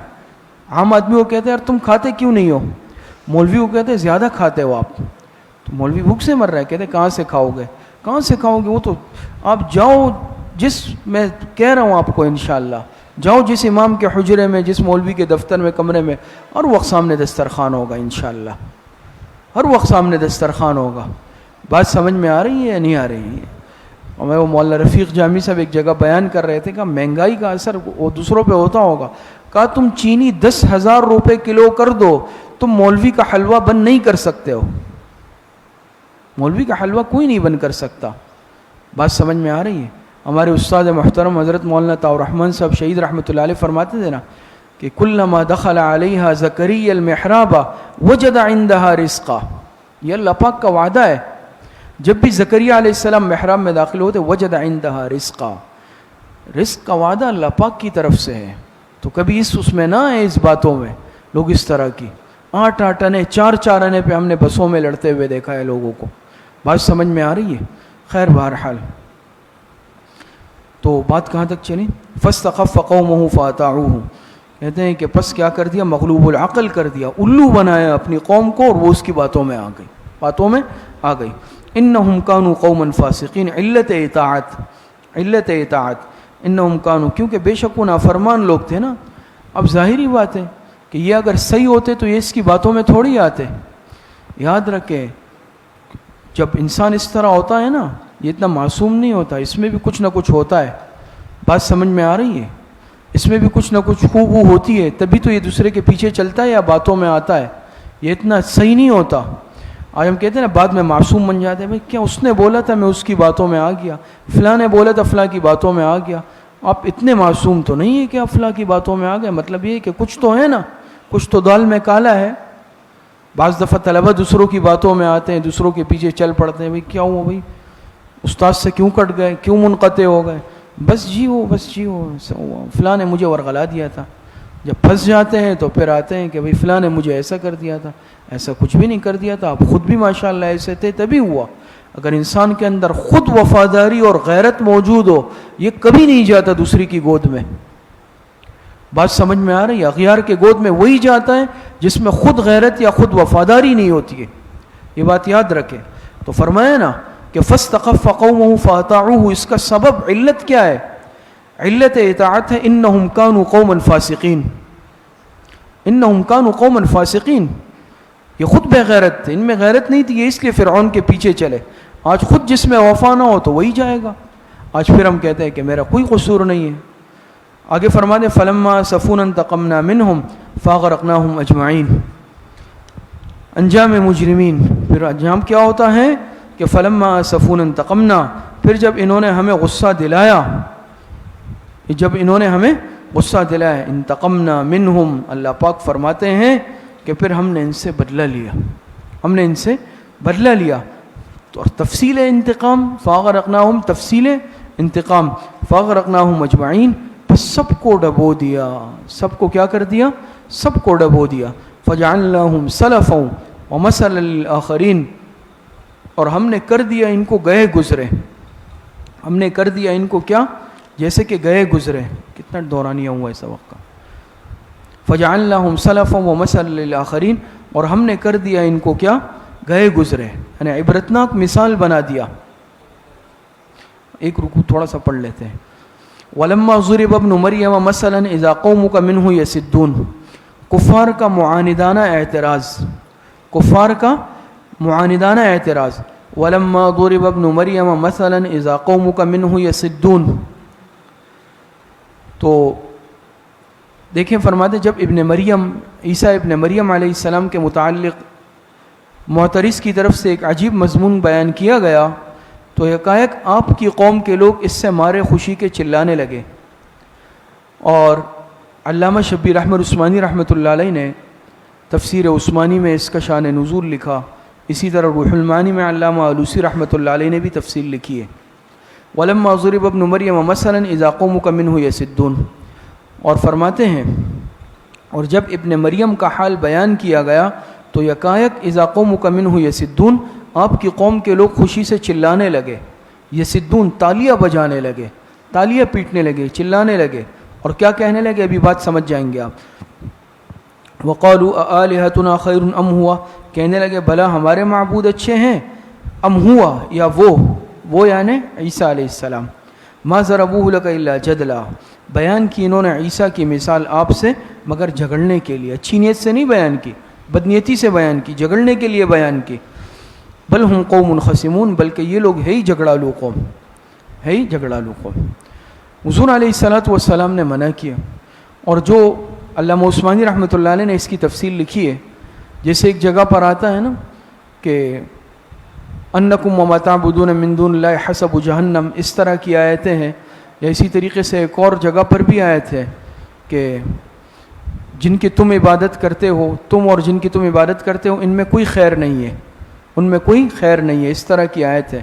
عام آدمی کو کہتے ہیں یار تم کھاتے کیوں نہیں ہو؟ مولوی کو کہتے ہیں زیادہ کھاتے ہو آپ. تو مولوی بھوک سے مر رہا ہے، کہتے ہیں کہاں سے کھاؤ گے؟ کہاں سے کھاؤ گے؟ وہ تو آپ جاؤ، جس میں کہہ رہا ہوں آپ کو انشاءاللہ، جاؤ جس امام کے حجرے میں، جس مولوی کے دفتر میں، کمرے میں، ہر وقت سامنے دسترخوان ہوگا انشاءاللہ، ہر وقت سامنے دسترخوان ہوگا. بات سمجھ میں آ رہی ہے یا نہیں آ رہی ہے؟ اور میں وہ مولانا رفیق جامی صاحب ایک جگہ بیان کر رہے تھے کہ مہنگائی کا اثر وہ دوسروں پہ ہوتا ہوگا. کہا تم چینی 10,000 روپے کلو کر دو، تم مولوی کا حلوہ بند نہیں کر سکتے ہو. مولوی کا حلوہ کوئی نہیں بند کر سکتا. بات سمجھ میں آ رہی ہے؟ ہمارے استاد محترم حضرت مولانا طاؤ الرحمن صاحب شہید رحمۃ اللہ علیہ فرماتے تھے نا کہ کلما دخل علیہا زکریا المحراب وجد عندها رزقا. یہ اللہ پاک کا وعدہ ہے، جب بھی زکریا علیہ السلام محراب میں داخل ہوتے وجد عندها رزقا. رزق کا وعدہ اللہ پاک کی طرف سے ہے. تو کبھی اس میں نہ آئے، اس باتوں میں لوگ اس طرح کی 8 آنے 4 آنے پہ ہم نے بسوں میں لڑتے ہوئے دیکھا ہے لوگوں کو. بات سمجھ میں آ رہی ہے؟ خیر بہرحال تو بات کہاں تک چلی؟ فاستخف قومه فاطاعوه. کہتے ہیں کہ پس کیا کر دیا؟ مغلوب العقل کر دیا، الو بنایا اپنی قوم کو، اور وہ اس کی باتوں میں آ گئی. انہم کانوا قوما فاسقین، علت اطاعت انہم کانوا، کیونکہ بے شک وہ نافرمان لوگ تھے نا. اب ظاہری بات ہے کہ یہ اگر صحیح ہوتے تو یہ اس کی باتوں میں تھوڑی آتے. یاد رکھیں جب انسان اس طرح ہوتا ہے نا، یہ اتنا معصوم نہیں ہوتا، اس میں بھی کچھ نہ کچھ ہوتا ہے. بات سمجھ میں آ رہی ہے؟ اس میں بھی کچھ نہ کچھ خوب ہوتی ہے، تبھی تو یہ دوسرے کے پیچھے چلتا ہے یا باتوں میں آتا ہے. یہ اتنا صحیح نہیں ہوتا. آج ہم کہتے ہیں نا بعد میں معصوم بن جاتے ہیں، بھائی کیا اس نے بولا تھا میں اس کی باتوں میں آ گیا، فلاں نے بولا تھا فلاں کی باتوں میں آ گیا. آپ اتنے معصوم تو نہیں ہے کہ آپ فلاں کی باتوں میں آ گئے. مطلب یہ کہ کچھ تو ہے نا، کچھ تو دال میں کالا ہے. بعض دفعہ طلبہ دوسروں کی باتوں میں آتے ہیں، دوسروں کے پیچھے چل پڑتے ہیں. بھائی کیا ہوا بھائی، استاد سے کیوں کٹ گئے، کیوں منقطع ہو گئے؟ بس جی وہ فلاں نے مجھے ورغلا دیا تھا. جب پھنس جاتے ہیں تو پھر آتے ہیں کہ بھائی فلاں نے مجھے ایسا کر دیا تھا. ایسا کچھ بھی نہیں کر دیا تھا، آپ خود بھی ماشاءاللہ ایسے تھے تبھی ہوا. اگر انسان کے اندر خود وفاداری اور غیرت موجود ہو، یہ کبھی نہیں جاتا دوسری کی گود میں. بات سمجھ میں آ رہی ہے؟ اغیار کے گود میں وہی جاتا ہے جس میں خود غیرت یا خود وفاداری نہیں ہوتی ہے. یہ بات یاد رکھیں. تو فرمایا نا کہ فاستخف قومه فاطاعوه، اس کا سبب علت کیا ہے؟ علت اطاعت ہے انہم کانوا قوما فاسقین. انہم کانوا قوما فاسقین، یہ خود بے غیرت تھے، ان میں غیرت نہیں تھی، یہ اس لیے فرعون کے پیچھے چلے. آج خود جس میں وفا نہ ہو تو وہی جائے گا. آج پھر ہم کہتے ہیں کہ میرا کوئی قصور نہیں ہے. آگے فرماتے فلما صفونا انتقمنا منہم فاغرقناہم اجمعین. انجام مجرمین، پھر انجام کیا ہوتا ہے کہ فلما صفونا انتقمنا، پھر جب انہوں نے ہمیں غصہ دلایا، انتقمنا منہم، اللہ پاک فرماتے ہیں کہ پھر ہم نے ان سے بدلہ لیا. تو تفصیل انتقام فاغرقناہم، تفصیل انتقام فاغرقناہم اجمعین، پس سب کو ڈبو دیا. سب کو کیا کر دیا؟ سب کو ڈبو دیا. فجعلناہم سلفا ومثلا للآخرین، اور ہم نے کر دیا ان کو گئے گزرے. ہم نے کر دیا ان کو کیا؟ جیسے کہ گئے گزرے. کتنا دورانیہ ہوا اس وقت کا. فجعلناہم سلفا ومثلا للآخرین، اور ہم نے کر دیا ان کو کیا؟ گئے گزرے، یعنی عبرتناک مثال بنا دیا. ایک رکوع تھوڑا سا پڑھ لیتے ہیں. وَلَمَّا ضُرِبَ ابْنُ مَرْيَمَ مَثَلًا إِذَا قَوْمُكَ مِنْهُ يَصِدُّونَ. کفار کا معاندانہ اعتراض، کفار کا معاندانہ اعتراض. وَلَمَّا ضُرِبَ ابْنُ مَرْيَمَ مَثَلًا إِذَا قَوْمُكَ مِنْهُ يَصِدُّونَ. تو دیکھیں فرماتے جب ابن مریم، عیسیٰ ابن مریم علیہ السلام کے متعلق معترض کی طرف سے ایک عجیب مضمون بیان کیا گیا تو یکایک آپ کی قوم کے لوگ اس سے مارے خوشی کے چلانے لگے. اور علامہ شبیر احمد عثمانی رحمۃ اللہ علیہ نے تفسیر عثمانی میں اس کا شان نزول لکھا. اسی طرح روح المعانی میں علامہ علوسی رحمۃ اللہ علیہ نے بھی تفصیل لکھی ہے. وَلَمَّا ضُرِبَ ابْنُ مَرْيَمَ مَثَلًا إِذَا قَوْمُكَ مِنْهُ يَصِدُّونَ. اور فرماتے ہیں اور جب ابن مریم کا حال بیان کیا گیا تو یکایک اذا قومک منہ یصدون، آپ کی قوم کے لوگ خوشی سے چلانے لگے. یصدون تالیاں بجانے لگے، تالیاں پیٹنے لگے، چلانے لگے. اور کیا کہنے لگے ابھی بات سمجھ جائیں گے آپ. وقالوا آلہتنا خیر ام ہوا، کہنے لگے بھلا ہمارے معبود اچھے ہیں، ام ہوا یا وہ یعنی عیسیٰ علیہ السلام. ما ضربوہ لک الا جدلا، بیان کی انہوں نے عیسیٰ کی مثال آپ سے مگر جھگڑنے کے لیے، اچھی نیت سے نہیں بیان کی، بدنیتی سے بیان کی، جھگڑنے کے لیے بیان کی. بل ہم قوم خصمون، بلکہ یہ لوگ ہے ہی جھگڑالو قوم، ہے ہی جھگڑالو قوم. حضور علیہ الصلوۃ والسلام نے منع کیا. اور جو علامہ عثمانی رحمۃ اللہ علیہ نے اس کی تفصیل لکھی ہے، جیسے ایک جگہ پر آتا ہے نا کہ انکم وما تعبدون من دون اللہ حسب جہنم، اس طرح کی آیتیں ہیں. یا اسی طریقے سے ایک اور جگہ پر بھی آیت ہے کہ جن کی تم عبادت کرتے ہو، تم اور جن کی تم عبادت کرتے ہو ان میں کوئی خیر نہیں ہے، ان میں کوئی خیر نہیں ہے، اس طرح کی آیت ہے.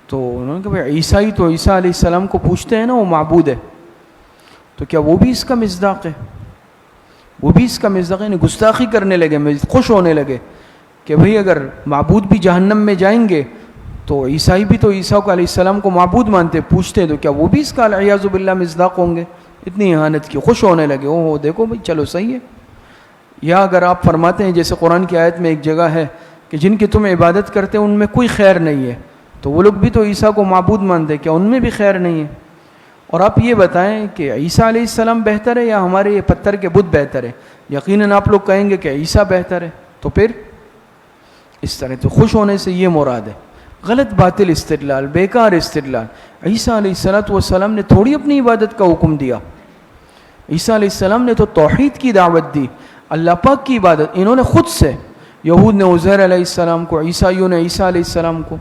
تو انہوں نے کہا بھائی عیسائی تو عیسیٰ علیہ السلام کو پوچھتے ہیں نا وہ معبود ہے، تو کیا وہ بھی اس کا مصداق ہے؟ وہ بھی اس کا مصداق ہے. گستاخی کرنے لگے، خوش ہونے لگے کہ بھئی اگر معبود بھی جہنم میں جائیں گے تو عیسائی بھی تو عیسیٰ علیہ السلام کو معبود مانتے، پوچھتے تو کیا وہ بھی اس کا العیاذ باللہ مصداق ہوں گے؟ اتنی اہانت کی، خوش ہونے لگے. اوہ دیکھو بھئی چلو صحیح ہے. یا اگر آپ فرماتے ہیں جیسے قرآن کی آیت میں ایک جگہ ہے کہ جن کی تم عبادت کرتے ہیں ان میں کوئی خیر نہیں ہے، تو وہ لوگ بھی تو عیسیٰ کو معبود مانتے، کیا ان میں بھی خیر نہیں ہے؟ اور آپ یہ بتائیں کہ عیسیٰ علیہ السلام بہتر ہے یا ہمارے یہ پتھر کے بت بہتر ہے؟ یقیناً آپ لوگ کہیں گے کہ عیسیٰ بہتر ہے. تو پھر اس طرح تو خوش ہونے سے یہ مراد ہے. غلط باطل استدلال، بیکار استدلال. عیسیٰ علیہ السلام نے تھوڑی اپنی عبادت کا حکم دیا. عیسیٰ علیہ السلام نے تو توحید کی دعوت دی، اللہ پاک کی عبادت. انہوں نے خود سے، یہود نے عزیر علیہ السلام کو، عیسائیوں نے عیسیٰ علیہ السلام کو.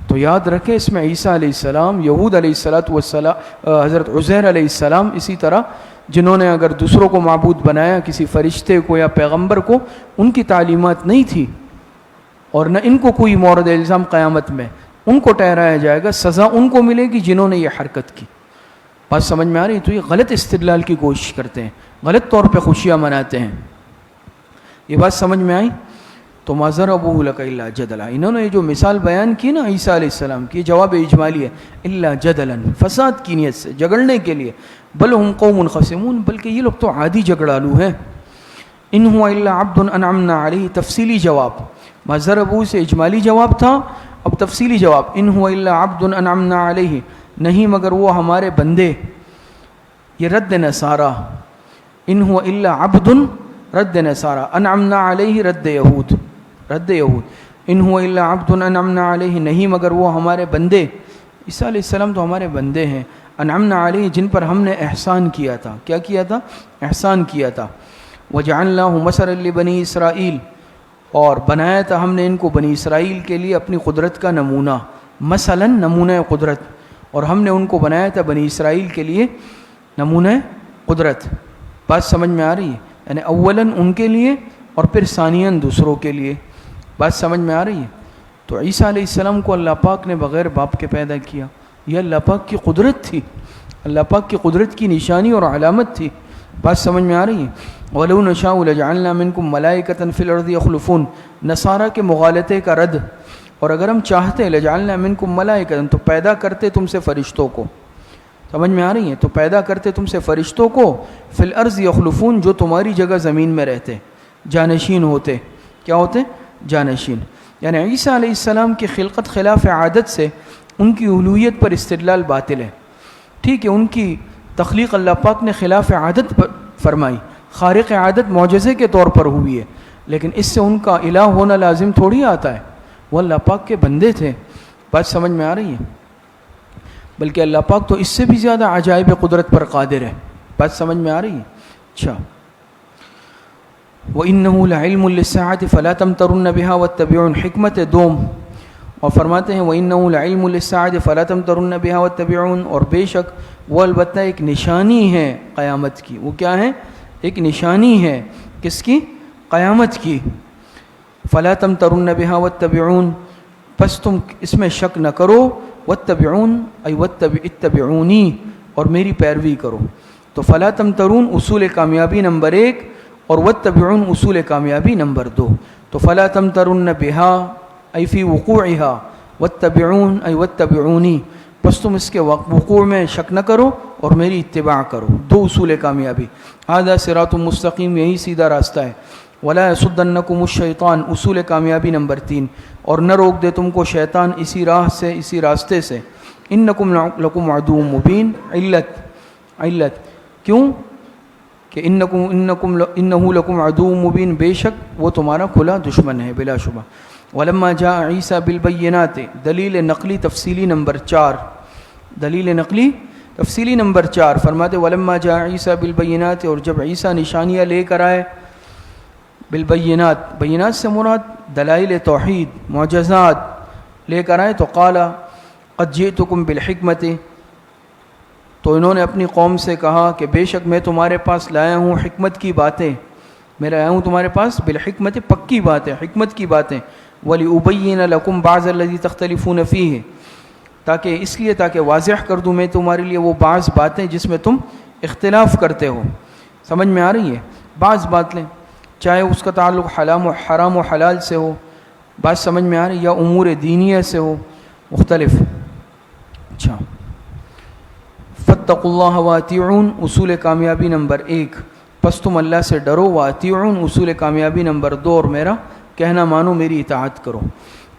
تو یاد رکھیں اس میں عیسیٰ علیہ السلام، یہود علیہ السلام، حضرت عزیر علیہ السلام، اسی طرح جنہوں نے اگر دوسروں کو معبود بنایا، کسی فرشتے کو یا پیغمبر کو، ان کی تعلیمات نہیں تھی اور نہ ان کو کوئی مورد الزام قیامت میں. ان کو ٹھہرایا جائے گا، سزا ان کو ملے گی جنہوں نے یہ حرکت کی. بات سمجھ میں آ رہی ہے؟ تو یہ غلط استدلال کی کوشش کرتے ہیں، غلط طور پہ خوشیاں مناتے ہیں. یہ بات سمجھ میں آئی؟ تو ما ضربوہ لک الا جدلا، انہوں نے جو مثال بیان کی نا عیسیٰ علیہ السلام کی، جواب اجمالی ہے. الا جدلا، فساد کی نیت سے، جھگڑنے کے لیے. بل ہم قوم خصمون، بلکہ یہ لوگ تو عادی جھگڑالو ہیں. ان هو الا عبد انعمنا علیہ، تفصیلی جواب. ما ضربوہ سے اجمالی جواب تھا، اب تفصیلی جواب. ان هو الا عبد انعمنا علیہ، نہیں مگر وہ ہمارے بندے. یہ رد نصارہ. ان هو الا عبد، رد نصارہ. انعمنا علیہ رد یہود، رد یہود. ان هو الا عبد انعمنا علیہ، نہیں مگر وہ ہمارے بندے. عیسیٰ علیہ السلام تو ہمارے بندے ہیں. انعمنا علیہ، جن پر ہم نے احسان کیا تھا. کیا کیا تھا؟ احسان کیا تھا. وجعلناہ مثلا لبنی اسرائیل، اور بنایا تھا ہم نے ان کو بنی اسرائیل کے لیے اپنی قدرت کا نمونہ. مثلا نمونہ قدرت، اور ہم نے ان کو بنایا تھا بنی اسرائیل کے لیے نمونہ قدرت. بات سمجھ میں آ رہی ہے؟ یعنی اولاً ان کے لیے اور پھر ثانیاً دوسروں کے لیے. بات سمجھ میں آ رہی ہے؟ تو عیسیٰ علیہ السلام کو اللہ پاک نے بغیر باپ کے پیدا کیا. یہ اللہ پاک کی قدرت تھی، اللہ پاک کی قدرت کی نشانی اور علامت تھی. بات سمجھ میں آ رہی ہے؟ وَلَوْ نَشَاءُ لَجَعَلْنَا مِنْكُمْ مَلَائِكَةً فِي الْأَرْضِ يَخْلُفُونَ، نصارہ کے مغالطے کا رد. اور اگر ہم چاہتے لَجَعَلْنَا مِنْكُمْ مَلَائِكَةً، تو پیدا کرتے تم سے فرشتوں کو. سمجھ میں آ رہی ہیں؟ تو پیدا کرتے تم سے فرشتوں کو فی الارض یخلفون، جو تمہاری جگہ زمین میں رہتے، جانشین ہوتے. کیا ہوتے؟ جانشین. یعنی عیسیٰ علیہ السلام کی خلقت خلاف عادت سے ان کی الوہیت پر استدلال باطل ہے. ٹھیک ہے، ان کی تخلیق اللہ پاک نے خلاف عادت فرمائی، خارق عادت معجزے کے طور پر ہوئی ہے، لیکن اس سے ان کا الہ ہونا لازم تھوڑی آتا ہے. وہ اللہ پاک کے بندے تھے. بات سمجھ میں آ رہی ہے؟ بلکہ اللہ پاک تو اس سے بھی زیادہ عجائب قدرت پر قادر ہے. بات سمجھ میں آ رہی ہے؟ اچھا. وَإِنَّهُ لَعِلْمٌ لِلسَّاعَةِ فَلَا تَمْتَرُنَّ بِهَا وَاتَّبِعُونِ حکمت دوم. اور فرماتے ہیں وَإِنَّهُ لَعِلْمٌ لِلسَّاعَةِ فَلَا تَمْتَرُنَّ بِهَا وَاتَّبِعُونِ، اور بے شک وہ البتہ ایک نشانی ہے قیامت کی. وہ کیا ہے؟ ایک نشانی ہے. کس کی؟ قیامت کی. فَلَا تَمْتَرُنَّ بِهَا وَاتَّبِعُونِ، پس تم اس میں شک نہ کرو. وَاتَّبِعُونِ ای اتبعونی، اور میری پیروی کرو. تو فَلَا تَمْتَرُونَ اصول کامیابی نمبر 1 اور وَاتَّبِعُونَ اصول کامیابی نمبر 2. تو فَلَا تَمْتَرُنَّ بِهَا ای فی وقوعها، وَاتَّبِعُونَ ای وَاتَّبِعُونِی، پس تم اس کے وقوع میں شک نہ کرو اور میری اتباع کرو. 2 اصول کامیابی. ھذا صراط مستقیم، یہی سیدھا راستہ ہے. وَلَا يَصُدَّنَّكُمُ الشَّيْطَانُ اصول کامیابی نمبر 3، اور نہ روک دے تم کو شیطان اسی راہ سے، اسی راستے سے. اِنَّكُمْ لَكُمْ عَدُوٌّ مُبِينٌ، علت کیوں کہ اِنَّهُ لَكُمْ عَدُوٌّ مُبِينٌ، بے شک وہ تمہارا کھلا دشمن ہے بلا شبہ. وَلَمَّا جَاءَ عِيسَىٰ بِالْبَيِّنَاتِ، دلیل نقلی تفصیلی نمبر 4. دلیل نقلی تفصیلی نمبر 4 فرماتے وَلَمَّا جَاءَ عِيسَىٰ بِالْبَيِّنَاتِ، اور جب عیسیٰ نشانیاں لے کر آئے. بالبینات، بینات سے مراد دلائل توحید، معجزات لے کر آئے. تو قال قد جئتکم بالحکمت، تو انہوں نے اپنی قوم سے کہا کہ بے شک میں تمہارے پاس لایا ہوں حکمت کی باتیں. میں لایا ہوں تمہارے پاس بالحکمت، پکی باتیں، حکمت کی باتیں. وَلِأُبَيِّنَ لَكُمْ بَعْضَ الَّذِي تَخْتَلِفُونَ فِيهِ، تاکہ واضح کر دوں میں تمہارے لیے وہ بعض باتیں جس میں تم اختلاف کرتے ہو. سمجھ میں آ رہی ہے؟ بعض باتیں چاہے اس کا تعلق حرام و حلال سے ہو، بات سمجھ میں آ رہی، یا امور دینیہ سے ہو، مختلف. اچھا. فَاتَّقُوا اللَّهَ وَأَطِیعُونِ اصول کامیابی نمبر 1، پس تم اللہ سے ڈرو. وَأَطِیعُونِ اصول کامیابی نمبر 2، اور میرا کہنا مانو، میری اطاعت کرو.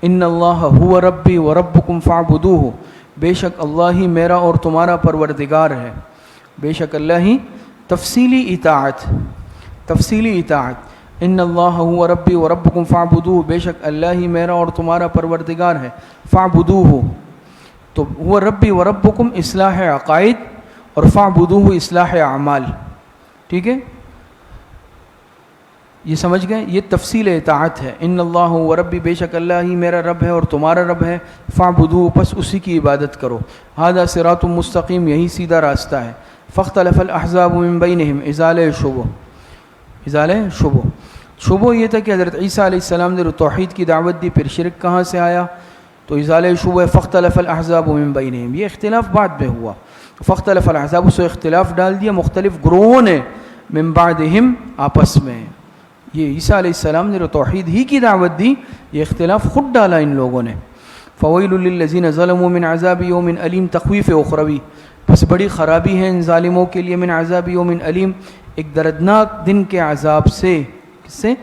ان اللہ هو ربی وربکم فاعبدوہ، بے شک اللہ ہی میرا اور تمہارا پروردگار ہے. بے شک اللہ ہی تفصیلی اطاعت. ان اللہ هو ربی وربکم فاعبدوہ، بے شک اللہ ہی میرا اور تمہارا پروردگار ہے. فاعبدوہ، تو هو ربی وربکم اصلاح عقائد، اور فاعبدوہ اصلاح اعمال. ٹھیک ہے، یہ سمجھ گئے؟ یہ تفصیل اطاعت ہے. ان اللہ هو ربی، بے شک اللہ ہی میرا رب ہے اور تمہارا رب ہے. فاعبدوہ، پس اسی کی عبادت کرو. ھذا صراط مستقیم، یہی سیدھا راستہ ہے. فاختلف الاحزاب من بینہم، ازالہ شبہ یہ تھا کہ حضرت عیسیٰ علیہ السلام نے توحید کی دعوت دی، پھر شرک کہاں سے آیا؟ تو ازالہ شبہ. فاختلف الاحزاب من بینہم، یہ اختلاف بعد میں ہوا. فاختلف الاحزاب، سے اختلاف ڈال دیا مختلف گروہوں نے. من بعدہم، آپس میں. یہ عیسیٰ علیہ السلام نے توحید ہی کی دعوت دی، یہ اختلاف خود ڈالا ان لوگوں نے. فویل للذین ظلموا من عذاب یوم علیم، تخویف اخروی، بس بڑی خرابی ہے ان ظالموں کے لیے. من عذاب یوم علیم، ایک دردناک دن کے عذاب سے. کس سے؟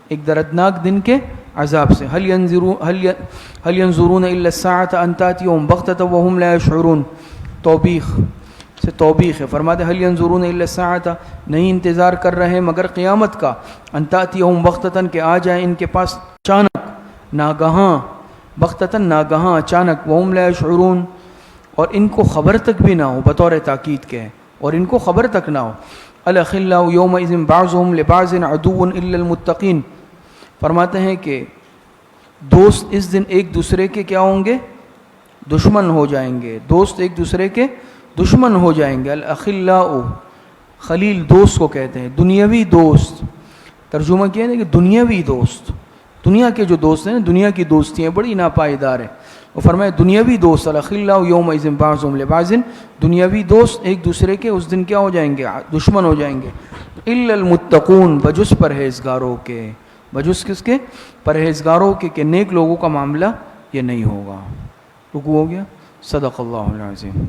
ایک دردناک دن کے عذاب سے. هل ينظرون الا الساعة ان تأتيهم بغتة وهم لا يشعرون، توبیخ سے توبیخ ہے. فرماتے هل ينظرون الا الساعة، نہیں انتظار کر رہے مگر قیامت کا. ان تأتيهم بغتة، کہ آ جائے ان کے پاس اچانک، ناگہاں. بغتة ناگہاں، اچانک. وهم لا يشعرون، اور ان کو خبر تک بھی نہ ہو، بطور تاکید کے ہے، اور ان کو خبر تک نہ ہو. الاخلاء یومئذ بعضهم لبعض عدو الا المتقین، فرماتے ہیں کہ دوست اس دن ایک دوسرے کے کیا ہوں گے؟ دشمن ہو جائیں گے. دوست ایک دوسرے کے دشمن ہو جائیں گے. الاخلاء، خلیل دوست کو کہتے ہیں، دنیاوی دوست. ترجمہ کیا ہے کہ دنیاوی دوست، دنیا کے جو دوست ہیں، دنیا کی دوستیاں بڑی ناپائیدار ہیں. وہ فرمائے دنیاوی دوست. الاخلاء یومئذ بعضهم لبعض، دنیاوی دوست ایک دوسرے کے اس دن کیا ہو جائیں گے؟ دشمن ہو جائیں گے. الا المتقون، بجز پرہیزگاروں کے. بجز کس کے؟ پرہیزگاروں کے، کہ نیک لوگوں کا معاملہ یہ نہیں ہوگا. رکوع ہو گیا. صدق اللہ العظیم.